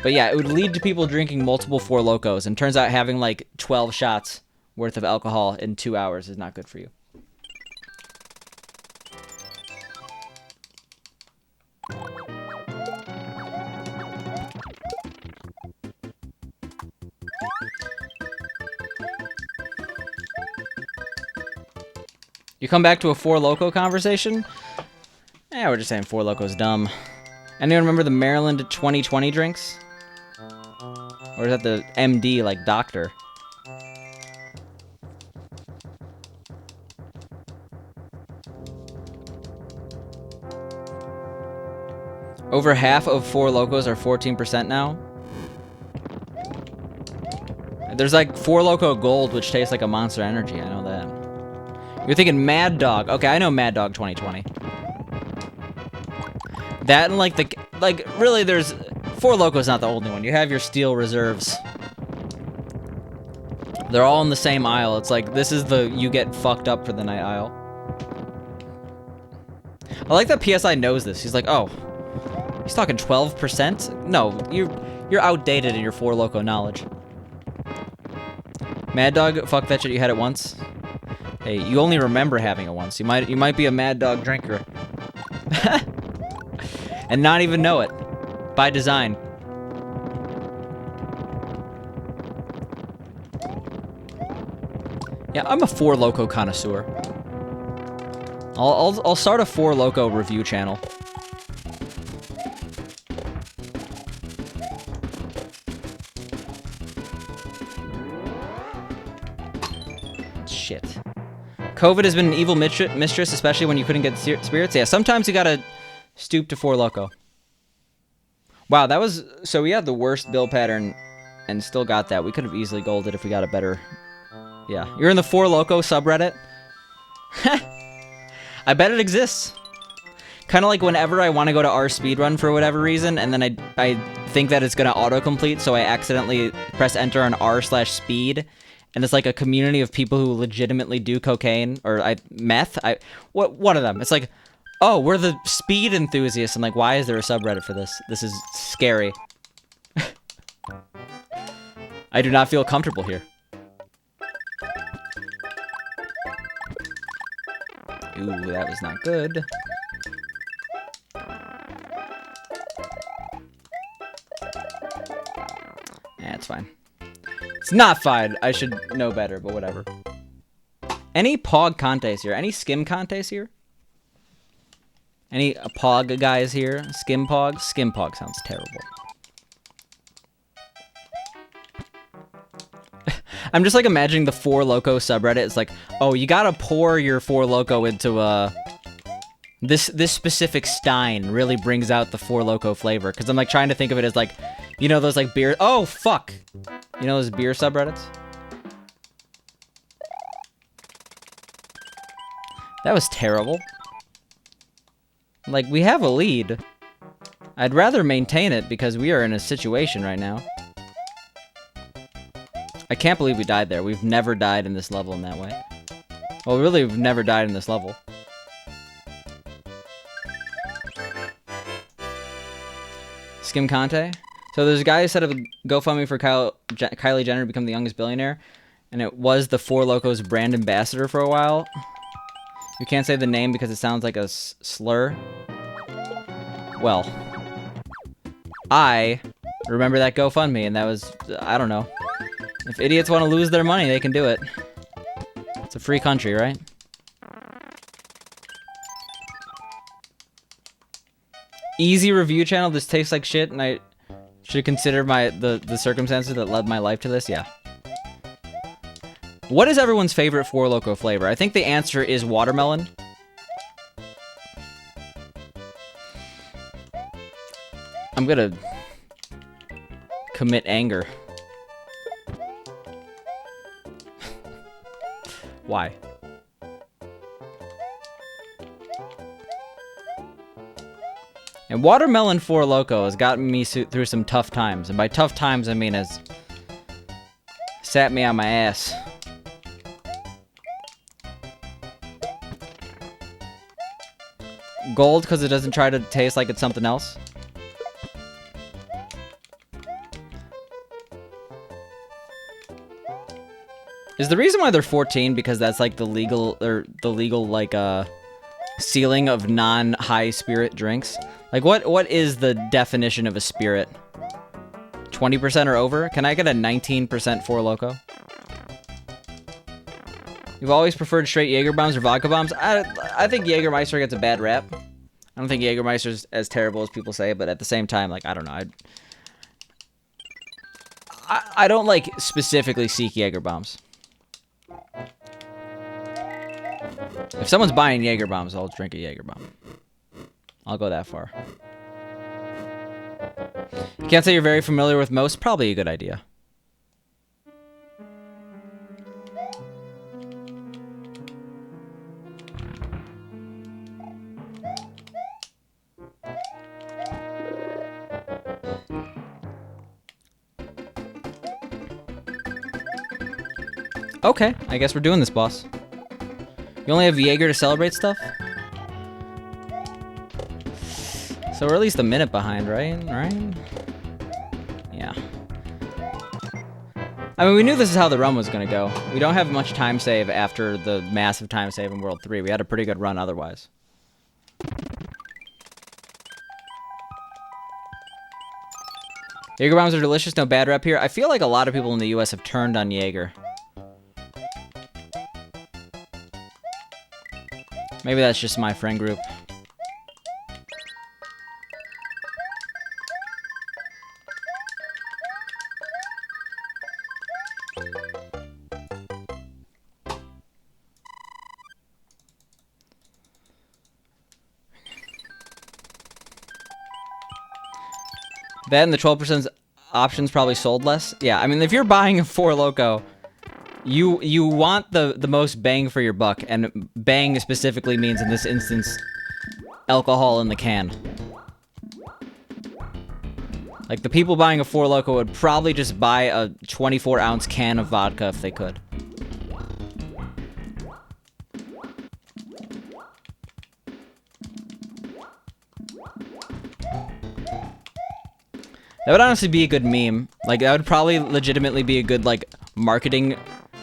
But yeah, it would lead to people drinking multiple Four Lokos, and turns out having like 12 shots worth of alcohol in 2 hours is not good for you. You come back to a Four Loko conversation? Yeah, we're just saying Four Loko's dumb. Anyone remember the Maryland 2020 drinks? Or is that the MD, like doctor? Over half of Four Lokos are 14% now. There's like Four Loko Gold, which tastes like a Monster Energy. I know that. You're thinking Mad Dog. Okay, I know Mad Dog 2020. That and like really there's... Four Loko's not the only one. You have your Steel Reserves. They're all in the same aisle. It's like, this is the you get fucked up for the night aisle. I like that PSI knows this. He's like, oh, he's talking 12%? No, you're outdated in your Four Loko knowledge. Mad Dog, fuck that shit, you had it once. Hey, you only remember having it once. You might be a Mad Dog drinker. And not even know it. By design. Yeah, I'm a Four Loko connoisseur. I'll start a Four Loko review channel. Shit. COVID has been an evil mistress, especially when you couldn't get spirits. Yeah, sometimes you gotta stoop to Four Loko. Wow, that was... So we had the worst build pattern and still got that. We could have easily golded if we got a better... Yeah. You're in the Four Loko subreddit? I bet it exists. kind of like whenever I want to go to R speedrun for whatever reason, and then I think that it's gonna autocomplete, so I accidentally press enter on r/speed, and it's like a community of people who legitimately do cocaine or meth. One of them. It's like, oh, we're the speed enthusiasts. I'm like, why is there a subreddit for this? This is scary. I do not feel comfortable here. Ooh, that was not good. Yeah, it's fine. It's not fine. I should know better, but whatever. Any Pog Contes here? Any Skim Contes here? Any Pog guys here? Skim Pog? Skim Pog sounds terrible. I'm just like imagining the Four Loko subreddit. It's like, oh, you gotta pour your Four Loko into this specific stein really brings out the Four Loko flavor. Because I'm like trying to think of it as like, you know, those like beer. Oh fuck, you know those beer subreddits. That was terrible. Like, we have a lead. I'd rather maintain it because we are in a situation right now. I can't believe we died there. We've never died in this level in that way. Well, really, we've never died in this level. Skim Conte? So there's a guy who set up a GoFundMe for Kylie Jenner to become the youngest billionaire, and it was the Four Locos brand ambassador for a while. You can't say the name because it sounds like a slur. Well, I remember that GoFundMe, and that was, I don't know. If idiots want to lose their money, they can do it. It's a free country, right? Easy review channel, this tastes like shit, and I should consider the circumstances that led my life to this? Yeah. What is everyone's favorite Four Loko flavor? I think the answer is watermelon. I'm gonna commit anger. Why? And watermelon Four Loko has gotten me through some tough times. And by tough times, I mean has sat me on my ass. Gold because it doesn't try to taste like it's something else. Is the reason why they're 14 because that's like the legal like ceiling of non-high spirit drinks? Like what is the definition of a spirit? 20% or over? Can I get a 19% Four Loko? You've always preferred straight Jaeger bombs or vodka bombs? I think Jägermeister gets a bad rap. I don't think Jägermeister's as terrible as people say, but at the same time, like, I don't know. I don't like specifically seek Jaeger bombs. If someone's buying Jaeger bombs, I'll drink a Jaeger bomb. I'll go that far. You can't say you're very familiar with most. Probably a good idea. Okay, I guess we're doing this, boss. You only have Jaeger to celebrate stuff? So we're at least a minute behind, right? Yeah. I mean, we knew this is how the run was gonna go. We don't have much time save after the massive time save in World 3. We had a pretty good run otherwise. Jaeger bombs are delicious, no bad rep here. I feel like a lot of people in the US have turned on Jaeger. Maybe that's just my friend group. That and the 12% options probably sold less. Yeah, I mean, if you're buying a Four Loko, you want the most bang for your buck, and bang specifically means in this instance alcohol in the can. Like, the people buying a Four Loko would probably just buy a 24-ounce can of vodka if they could. That would honestly be a good meme. Like, that would probably legitimately be a good, like, marketing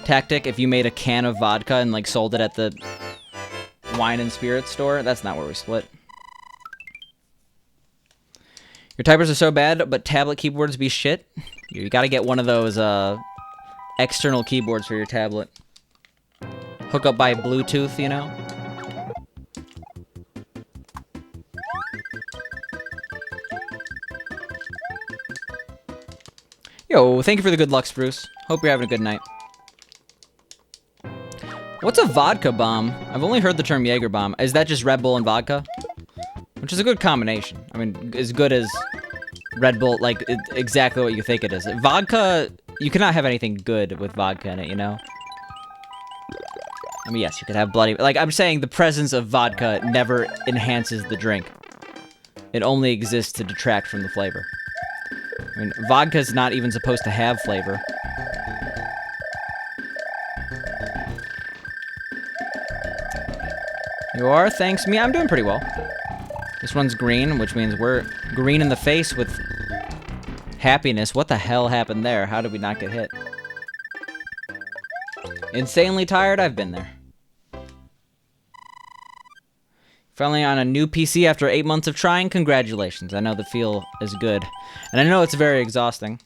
tactic if you made a can of vodka and, like, sold it at the wine and spirits store. That's not where we split. Your typers are so bad, but tablet keyboards be shit. You gotta get one of those, external keyboards for your tablet. Hook up by Bluetooth, you know? Yo, thank you for the good luck, Spruce. Hope you're having a good night. What's a vodka bomb? I've only heard the term Jaeger bomb. Is that just Red Bull and vodka? Which is a good combination. I mean, as good as Red Bull, like, exactly what you think it is. Vodka, you cannot have anything good with vodka in it, you know? I mean, yes, you could have bloody... Like, I'm saying the presence of vodka never enhances the drink. It only exists to detract from the flavor. I mean, vodka's not even supposed to have flavor. You are? Thanks, me. I'm doing pretty well. This one's green, which means we're green in the face with happiness. What the hell happened there? How did we not get hit? Insanely tired? I've been there. Finally on a new PC after 8 months of trying? Congratulations. I know the feel is good. And I know it's very exhausting.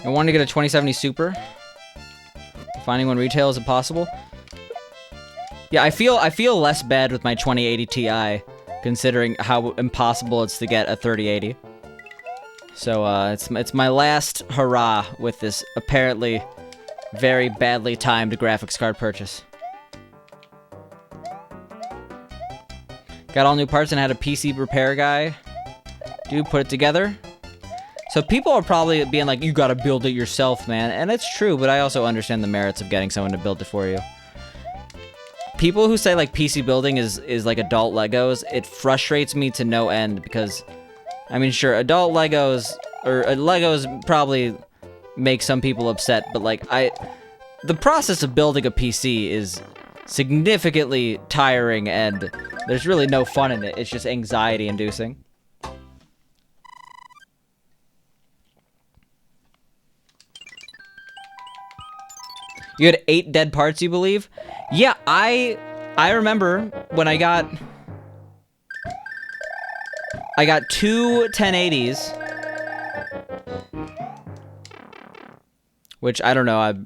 I wanted to get a 2070 Super. Finding one retail is impossible. Yeah, I feel less bad with my 2080 Ti, considering how impossible it's to get a 3080. So it's my last hurrah with this apparently very badly timed graphics card purchase. Got all new parts and had a PC repair guy. Dude, put it together. So people are probably being like, you gotta build it yourself, man. And it's true, but I also understand the merits of getting someone to build it for you. People who say, like, PC building is like adult Legos, it frustrates me to no end because, I mean, sure, adult Legos, or Legos probably make some people upset, but, like, the process of building a PC is significantly tiring and there's really no fun in it. It's just anxiety-inducing. You had 8 dead parts, you believe? Yeah, I remember when I got 2 1080s. Which, I don't know,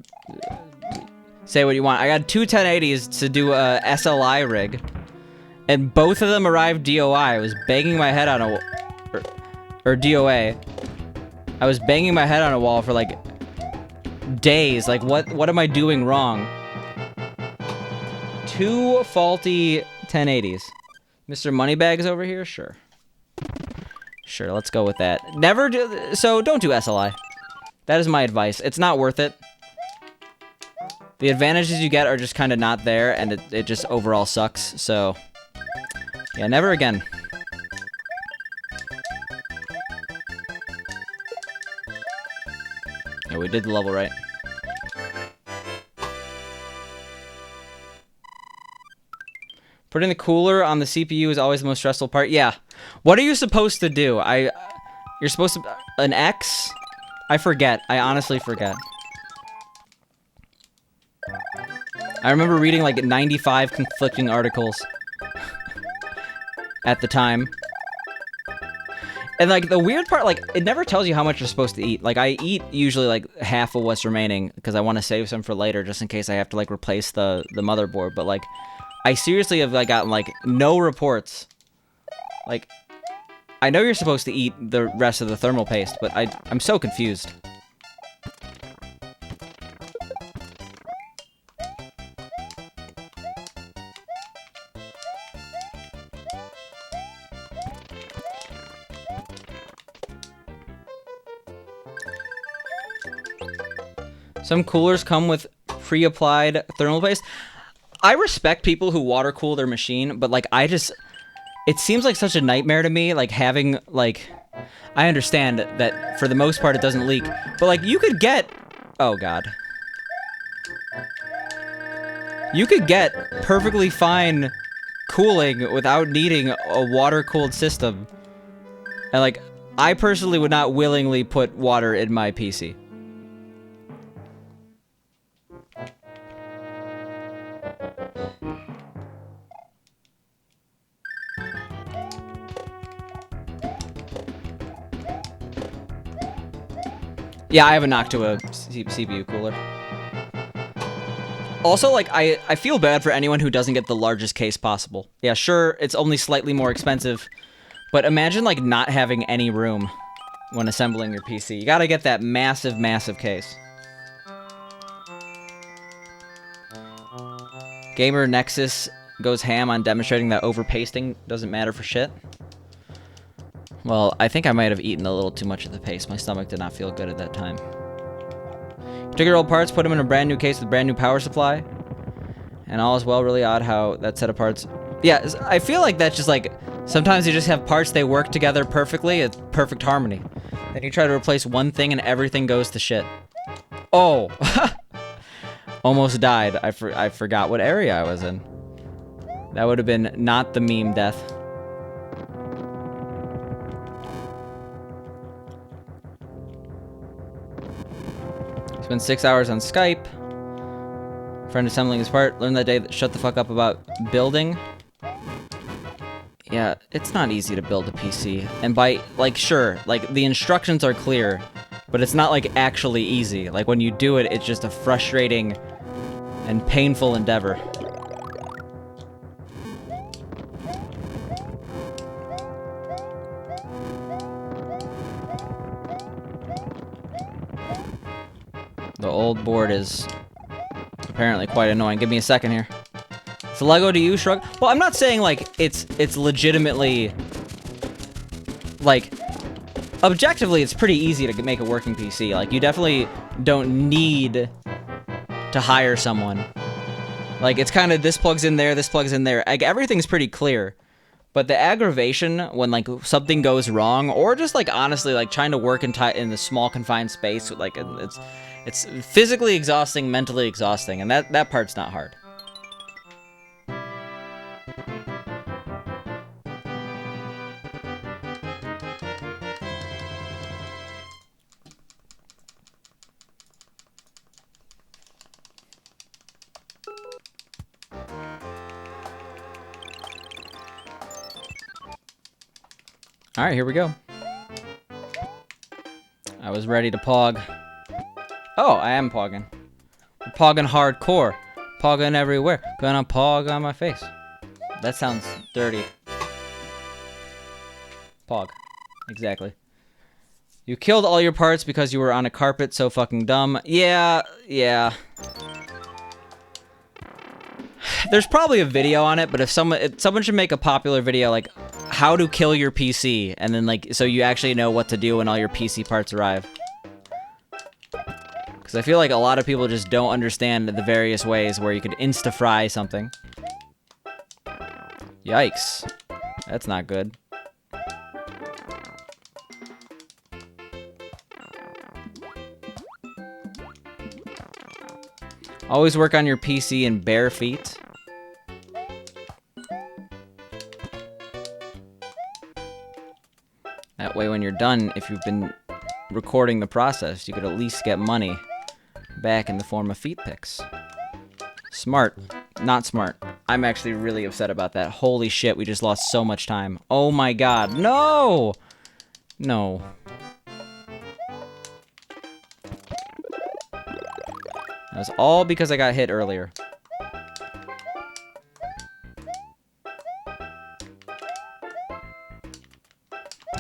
say what you want. I got 2 1080s to do a SLI rig. And both of them arrived DOI. I was banging my head on a... Or DOA. I was banging my head on a wall for, like, days. Like, what am I doing wrong? 2 faulty 1080s. Mr. Moneybags over here? Sure. Sure, let's go with that. Never do... So, don't do SLI. That is my advice. It's not worth it. The advantages you get are just kind of not there, and it just overall sucks, so... Yeah, never again. Yeah, we did the level right. Putting the cooler on the CPU is always the most stressful part. Yeah. What are you supposed to do? You're supposed to... An X? I forget. I honestly forget. I remember reading like 95 conflicting articles at the time. And like the weird part, like it never tells you how much you're supposed to eat. Like I eat usually like half of what's remaining because I want to save some for later just in case I have to like replace the motherboard. But like I seriously have like gotten like no reports. Like I know you're supposed to eat the rest of the thermal paste, but I'm so confused. Some coolers come with pre-applied thermal paste. I respect people who water cool their machine, but like it seems like such a nightmare to me, like having like, I understand that for the most part it doesn't leak, but like you could get, oh god. You could get perfectly fine cooling without needing a water-cooled system. And like, I personally would not willingly put water in my PC. Yeah, I haven't knocked to a CPU cooler. Also, like, I feel bad for anyone who doesn't get the largest case possible. Yeah, sure, it's only slightly more expensive, but imagine, like, not having any room when assembling your PC. You gotta get that massive, massive case. Gamer Nexus goes ham on demonstrating that overpasting doesn't matter for shit. Well, I think I might have eaten a little too much of the paste. My stomach did not feel good at that time. You took your old parts, put them in a brand new case with a brand new power supply, and all is well. Really odd how that set of parts... Yeah, I feel like that's just like... Sometimes you just have parts, they work together perfectly. It's perfect harmony. Then you try to replace one thing and everything goes to shit. Oh! Almost died. I forgot what area I was in. That would have been not the meme death. Spent 6 hours on Skype. Friend assembling his part. Learned that day that shut the fuck up about building. Yeah, it's not easy to build a PC. And by, like, sure, like, the instructions are clear, but it's not, like, actually easy. Like, when you do it, it's just a frustrating and painful endeavor. The old board is apparently quite annoying. Give me a second here. It's a Lego to you, shrug. Well, I'm not saying, like, it's legitimately... Like, objectively, it's pretty easy to make a working PC. Like, you definitely don't need to hire someone. Like, it's kind of this plugs in there, this plugs in there. Like, everything's pretty clear. But the aggravation when, like, something goes wrong, or just, like, honestly, like, trying to work in the small confined space, like, it's physically exhausting, mentally exhausting, and that part's not hard. Alright, here we go. I was ready to pog. Oh, I am pogging. We're pogging hardcore. Pogging everywhere. Gonna pog on my face. That sounds dirty. Pog. Exactly. You killed all your parts because you were on a carpet, so fucking dumb. Yeah. There's probably a video on it, but if someone should make a popular video, like, how to kill your PC, and then, like, so you actually know what to do when all your PC parts arrive. Because I feel like a lot of people just don't understand the various ways where you could insta-fry something. Yikes. That's not good. Always work on your PC in bare feet. That way when you're done, if you've been recording the process, you could at least get money back in the form of feet pics. Smart. Not smart. I'm actually really upset about that. Holy shit, we just lost so much time. Oh my god. No! No. That was all because I got hit earlier.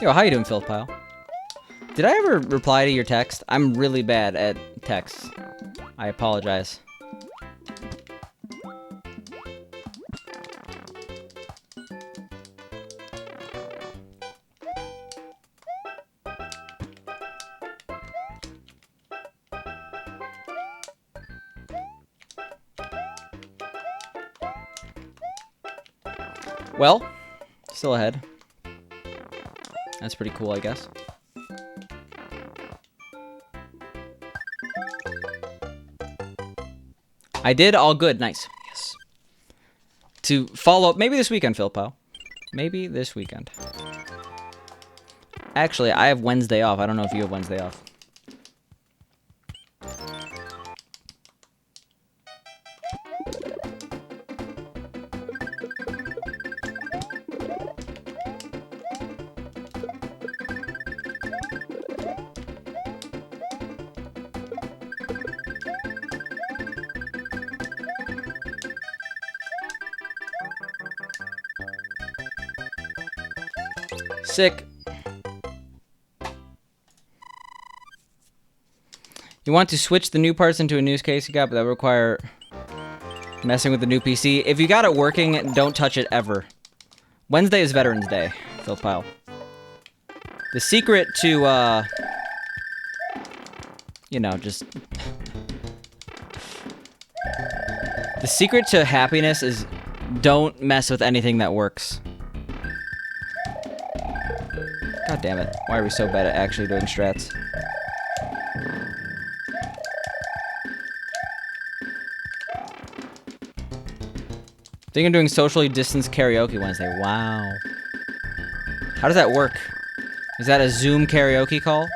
Yo, how you doing, Filth Pile? Did I ever reply to your text? I'm really bad at texts. I apologize. Well, still ahead. That's pretty cool, I guess. I did all good. Nice. Yes. To follow up, maybe this weekend, Philpo. Maybe this weekend. Actually, I have Wednesday off. I don't know if you have Wednesday off. Sick. You want to switch the new parts into a news case you got, but that would require messing with the new PC. If you got it working, don't touch it ever. Wednesday is Veterans Day, Phil Pyle. The secret to, you know, just... The secret to happiness is don't mess with anything that works. God damn it. Why are we so bad at actually doing strats? I think I'm doing socially distanced karaoke Wednesday. Wow. How does that work? Is that a Zoom karaoke call?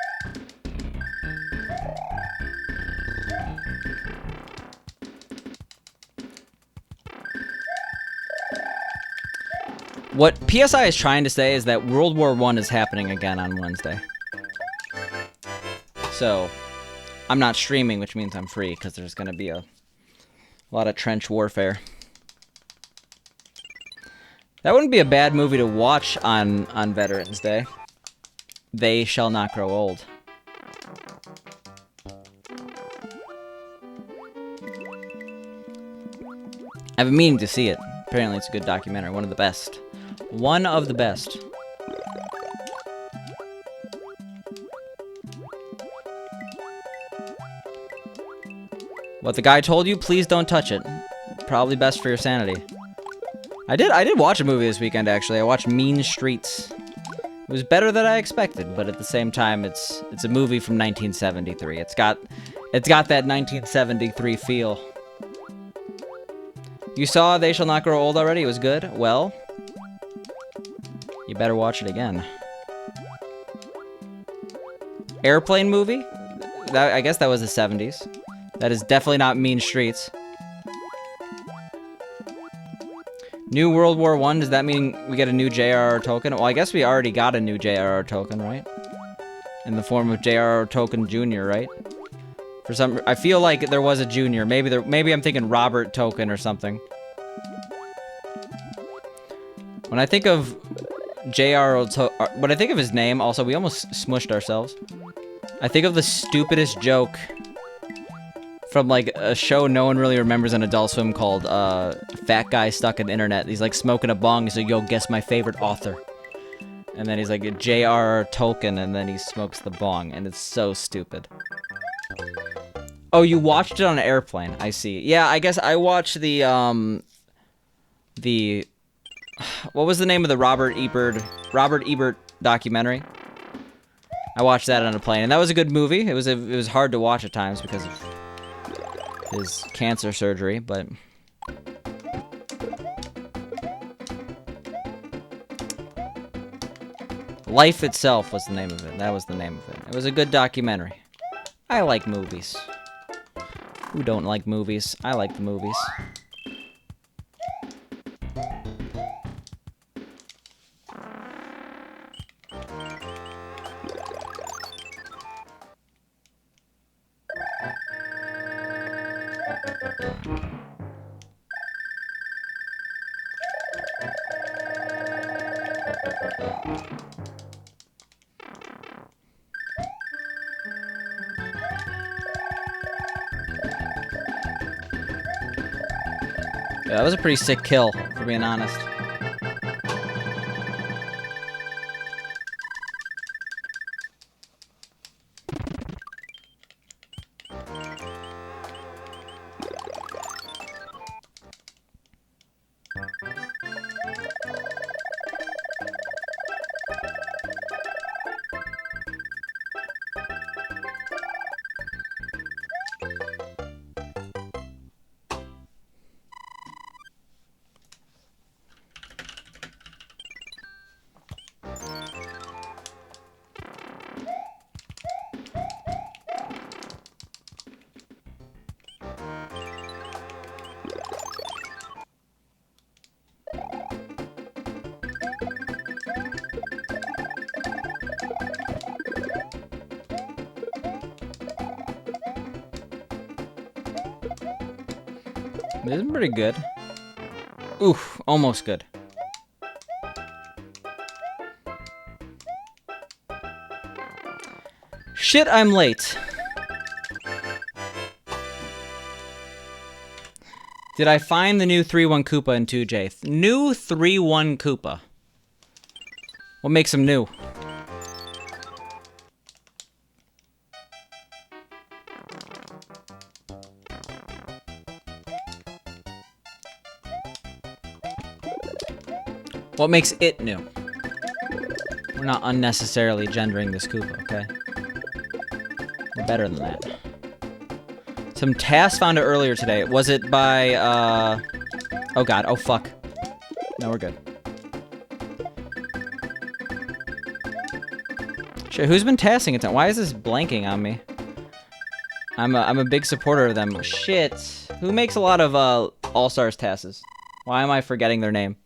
What PSI is trying to say is that World War I is happening again on Wednesday. So, I'm not streaming, which means I'm free, because there's going to be a lot of trench warfare. That wouldn't be a bad movie to watch on Veterans Day. They Shall Not Grow Old. I've been meaning to see it. Apparently it's a good documentary. One of the best. One of the best. What the guy told you, please don't touch it. Probably best for your sanity. I did watch a movie this weekend, actually. I watched Mean Streets. It was better than I expected, but at the same time, it's a movie from 1973. It's got that 1973 feel. You saw They Shall Not Grow Old already? It was good? Well, you better watch it again. Airplane movie? I guess that was the 70s. That is definitely not Mean Streets. New World War I, does that mean we get a new J.R.R. Tolkien? Well, I guess we already got a new J.R.R. Tolkien, right? In the form of J.R.R. Tolkien Jr., right? For some, I feel like there was a junior. Maybe I'm thinking Robert Tolkien or something. When I think of J.R.R. Tolkien, when I think of his name, also, we almost smushed ourselves. I think of the stupidest joke from, like, a show no one really remembers on Adult Swim called, Fat Guy Stuck in the Internet. He's, like, smoking a bong. He's like, yo, guess my favorite author. And then he's like, J.R.R. Tolkien, and then he smokes the bong, and it's so stupid. Oh, you watched it on an airplane. I see. Yeah, I guess I watched the, what was the name of the Robert Ebert documentary? I watched that on a plane, and that was a good movie. It was hard to watch at times because of his cancer surgery, but Life Itself was the name of it. That was the name of it. It was a good documentary. I like movies. Who don't like movies? I like the movies. Yeah, that was a pretty sick kill, for being honest. This is pretty good. Oof, almost good. Shit, I'm late. Did I find the new 3-1 Koopa in 2J? New 3-1 Koopa. What makes him new? What makes it new? We're not unnecessarily gendering this Koopa, okay? We're better than that. Some tasks found it earlier today. Was it by, oh god, oh fuck. No, we're good. Shit, who's been tasking it? Why is this blanking on me? I'm a big supporter of them. Shit. Who makes a lot of, All-Stars tasks? Why am I forgetting their name?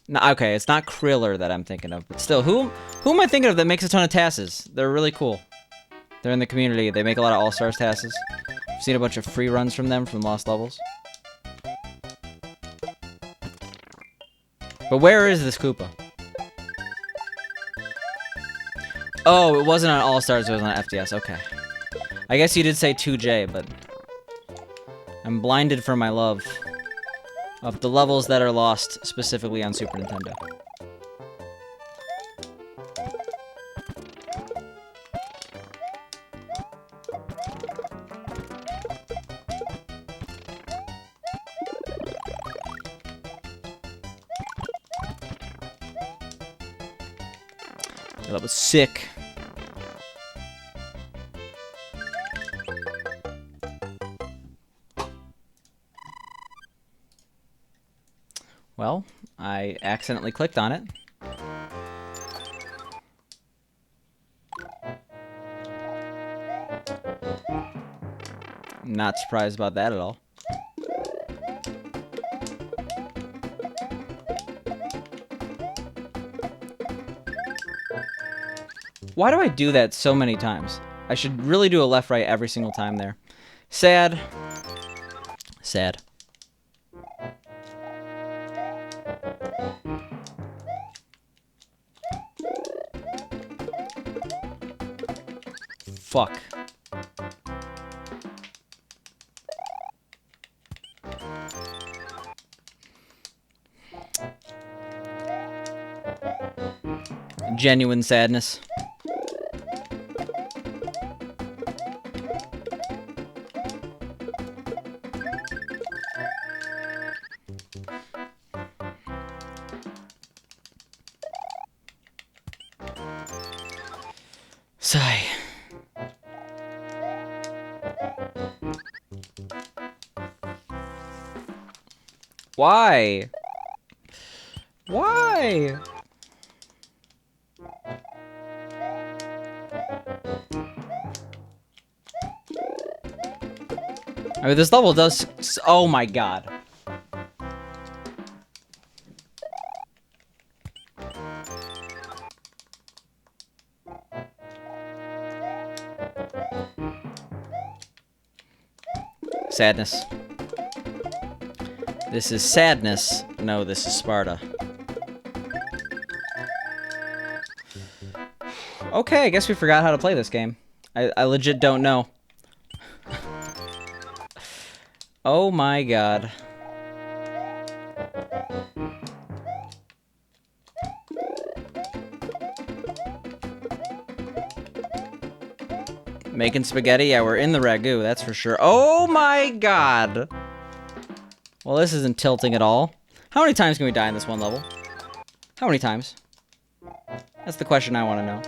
No, okay, it's not Kriller that I'm thinking of, but still, who am I thinking of that makes a ton of tasks? They're really cool. They're in the community. They make a lot of All-Stars tasks. I've seen a bunch of free runs from them from Lost Levels. But where is this Koopa? Oh, it wasn't on All-Stars, it was on FDS. Okay. I guess you did say 2J, but I'm blinded from my love of the levels that are lost specifically on Super Nintendo. That was sick. Well, I accidentally clicked on it. I'm not surprised about that at all. Why do I do that so many times? I should really do a left-right every single time there. Sad. Sad. Fuck. Genuine sadness. Sigh. Why? Why? I mean, this level does... Oh my god. Sadness. This is sadness. No, this is Sparta. Okay, I guess we forgot how to play this game. I legit don't know. Oh my god. Making spaghetti? Yeah, we're in the ragu, that's for sure. Oh my god! Well, this isn't tilting at all. How many times can we die in this one level? How many times? That's the question I want to know.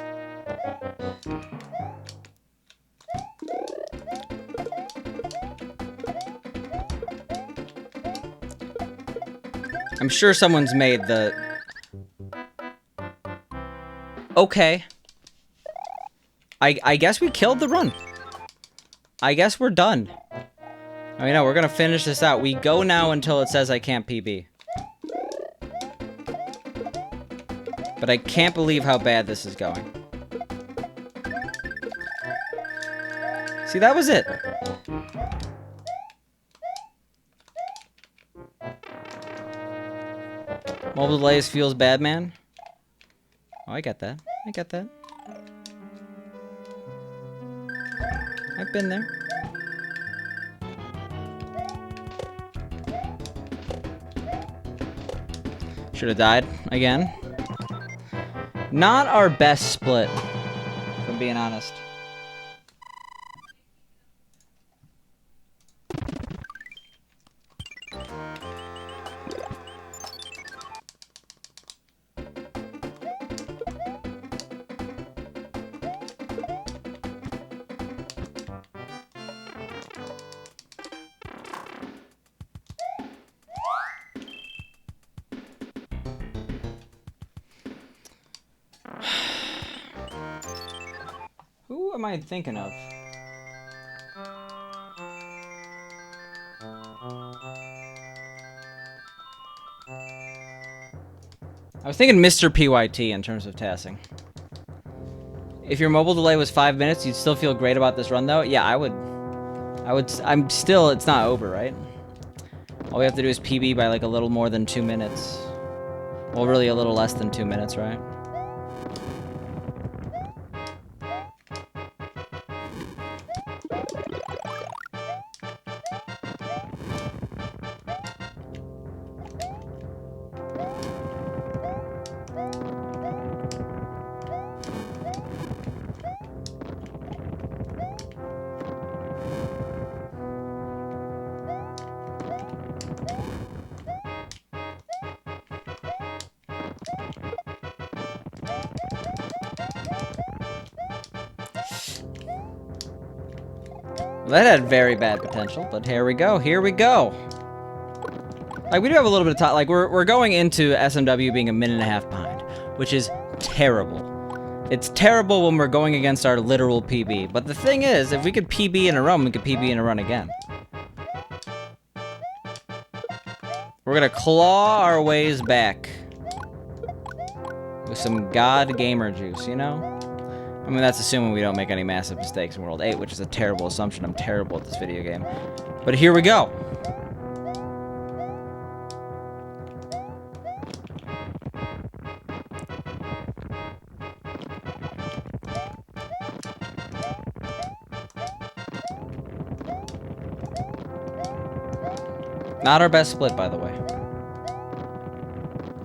I'm sure someone's made the... Okay. I guess we killed the run. I guess we're done. I mean, no, we're gonna finish this out. We go now until it says I can't PB. But I can't believe how bad this is going. See, that was it. Mobile delays feels bad, man. Oh, I get that. I get that. I've been there. Should have died again. Not our best split, if I'm being honest. Who am I thinking of? I was thinking Mr. PYT in terms of tasking. If your mobile delay was 5 minutes, you'd still feel great about this run, though? Yeah, I would. I'm still, it's not over, right? All we have to do is PB by like a little more than 2 minutes. Well, really a little less than 2 minutes, right? That had very bad potential, but here we go. Here we go. Like, we do have a little bit of time. Like, we're going into SMW being a minute and a half behind, which is terrible. It's terrible when we're going against our literal PB. But the thing is, if we could PB in a run, we could PB in a run again. We're gonna claw our ways back with some God gamer juice, you know? I mean, that's assuming we don't make any massive mistakes in World 8, which is a terrible assumption. I'm terrible at this video game. But here we go. Not our best split, by the way.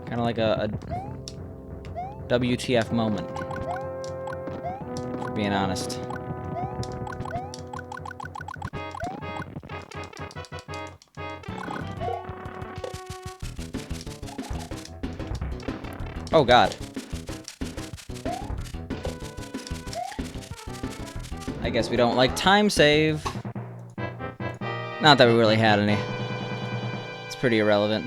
Kind of like a WTF moment. Being honest. Oh God. I guess we don't like time save. Not that we really had any. It's pretty irrelevant.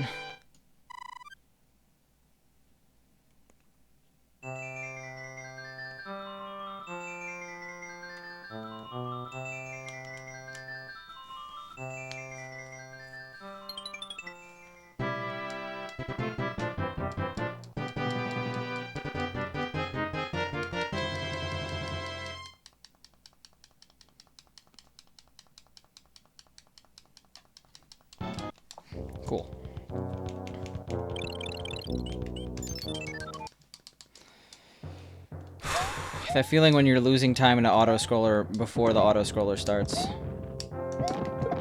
Cool. That feeling when you're losing time in an auto-scroller before the auto-scroller starts.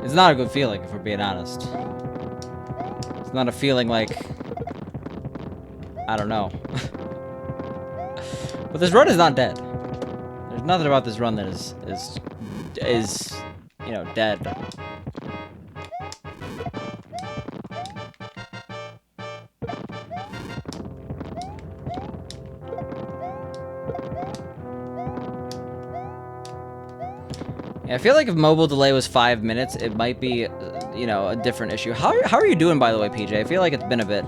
It's not a good feeling, if we're being honest. It's not a feeling like... I don't know. But this run is not dead. There's nothing about this run that is you know, dead. Yeah, I feel like if mobile delay was 5 minutes, it might be, you know, a different issue. How are you doing, by the way, PJ? I feel like it's been a bit.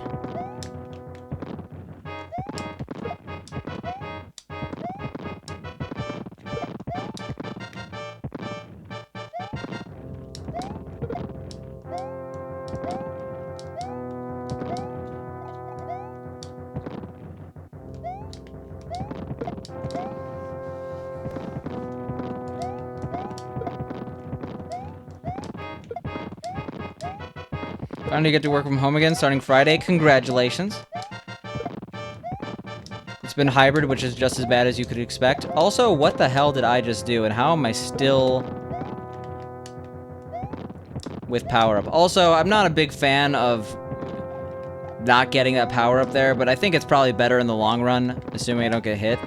Finally get to work from home again starting Friday. Congratulations. been hybrid, which is just as bad as you could expect. Also, what the hell did I just do, and how am I still with power-up? Also, I'm not a big fan of not getting that power-up there, but I think it's probably better in the long run, assuming I don't get hit.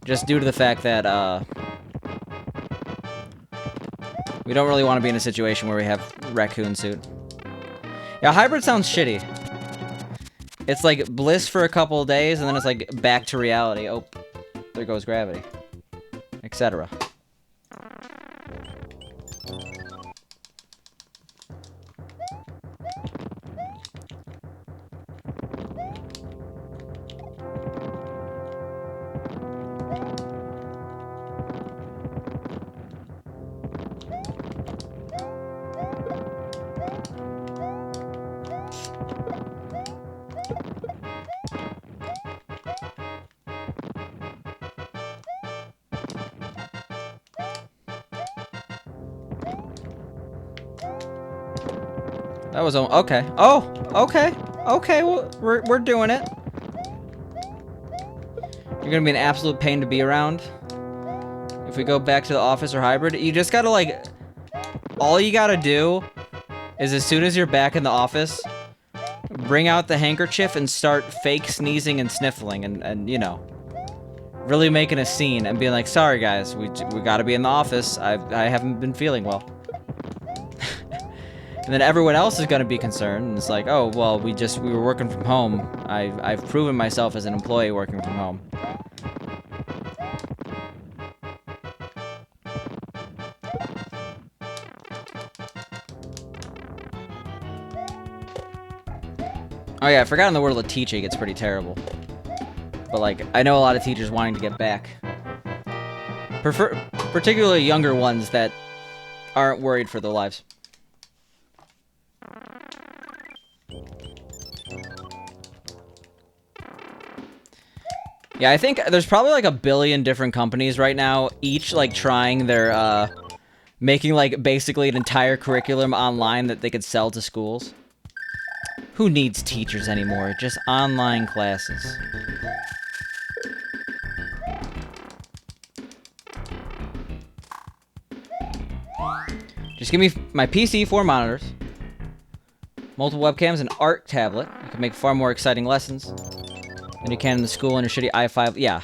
Just due to the fact that, we don't really want to be in a situation where we have raccoon suit. Yeah, hybrid sounds shitty. It's like bliss for a couple of days, and then it's like back to reality. Oh, there goes gravity. Etc. That was okay. Oh, okay, okay. Well, we're doing it. You're gonna be an absolute pain to be around. If we go back to the office or hybrid, you just gotta like. All you gotta do is as soon as you're back in the office, bring out the handkerchief and start fake sneezing and sniffling and you know, really making a scene and being like, sorry guys, we gotta be in the office. I haven't been feeling well. And then everyone else is gonna be concerned, and it's like, oh well, we were working from home. I've proven myself as an employee working from home. Oh yeah, I forgot in the world of teaching, it's pretty terrible. But like, I know a lot of teachers wanting to get back. Particularly younger ones that aren't worried for their lives. Yeah, I think there's probably like 1 billion different companies right now, each like trying their, making like basically an entire curriculum online that they could sell to schools. Who needs teachers anymore? Just online classes. Just give me my PC, 4 monitors, multiple webcams, an art tablet. I can make far more exciting lessons than you can in the school on your shitty i5. Yeah,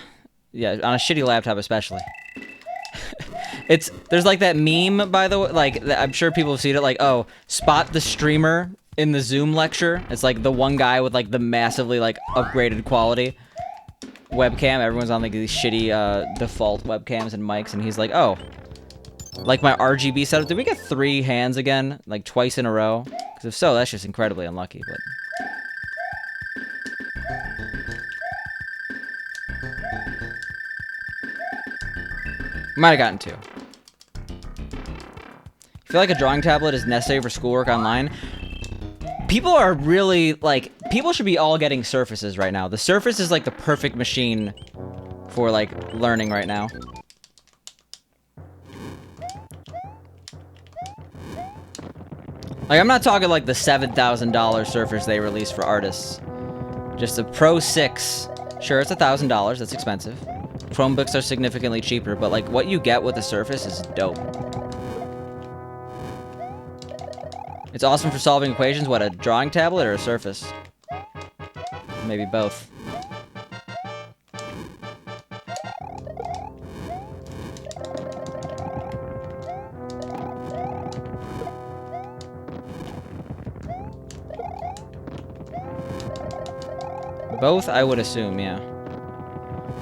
on a shitty laptop especially. There's like that meme, by the way, like I'm sure people have seen it. Like, oh, spot the streamer in the Zoom lecture. It's like the one guy with like the massively like upgraded quality webcam. Everyone's on like these shitty default webcams and mics, and he's like, oh, like my RGB setup. Did we get 3 hands again, like twice in a row? Because if so, that's just incredibly unlucky. But might have gotten 2. I feel like a drawing tablet is necessary for schoolwork online. People are really, like, people should be all getting Surfaces right now. The Surface is, like, the perfect machine for, like, learning right now. Like, I'm not talking, like, the $7,000 Surface they released for artists. Just a Pro 6. Sure, it's $1,000. That's expensive. Chromebooks are significantly cheaper, but, like, what you get with the Surface is dope. It's awesome for solving equations. What, a drawing tablet or a Surface? Maybe both. Both, I would assume, yeah.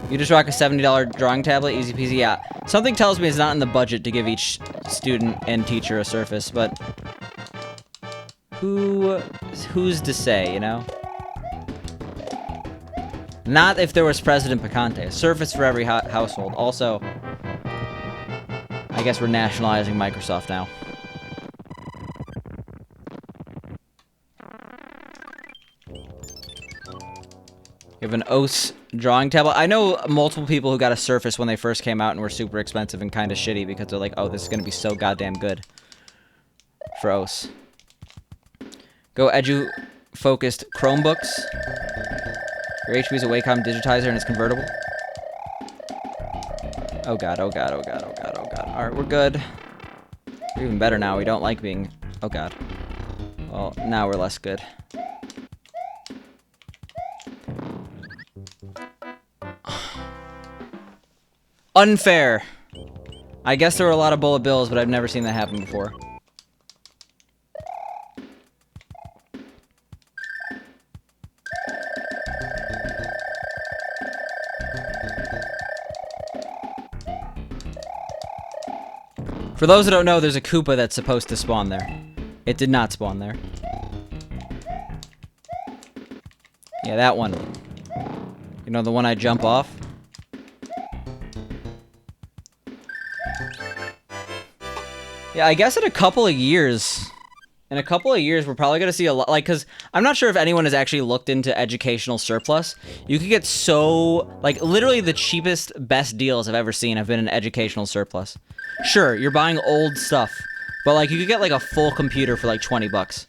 You just rock a $70 drawing tablet, easy peasy, yeah. Something tells me it's not in the budget to give each student and teacher a Surface, but who's to say, you know? Not if there was President Picante. A Surface for every household. Also, I guess we're nationalizing Microsoft now. You have an OS drawing tablet. I know multiple people who got a Surface when they first came out and were super expensive and kind of shitty because they're like, oh, this is going to be so goddamn good for OS. Go edu-focused Chromebooks. Your HP is a Wacom digitizer and it's convertible. Oh god, oh god, oh god, oh god, oh god. Alright, we're good. We're even better now. We don't like being... Oh god. Well, now we're less good. Unfair! I guess there were a lot of bullet bills, but I've never seen that happen before. For those that don't know, there's a Koopa that's supposed to spawn there. It did not spawn there. Yeah, that one. You know, the one I jump off? Yeah, I guess in a couple of years, we're probably going to see a lot, like, because I'm not sure if anyone has actually looked into educational surplus. You could get so, like, literally the cheapest, best deals I've ever seen have been in educational surplus. Sure, you're buying old stuff, but, like, you could get, like, a full computer for, like, 20 bucks.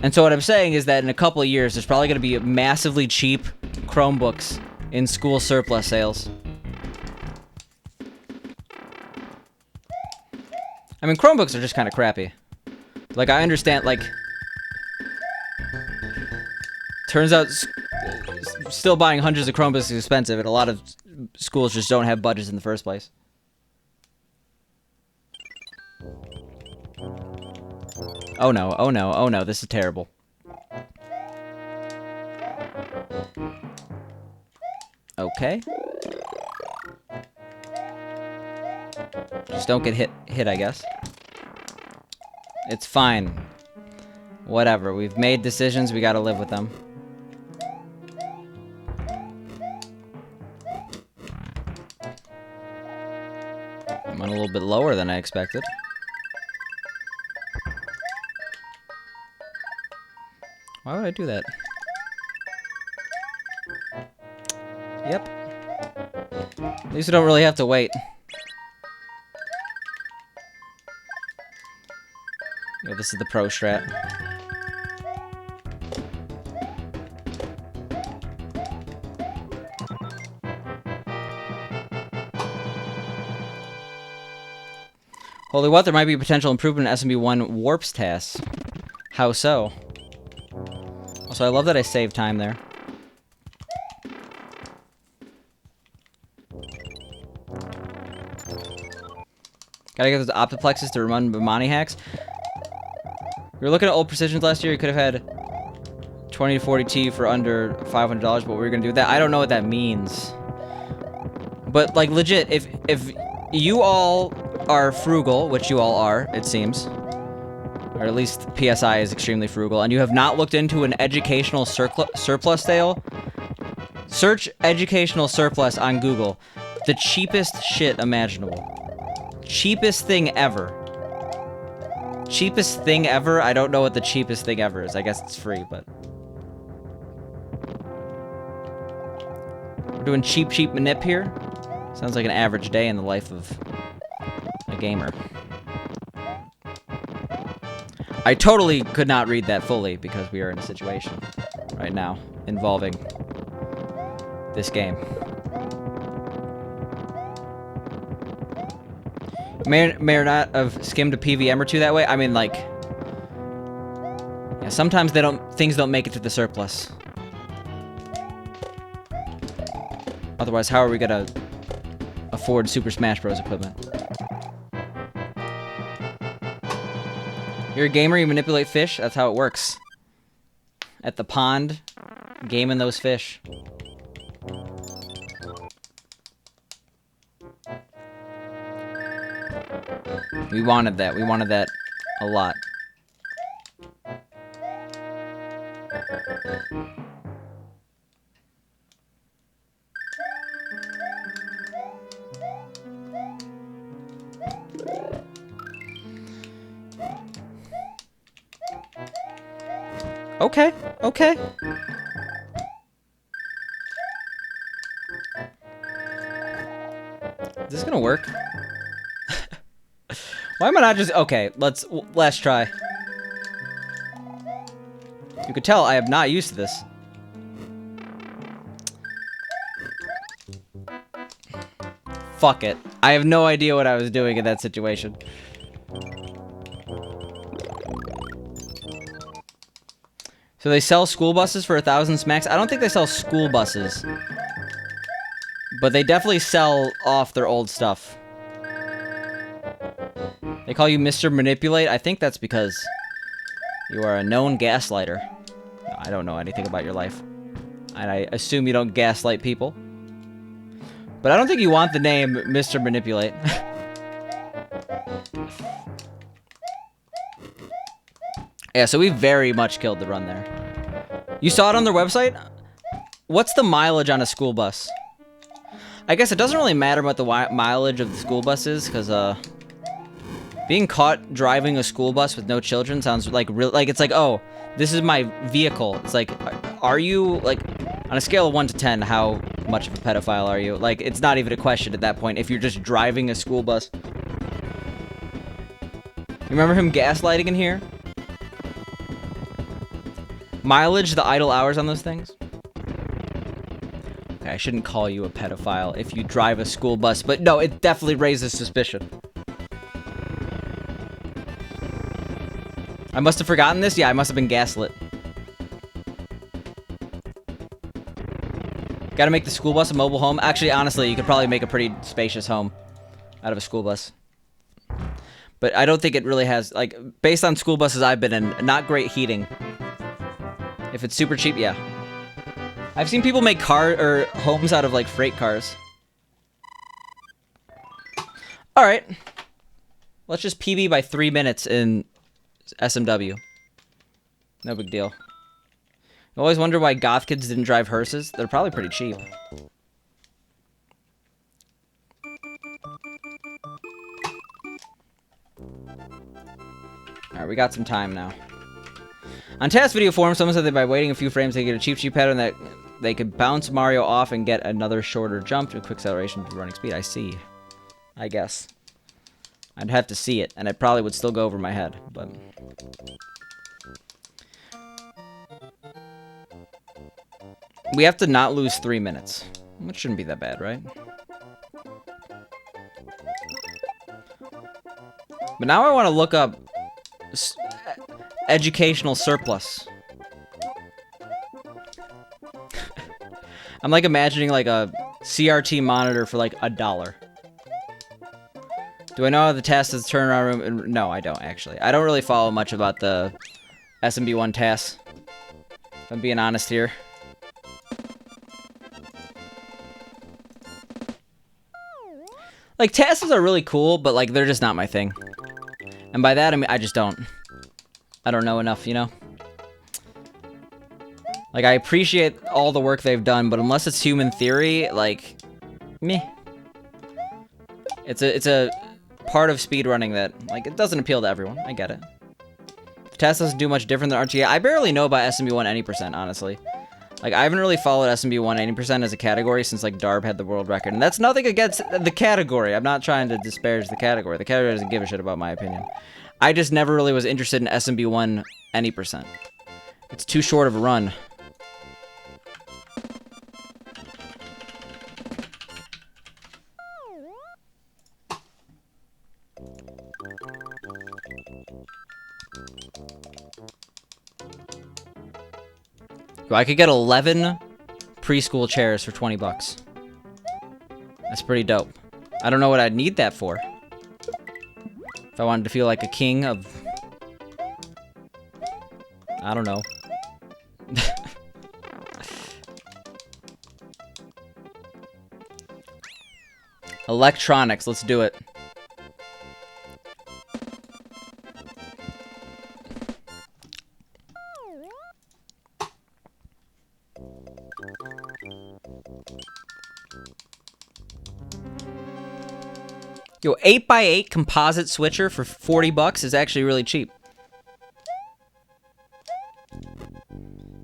And so what I'm saying is that in a couple of years, there's probably going to be massively cheap Chromebooks in school surplus sales. I mean, Chromebooks are just kind of crappy. Like, I understand, like... Turns out still buying hundreds of Chromebooks is expensive, and a lot of schools just don't have budgets in the first place. Oh no, oh no, oh no, this is terrible. Okay. Just don't get hit, I guess. It's fine. Whatever, we've made decisions, we gotta live with them. I'm on a little bit lower than I expected. Why would I do that? Yep. At least we don't really have to wait. Yeah, this is the pro strat. Holy what? There might be a potential improvement in SMB1 warps tasks. How so? Also, I love that I saved time there. Gotta get those optiplexes to run Bomani hacks. We were looking at old precisions last year. You could have had 20 to 40 T for under $500, but we were gonna do that. I don't know what that means. But like legit, if you all are frugal, which you all are, it seems, or at least PSI is extremely frugal, and you have not looked into an educational surplus sale, search educational surplus on Google. The cheapest shit imaginable. Cheapest thing ever. Cheapest thing ever? I don't know what the cheapest thing ever is. I guess it's free, but... We're doing cheap manip here. Sounds like an average day in the life of a gamer. I totally could not read that fully because we are in a situation right now involving this game. May or not have skimmed a PVM or two that way. I mean, like, yeah, sometimes things don't make it to the surplus. Otherwise, how are we gonna afford Super Smash Bros. Equipment? You're a gamer, you manipulate fish? That's how it works. At the pond, gaming those fish. We wanted that. We wanted that a lot. Okay, okay. Is this gonna work? Why am I not just... Okay, let's try. You could tell I am not used to this. Fuck it. I have no idea what I was doing in that situation. So they sell school buses for 1,000 smacks? I don't think they sell school buses. But they definitely sell off their old stuff. They call you Mr. Manipulate? I think that's because you are a known gaslighter. I don't know anything about your life. And I assume you don't gaslight people. But I don't think you want the name Mr. Manipulate. Yeah, so we very much killed the run there. You saw it on their website? What's the mileage on a school bus? I guess it doesn't really matter what the mileage of the school bus is, because, being caught driving a school bus with no children sounds like it's like, oh, this is my vehicle. It's like, are you, like, on a scale of 1 to 10, how much of a pedophile are you? Like, it's not even a question at that point if you're just driving a school bus. You remember him gaslighting in here? Mileage, the idle hours on those things? Okay, I shouldn't call you a pedophile if you drive a school bus, but no, it definitely raises suspicion. I must have forgotten this? Yeah, I must have been gaslit. Gotta make the school bus a mobile home. Actually, honestly, you could probably make a pretty spacious home out of a school bus. But I don't think it really has, like, based on school buses I've been in, not great heating. If it's super cheap, yeah. I've seen people make homes out of, like, freight cars. Alright. Let's just PB by 3 minutes in SMW. No big deal. I always wonder why goth kids didn't drive hearses. They're probably pretty cheap. Alright, we got some time now. On test video forum, someone said that by waiting a few frames, they get a cheap pattern that they could bounce Mario off and get another shorter jump to a quick acceleration to running speed. I see. I guess. I'd have to see it, and it probably would still go over my head, but... We have to not lose 3 minutes. Which shouldn't be that bad, right? But now I want to look up... educational surplus. I'm like imagining like a CRT monitor for like $1. Do I know how the TAS is turnaround room? No, I don't actually. I don't really follow much about the SMB1 TAS. If I'm being honest here. Like, TASs are really cool, but like they're just not my thing. And by that I mean I don't know enough, you know? Like, I appreciate all the work they've done, but unless it's human theory, like, meh. It's a part of speedrunning that, like, it doesn't appeal to everyone. I get it. The test doesn't do much different than RTA. I barely know about SMB1 any percent, honestly. Like, I haven't really followed SMB1 80% as a category since, like, Darb had the world record. And that's nothing against the category. I'm not trying to disparage the category. The category doesn't give a shit about my opinion. I just never really was interested in SMB1 any percent. It's too short of a run. I could get 11 preschool chairs for 20 bucks. That's pretty dope. I don't know what I'd need that for. If I wanted to feel like a king of... I don't know. Electronics, let's do it. Yo, 8x8 composite switcher for 40 bucks is actually really cheap.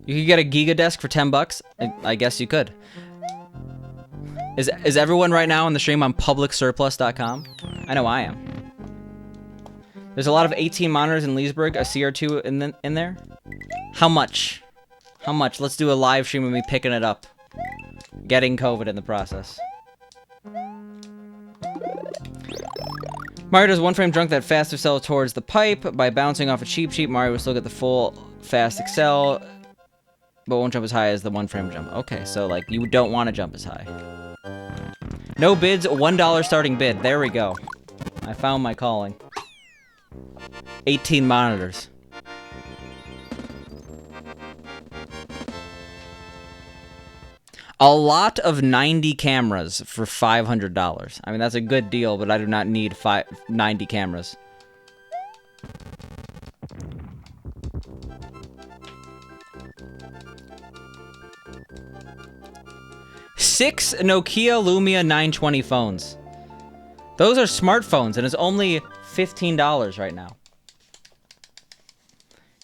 You could get a Giga desk for 10 bucks. I guess you could. Is everyone right now on the stream on publicsurplus.com? I know I am. There's a lot of 18 monitors in Leesburg, a CR2 in there. How much? How much? Let's do a live stream of me picking it up. Getting COVID in the process. Mario does one frame jump that fast excel towards the pipe. By bouncing off a cheap, Mario will still get the full fast excel, but won't jump as high as the one frame jump. Okay, so, like, you don't want to jump as high. No bids, $1 starting bid. There we go. I found my calling. 18 monitors. A lot of 90 cameras for $500. I mean, that's a good deal, but I do not need 90 cameras. Six Nokia Lumia 920 phones. Those are smartphones, and it's only $15 right now.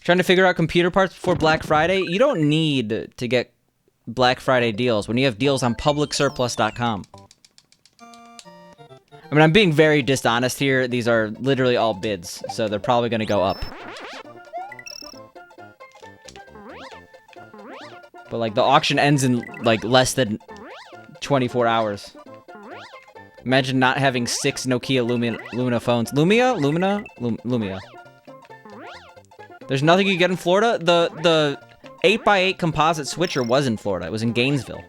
Trying to figure out computer parts before Black Friday? You don't need to get Black Friday deals when you have deals on publicsurplus.com. I mean, I'm being very dishonest here. These are literally all bids, so they're probably going to go up. But, like, the auction ends in, like, less than 24 hours. Imagine not having 6 Nokia Lumia phones. Lumia? There's nothing you get in Florida? The 8x8 composite switcher was in Florida. It was in Gainesville.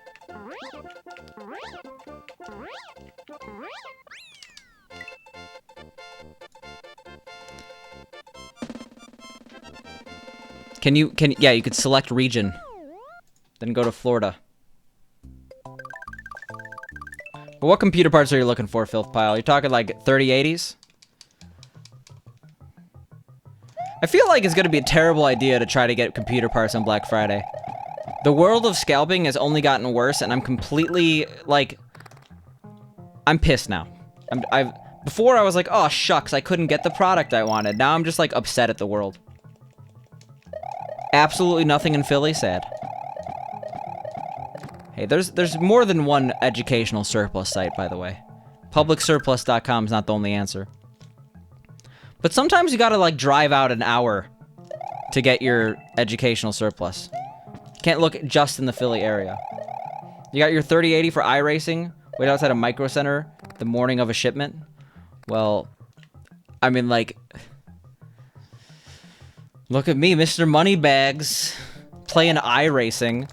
Yeah, you could select region. Then go to Florida. But what computer parts are you looking for, Filth Pile? You're talking like 3080s? I feel like it's gonna be a terrible idea to try to get computer parts on Black Friday. The world of scalping has only gotten worse, and I'm completely, like... I'm pissed now. Before I was like, oh, shucks, I couldn't get the product I wanted. Now I'm just, like, upset at the world. Absolutely nothing in Philly, sad. Hey, there's more than one educational surplus site, by the way. Publicsurplus.com is not the only answer. But sometimes you gotta, like, drive out an hour to get your educational surplus. You can't look just in the Philly area. You got your 3080 for iRacing, wait outside a Micro Center the morning of a shipment? Well, I mean, like... Look at me, Mr. Moneybags, playing iRacing.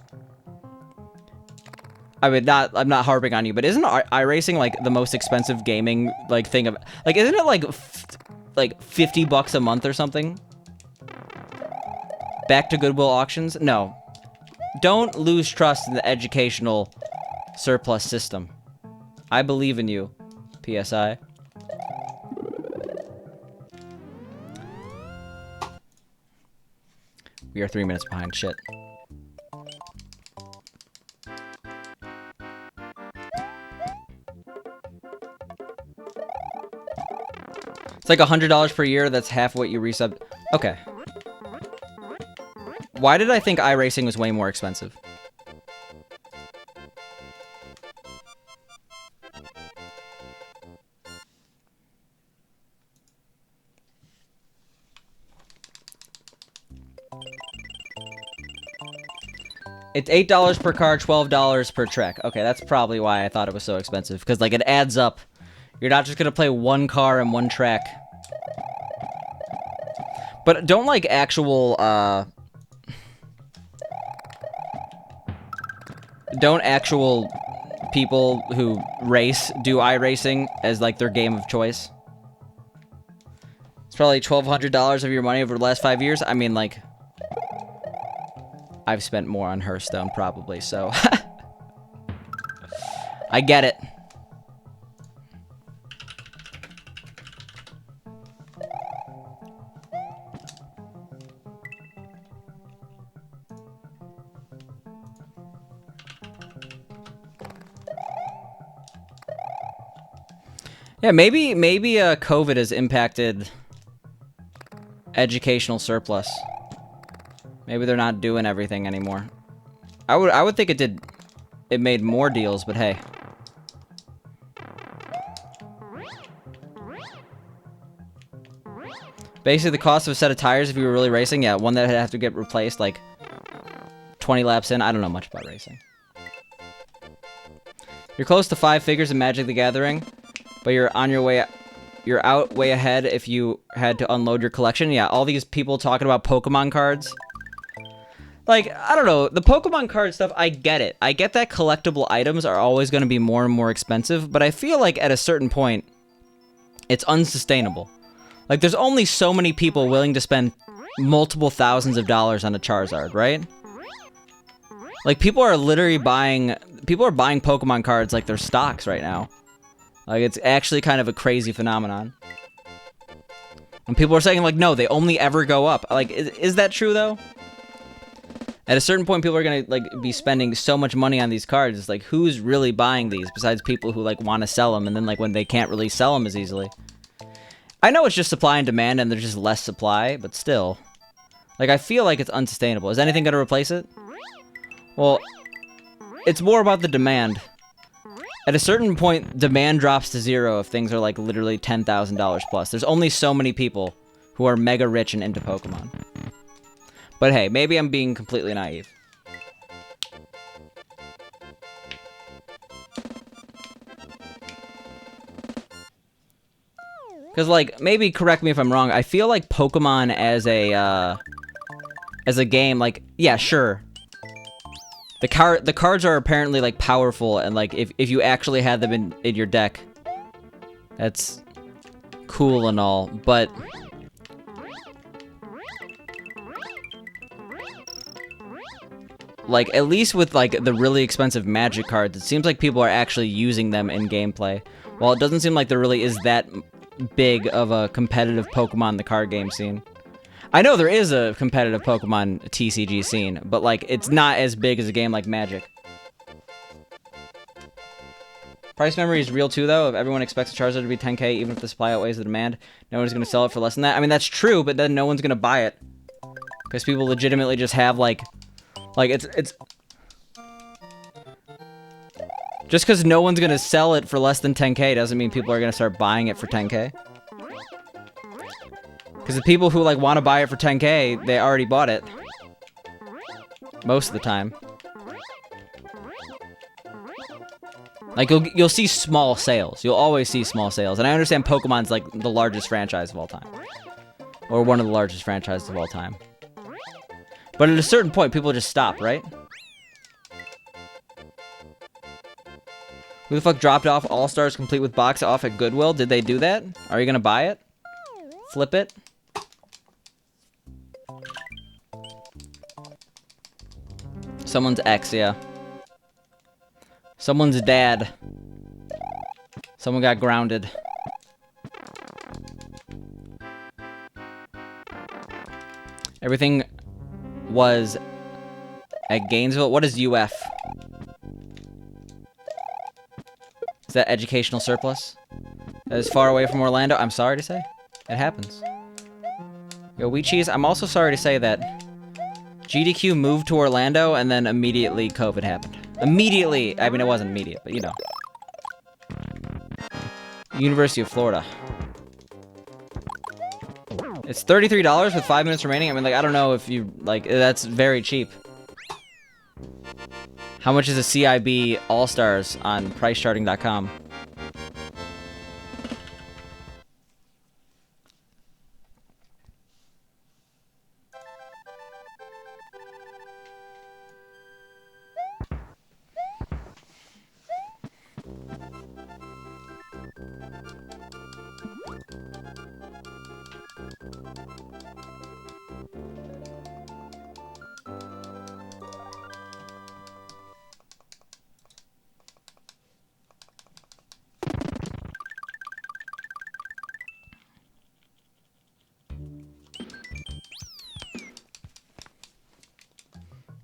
I mean, I'm not harping on you, but isn't iRacing, like, the most expensive gaming, like, thing of... Like, isn't it, like $50 a month or something? Back to Goodwill auctions? No. Don't lose trust in the educational surplus system. I believe in you, PSI. We are 3 minutes behind. Shit. It's like $100 per year. That's half what you resub. Okay. Why did I think iRacing was way more expensive? It's $8 per car, $12 per trek. Okay, that's probably why I thought it was so expensive. Because, like, it adds up. You're not just gonna play one car and one track. But don't, like, actual, don't actual people who race do iRacing as, like, their game of choice? It's probably $1,200 of your money over the last 5 years. I mean, like... I've spent more on Hearthstone, probably, so... I get it. Yeah, maybe COVID has impacted educational surplus. Maybe they're not doing everything anymore. I would think it made more deals, but hey. Basically, the cost of a set of tires if you were really racing, yeah, one that would have to get replaced like 20 laps in. I don't know much about racing. You're close to 5 figures in Magic the Gathering, but you're on your way. You're out way ahead if you had to unload your collection. Yeah, all these people talking about Pokemon cards. Like, I don't know, the Pokemon card stuff, I get it. I get that collectible items are always going to be more and more expensive, but I feel like at a certain point, it's unsustainable. Like, there's only so many people willing to spend multiple thousands of dollars on a Charizard, right? Like, people are buying Pokemon cards like they're stocks right now. Like, it's actually kind of a crazy phenomenon. And people are saying, like, no, they only ever go up. Like, is that true, though? At a certain point, people are gonna, like, be spending so much money on these cards. It's like, who's really buying these besides people who, like, want to sell them, and then, like, when they can't really sell them as easily. I know it's just supply and demand, and there's just less supply, but still. Like, I feel like it's unsustainable. Is anything gonna replace it? Well, it's more about the demand. At a certain point, demand drops to zero if things are, like, literally $10,000 plus. There's only so many people who are mega rich and into Pokemon. But hey, maybe I'm being completely naive. Because, like, maybe correct me if I'm wrong, I feel like Pokemon as a game, like, yeah, sure. The cards are apparently, like, powerful, and, like, if you actually had them in your deck, that's cool and all, but like, at least with, like, the really expensive Magic cards, it seems like people are actually using them in gameplay. While it doesn't seem like there really is that big of a competitive Pokemon in the card game scene. I know there is a competitive Pokemon TCG scene, but, like, it's not as big as a game like Magic. Price memory is real too, though. If everyone expects a Charizard to be 10k, even if the supply outweighs the demand, no one's going to sell it for less than that. I mean, that's true, but then no one's going to buy it. Because people legitimately just have, like, it's... Just because no one's going to sell it for less than 10k doesn't mean people are going to start buying it for 10k. Because the people who, like, want to buy it for 10k, they already bought it. Most of the time. Like, you'll see small sales. You'll always see small sales. And I understand Pokemon's, like, the largest franchise of all time. Or one of the largest franchises of all time. But at a certain point, people just stop, right? Who the fuck dropped off All-Stars complete with box off at Goodwill? Did they do that? Are you gonna buy it? Flip it? Someone's ex, yeah. Someone's dad. Someone got grounded. Everything was at Gainesville. What is UF? Is that educational surplus? That is far away from Orlando? I'm sorry to say. It happens. Yo, Wheat Cheese, I'm also sorry to say that GDQ moved to Orlando and then immediately COVID happened. Immediately! I mean, it wasn't immediate, but you know. University of Florida. It's $33 with 5 minutes remaining. I mean, like, I don't know if you, like, that's very cheap. How much is a CIB All-Stars on pricecharting.com?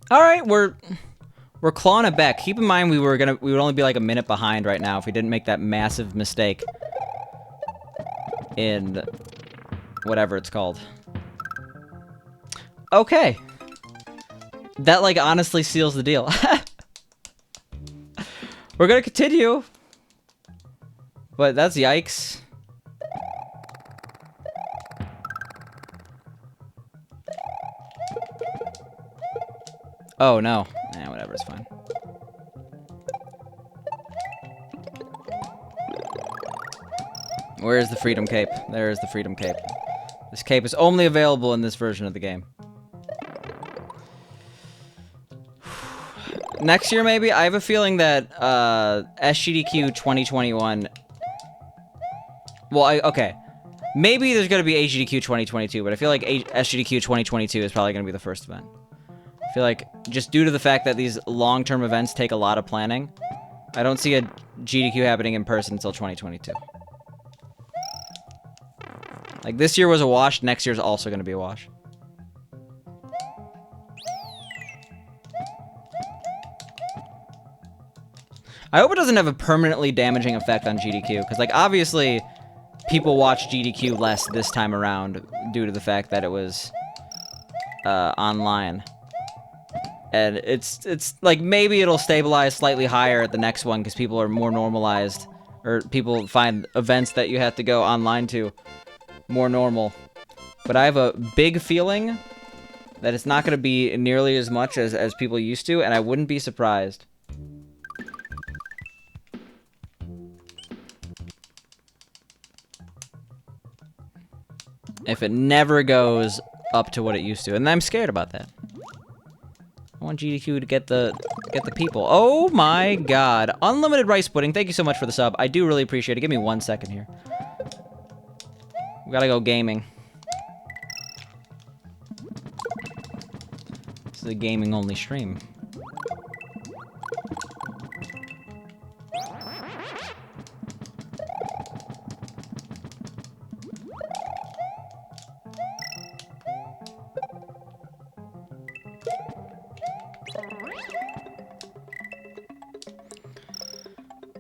All right, we're clawing it back. Keep in mind we would only be like a minute behind right now if we didn't make that massive mistake in whatever it's called. Okay. That, like, honestly seals the deal. We're gonna continue. But that's yikes. Oh, no. Eh, whatever, it's fine. Where is the Freedom Cape? There is the Freedom Cape. This cape is only available in this version of the game. Next year, maybe? I have a feeling that SGDQ 2021... Well, okay. Maybe there's going to be HGDQ 2022, but I feel like SGDQ 2022 is probably going to be the first event. I feel like, just due to the fact that these long-term events take a lot of planning, I don't see a GDQ happening in person until 2022. Like, this year was a wash, next year's also going to be a wash. I hope it doesn't have a permanently damaging effect on GDQ, because, like, obviously, people watch GDQ less this time around due to the fact that it was online. And it's like, maybe it'll stabilize slightly higher at the next one, because people are more normalized, or people find events that you have to go online to more normal. But I have a big feeling that it's not going to be nearly as much as people used to, and I wouldn't be surprised. If it never goes up to what it used to, and I'm scared about that. I want GDQ to get the people. Oh my god. Unlimited rice pudding, thank you so much for the sub. I do really appreciate it. Give me 1 second here. We gotta go gaming. This is a gaming only stream.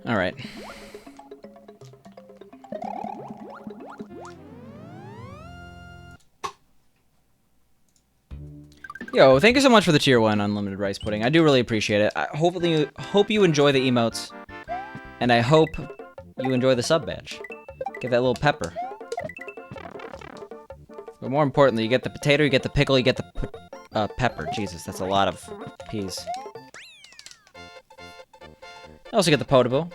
All right. Yo, thank you so much for the tier 1 unlimited rice pudding. I do really appreciate it. I hope you enjoy the emotes, and I hope you enjoy the sub badge. Get that little pepper. But more importantly, you get the potato, you get the pickle, you get the pepper. Jesus, that's a lot of peas. I also get the potable.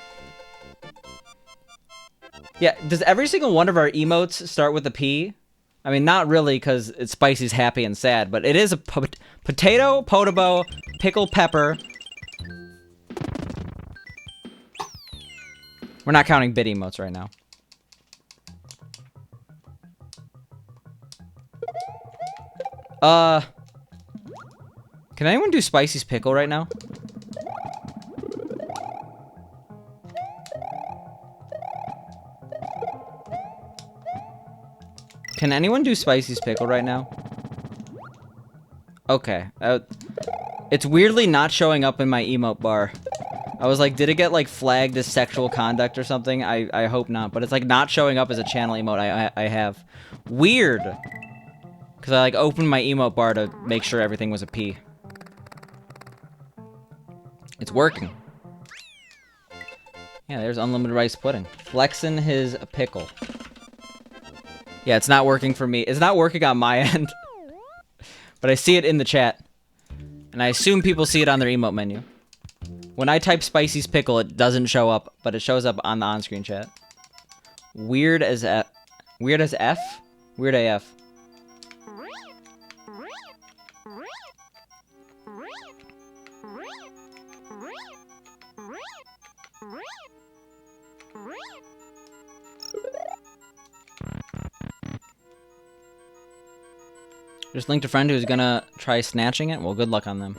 Yeah, does every single one of our emotes start with a P? I mean, not really, because it's Spicy's happy and sad, but it is a potato, potable, pickle, pepper. We're not counting bit emotes right now. Can anyone do Spicy's pickle right now? Can anyone do Spicy's pickle right now? Okay. It's weirdly not showing up in my emote bar. I was like, did it get, like, flagged as sexual conduct or something? I hope not. But it's, like, not showing up as a channel emote I have. Weird. Because I, like, opened my emote bar to make sure everything was a P. It's working. Yeah, there's unlimited rice pudding. Flexing his pickle. Yeah, it's not working for me. It's not working on my end. But I see it in the chat. And I assume people see it on their emote menu. When I type Spicy's pickle, it doesn't show up, but it shows up on the on-screen chat. Weird as F. Weird as F? Weird AF. Just linked a friend who's gonna try snatching it. Well, good luck on them.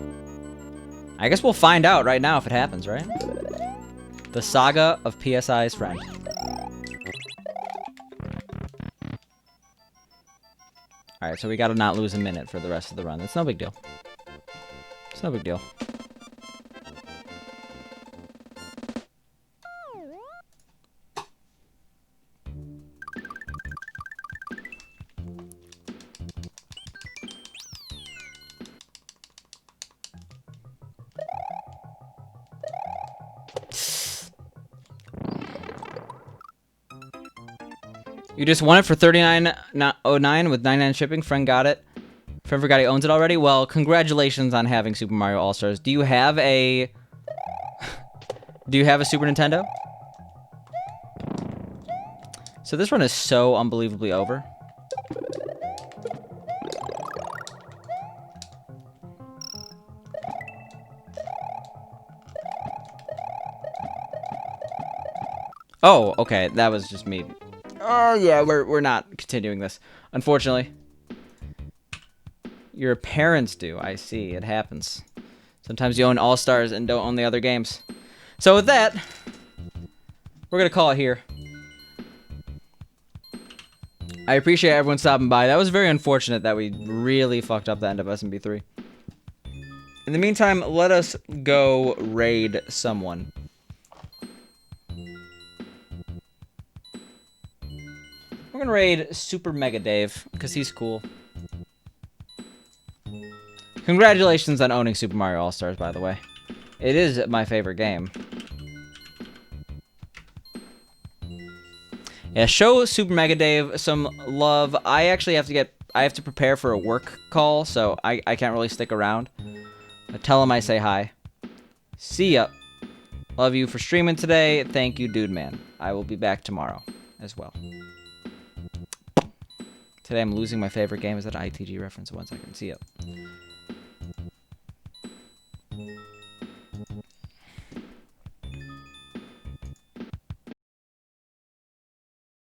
I guess we'll find out right now if it happens, right? The saga of PSI's friend. Alright, so we gotta not lose a minute for the rest of the run. It's no big deal. It's no big deal. You just won it for $39.09 with 99 shipping. Friend got it. Friend forgot he owns it already? Well, congratulations on having Super Mario All-Stars. Do you have a... Do you have a Super Nintendo? So this run is so unbelievably over. Oh, okay. That was just me. Oh, yeah, we're not continuing this, unfortunately. Your parents do. I see. It happens. Sometimes you own All-Stars and don't own the other games. So with that, we're going to call it here. I appreciate everyone stopping by. That was very unfortunate that we really fucked up the end of SMB3. In the meantime, let us go raid someone. We're going to raid Super Mega Dave, because he's cool. Congratulations on owning Super Mario All-Stars, by the way. It is my favorite game. Yeah, show Super Mega Dave some love. I actually have to prepare for a work call, so I can't really stick around. But tell him I say hi. See ya. Love you for streaming today. Thank you, dude man. I will be back tomorrow as well. Today I'm losing my favorite game. Is that an ITG reference? 1 second. See ya.